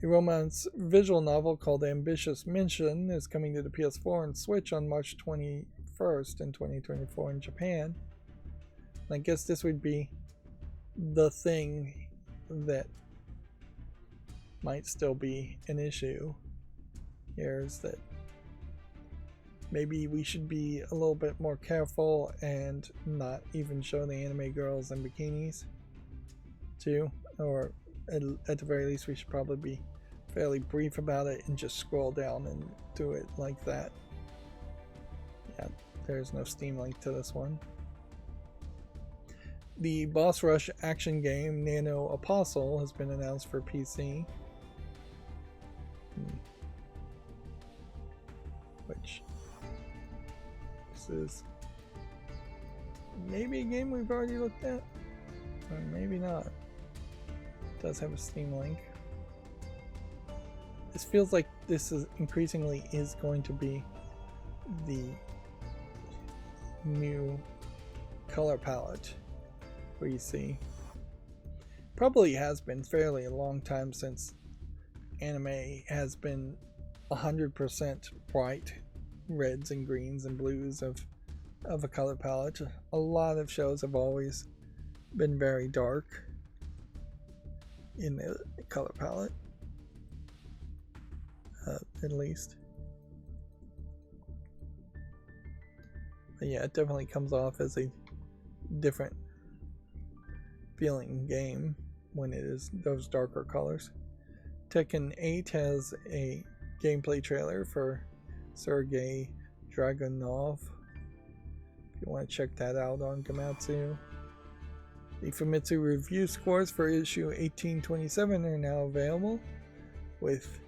A romance visual novel called Ambitious Mission is coming to the PS4 and Switch on March 21st in 2024 in Japan. And I guess this would be the thing that might still be an issue here, is that maybe we should be a little bit more careful and not even show the anime girls in bikinis too, or at the very least we should probably be fairly brief about it and just scroll down and do it like that. Yeah, there's no Steam link to this one. The boss rush action game Nano Apostle has been announced for PC. Which this is maybe a game we've already looked at, or maybe not. It does have a Steam link. This feels like this is increasingly going to be the new color palette where you see. Probably has been fairly a long time since anime has been 100% bright reds and greens and blues of a color palette. A lot of shows have always been very dark in the color palette, at least. But yeah, it definitely comes off as a different feeling game when it is those darker colors. Tekken 8 has a gameplay trailer for Sergei Dragunov. If you want to check that out on Gamatsu. The Famitsu review scores for issue 1827 are now available, with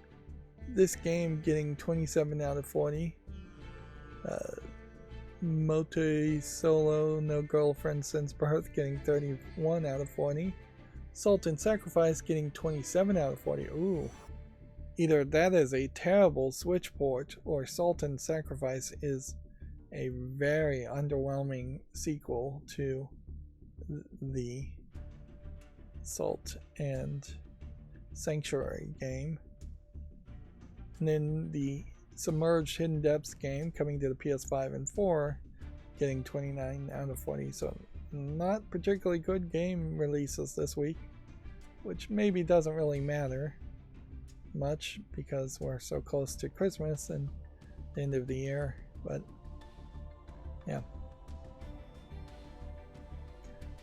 this game getting 27 out of 40. Motoi Solo No Girlfriend Since Birth getting 31 out of 40. Salt and Sacrifice getting 27 out of 40. Ooh. Either that is a terrible Switch port, or Salt and Sacrifice is a very underwhelming sequel to the Salt and Sanctuary game. And then the Submerged Hidden Depths game coming to the PS5 and 4 getting 29 out of 40. So not particularly good game releases this week, which maybe doesn't really matter much because we're so close to Christmas and the end of the year. But yeah,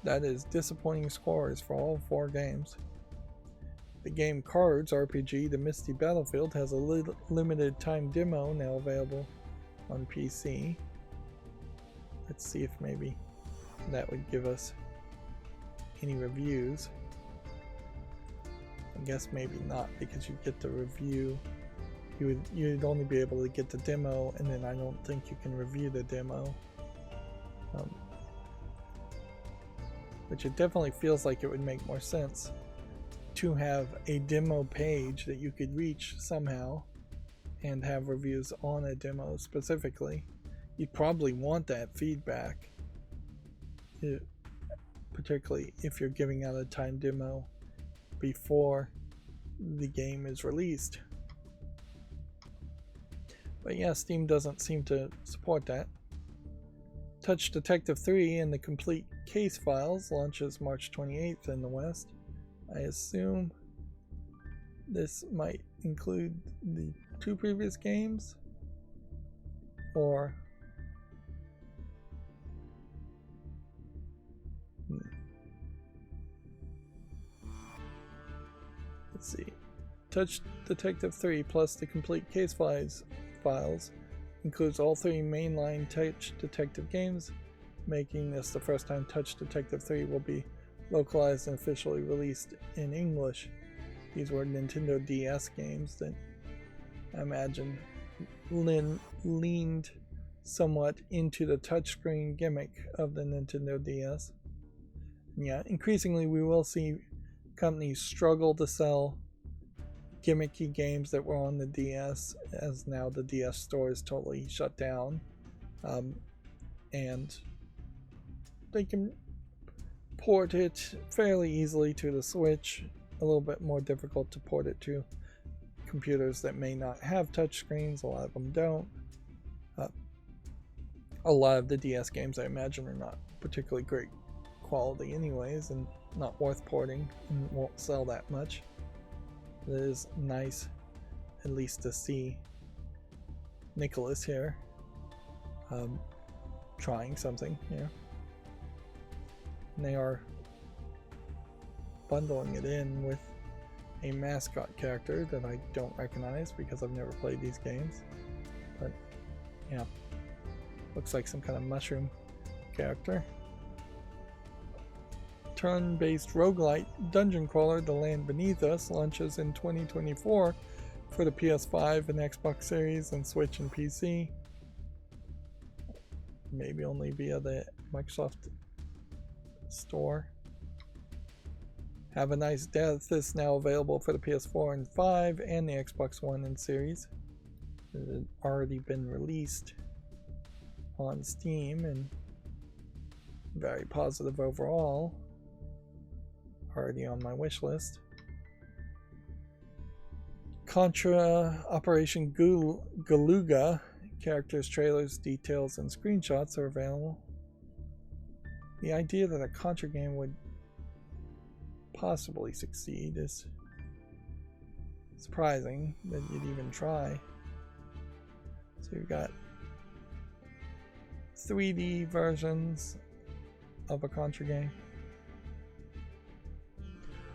that is disappointing scores for all 4 games. The game Cards RPG The Misty Battlefield has a limited time demo now available on PC. Let's see if maybe that would give us any reviews. I guess maybe not, because you get the review. You'd only be able to get the demo, and then I don't think you can review the demo. Which it definitely feels like it would make more sense to have a demo page that you could reach somehow and have reviews on a demo specifically. You'd probably want that feedback, particularly if you're giving out a timed demo before the game is released. But yeah, Steam doesn't seem to support that. Touch Detective 3 and the Complete Case Files launches March 28th in the West. I assume this might include the 2 previous games, or let's see. Touch Detective 3 plus the Complete Case Files includes all 3 mainline Touch Detective games, making this the first time Touch Detective 3 will be localized and officially released in English. These were Nintendo DS games that I imagine leaned somewhat into the touchscreen gimmick of the Nintendo DS. Yeah, increasingly we will see companies struggle to sell gimmicky games that were on the DS, as now the DS store is totally shut down, and they can port it fairly easily to the Switch. A little bit more difficult to port it to computers that may not have touchscreens. A lot of them don't. A lot of the DS games, I imagine, are not particularly great quality anyways, and not worth porting and won't sell that much. It is nice at least to see Nicholas here trying something here. And they are bundling it in with a mascot character that I don't recognize because I've never played these games. But yeah, looks like some kind of mushroom character. Turn-based roguelite dungeon crawler The Land Beneath Us launches in 2024 for the PS5 and Xbox Series and Switch and PC. Maybe only via the Microsoft Store. Have a Nice Death is now available for the PS4 and 5 and the Xbox One and Series. It had already been released on Steam and very positive overall. Already on my wish list. Contra Operation Galuga characters, trailers, details, and screenshots are available. The idea that a Contra game would possibly succeed is surprising that you'd even try. So you've got 3D versions of a Contra game.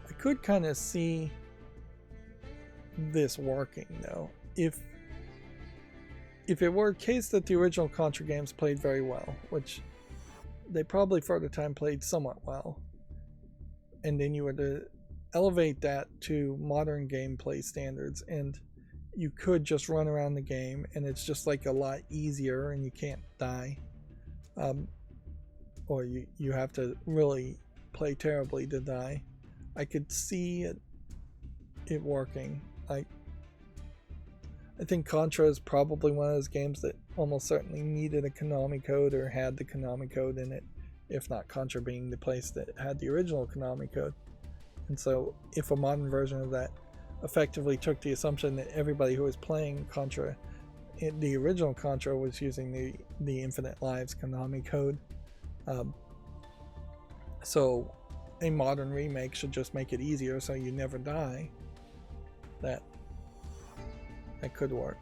I could kind of see this working though if it were a case that the original Contra games played very well, which they probably for the time played somewhat well, and then you were to elevate that to modern gameplay standards, and you could just run around the game and it's just like a lot easier and you can't die, or you have to really play terribly to die. I could see it working. I think Contra is probably one of those games that almost certainly needed a Konami code or had the Konami code in it, if not Contra being the place that had the original Konami code. And so if a modern version of that effectively took the assumption that everybody who was playing Contra, the original Contra, was using the Infinite Lives Konami code, so a modern remake should just make it easier so you never die. That could work.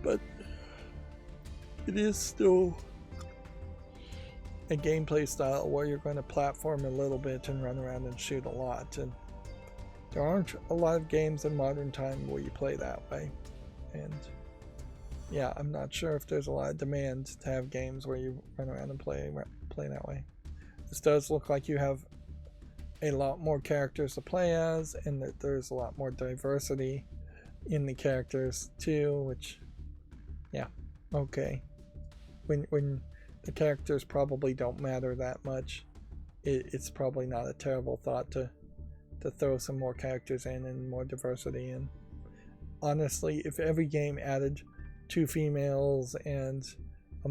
But it is still a gameplay style where you're going to platform a little bit and run around and shoot a lot, and there aren't a lot of games in modern time where you play that way. And yeah, I'm not sure if there's a lot of demand to have games where you run around and play that way. This does look like you have a lot more characters to play as, and that there's a lot more diversity in the characters too, which, yeah, okay. When the characters probably don't matter that much, it's probably not a terrible thought to throw some more characters in and more diversity in. Honestly, if every game added 2 females and a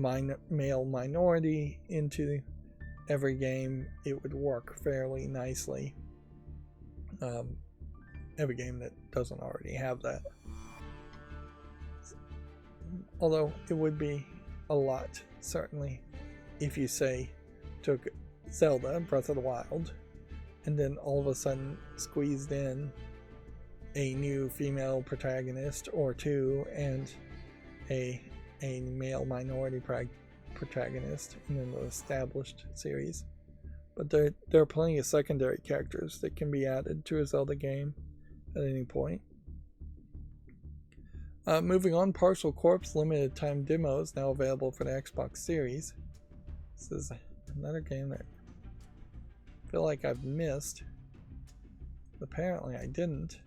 male minority into every game, it would work fairly nicely. Every game that doesn't already have that. Although it would be a lot, certainly, if you say took Zelda Breath of the Wild and then all of a sudden squeezed in a new female protagonist or 2 and a male minority protagonist in an established series. But there are plenty of secondary characters that can be added to a Zelda game at any point. Moving on, Partial Corpse limited time demo is now available for the Xbox Series. This is another game that I feel like I've missed. Apparently I didn't.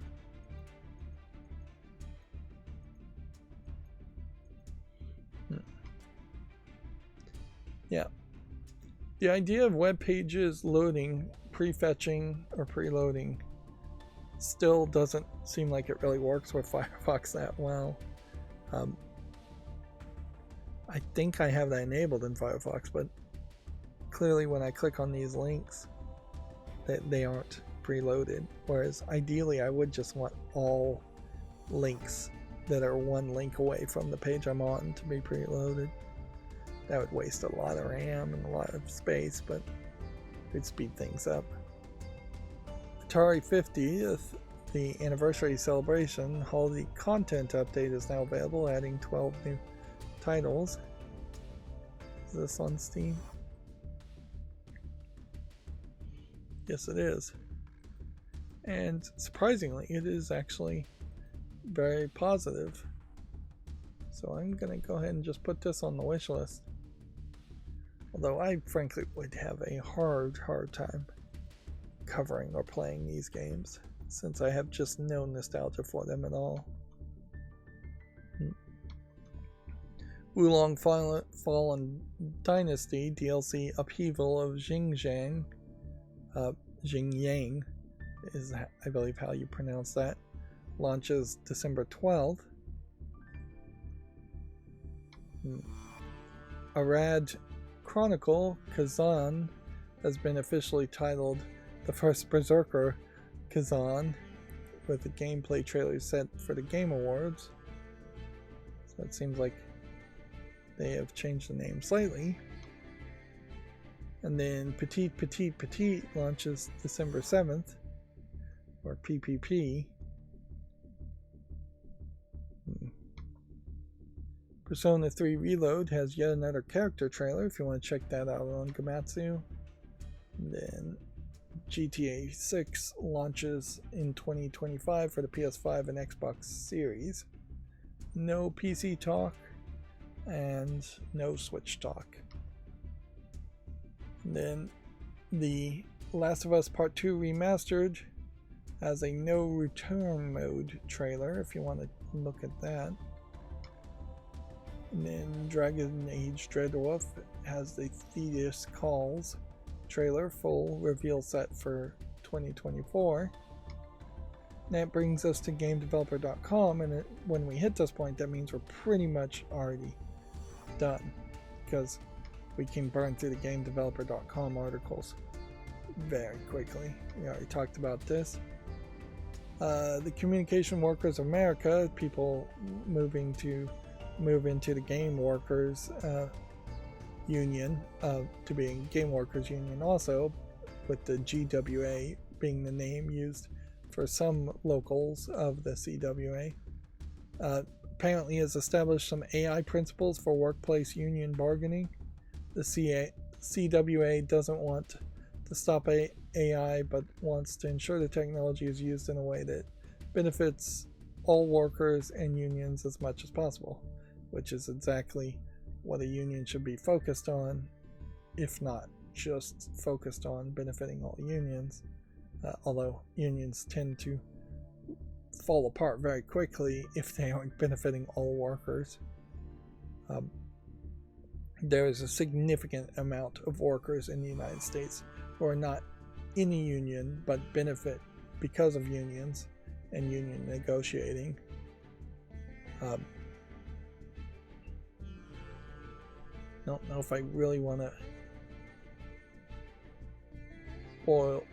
Yeah. The idea of web pages loading, prefetching, or preloading still doesn't seem like it really works with Firefox that well. I think I have that enabled in Firefox, but clearly when I click on these links, they aren't preloaded. Whereas ideally I would just want all links that are one link away from the page I'm on to be preloaded. That would waste a lot of RAM and a lot of space, but it would speed things up. Atari 50th, the anniversary celebration holiday content update is now available, adding 12 new titles. Is this on Steam? Yes, it is. And surprisingly, it is actually very positive. So I'm going to go ahead and just put this on the wish list. Although I frankly would have a hard time covering or playing these games, since I have just no nostalgia for them at all. Wulong Fallen Dynasty DLC Upheaval of Xinjiang, Xinjiang is, I believe, how you pronounce that, launches December 12th. Arad Chronicle Kazan has been officially titled The First Berserker Kazan, with a gameplay trailer set for the Game Awards. So it seems like they have changed the name slightly. And then Petite launches December 7th, or PPP. Persona 3 Reload has yet another character trailer if you want to check that out on Gamatsu. And then GTA 6 launches in 2025 for the PS5 and Xbox Series. No PC talk and no Switch talk. And then The Last of Us Part 2 Remastered has a no return mode trailer if you want to look at that. And then Dragon Age Dreadwolf has the Thetis Calls trailer, full reveal set for 2024. And that brings us to GameDeveloper.com, and when we hit this point, that means we're pretty much already done, because we can burn through the GameDeveloper.com articles very quickly. We already talked about this. The Communication Workers of America, people moving to move into the Game Workers Union, to being Game Workers Union also, with the GWA being the name used for some locals of the CWA. Apparently has established some AI principles for workplace union bargaining. The CWA doesn't want to stop AI, but wants to ensure the technology is used in a way that benefits all workers and unions as much as possible, which is exactly what a union should be focused on, if not just focused on benefiting all unions, although unions tend to fall apart very quickly if they aren't benefiting all workers. There is a significant amount of workers in the United States who are not in a union but benefit because of unions and union negotiating. Don't know if I really want to boil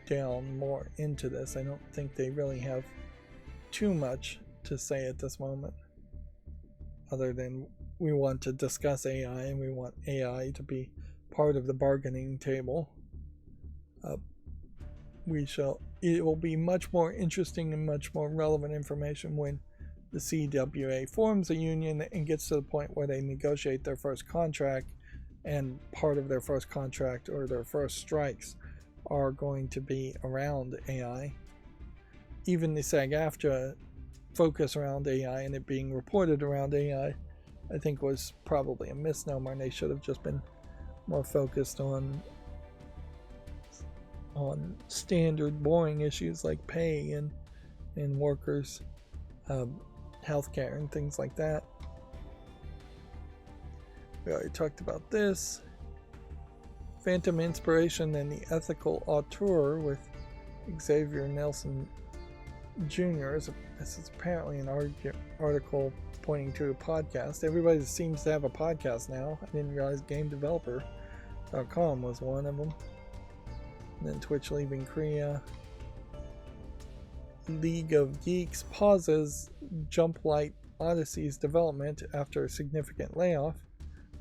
down more into this. I don't think they really have too much to say at this moment, other than we want to discuss AI and we want AI to be part of the bargaining table. It will be much more interesting and much more relevant information when the CWA forms a union and gets to the point where they negotiate their first contract, and part of their first contract or their first strikes are going to be around AI. Even the SAG-AFTRA focus around AI and it being reported around AI, I think was probably a misnomer, and they should have just been more focused on standard boring issues like pay and workers, healthcare and things like that. We already talked about this. Phantom Inspiration and the Ethical Auteur with Xavier Nelson Jr. This is apparently an article pointing to a podcast. Everybody seems to have a podcast now. I didn't realize GameDeveloper.com was one of them. And then Twitch leaving Korea. League of Geeks pauses Jump Light Odyssey's development after a significant layoff.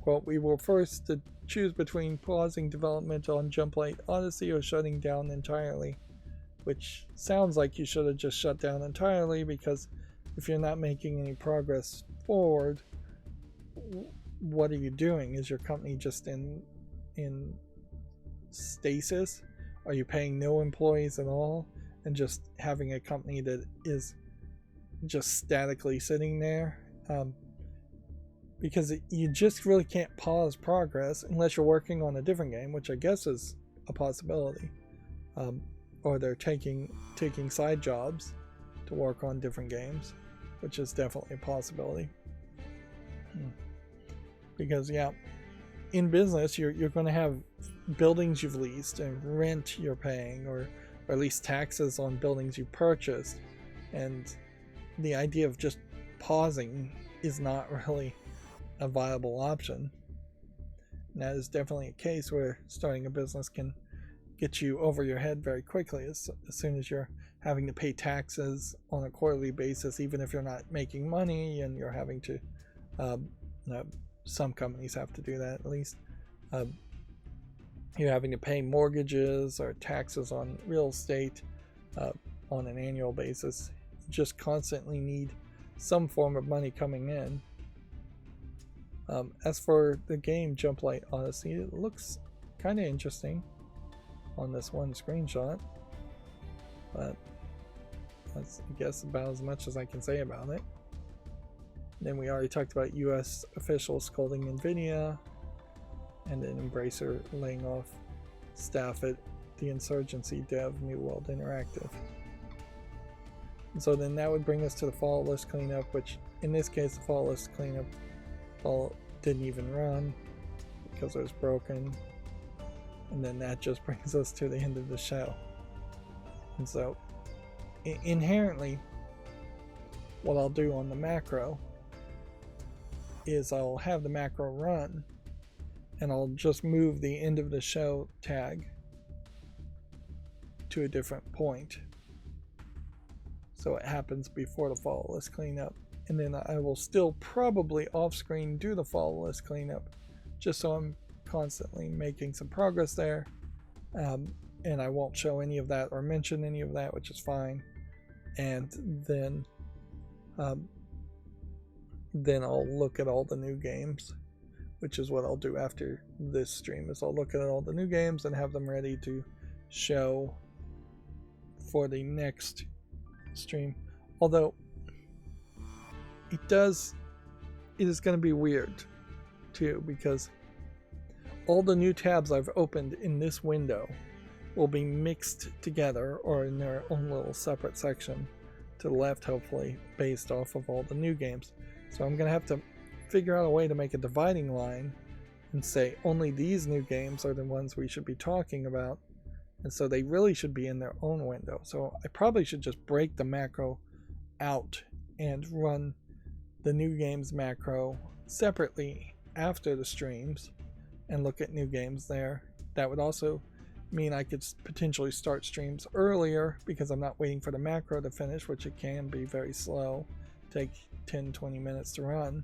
Quote, "We were forced to choose between pausing development on Jump Light Odyssey or shutting down entirely. which sounds like you should have just shut down entirely, because if you're not making any progress forward, what are you doing? Is your company just in stasis? Are you paying no employees at all and just having a company that is just statically sitting there? Because you just really can't pause progress unless you're working on a different game, which I guess is a possibility. Or they're taking side jobs to work on different games, which is definitely a possibility. Because yeah, in business you're going to have buildings you've leased and rent you're paying, or at least taxes on buildings you purchased, and the idea of just pausing is not really a viable option. And that is definitely a case where starting a business can get you over your head very quickly as soon as you're having to pay taxes on a quarterly basis, even if you're not making money, and you're having to some companies have to do that at least. You're having to pay mortgages or taxes on real estate on an annual basis. You just constantly need some form of money coming in. As for the game Jump Light Odyssey, it looks kind of interesting on this one screenshot, but that's, I guess, about as much as I can say about it. Then we already talked about US officials scolding Nvidia, and then Embracer laying off staff at the Insurgency Dev New World Interactive. And so then that would bring us to the fall list cleanup, which in this case the fall list cleanup didn't even run because it was broken. And then that just brings us to the end of the show. And so inherently what I'll do on the macro is I'll have the macro run, and I'll just move the end of the show tag to a different point, so it happens before the follow list cleanup, and then I will still probably off screen do the follow list cleanup, just so I'm constantly making some progress there. And I won't show any of that or mention any of that, which is fine. And then I'll look at all the new games, which is what I'll do after this stream, is I'll look at all the new games and have them ready to show for the next stream. Although it is going to be weird too, because all the new tabs I've opened in this window will be mixed together or in their own little separate section to the left, hopefully, based off of all the new games. So I'm going to have to figure out a way to make a dividing line and say only these new games are the ones we should be talking about, and so they really should be in their own window. So I probably should just break the macro out and run the new games macro separately after the streams and look at new games there. That would also mean I could potentially start streams earlier, because I'm not waiting for the macro to finish, which it can be very slow, take 10-20 minutes to run,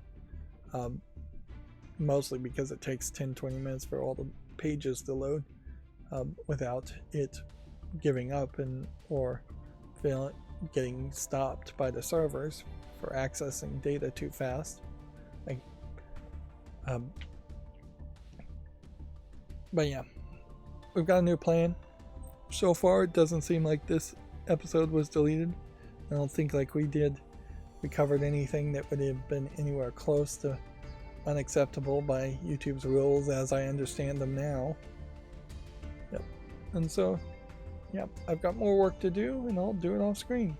mostly because it takes 10-20 minutes for all the pages to load without it giving up or getting stopped by the servers for accessing data too fast. But yeah, we've got a new plan. So far it doesn't seem like this episode was deleted. I don't think like we covered anything that would have been anywhere close to unacceptable by YouTube's rules as I understand them now. Yep. And so, yeah, I've got more work to do, and I'll do it off screen.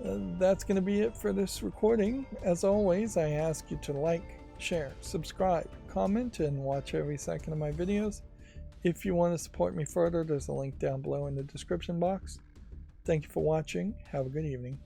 That's going to be it for this recording. As always, I ask you to like, share, subscribe, comment, and watch every second of my videos. If you want to support me further, there's a link down below in the description box. Thank you for watching. Have a good evening.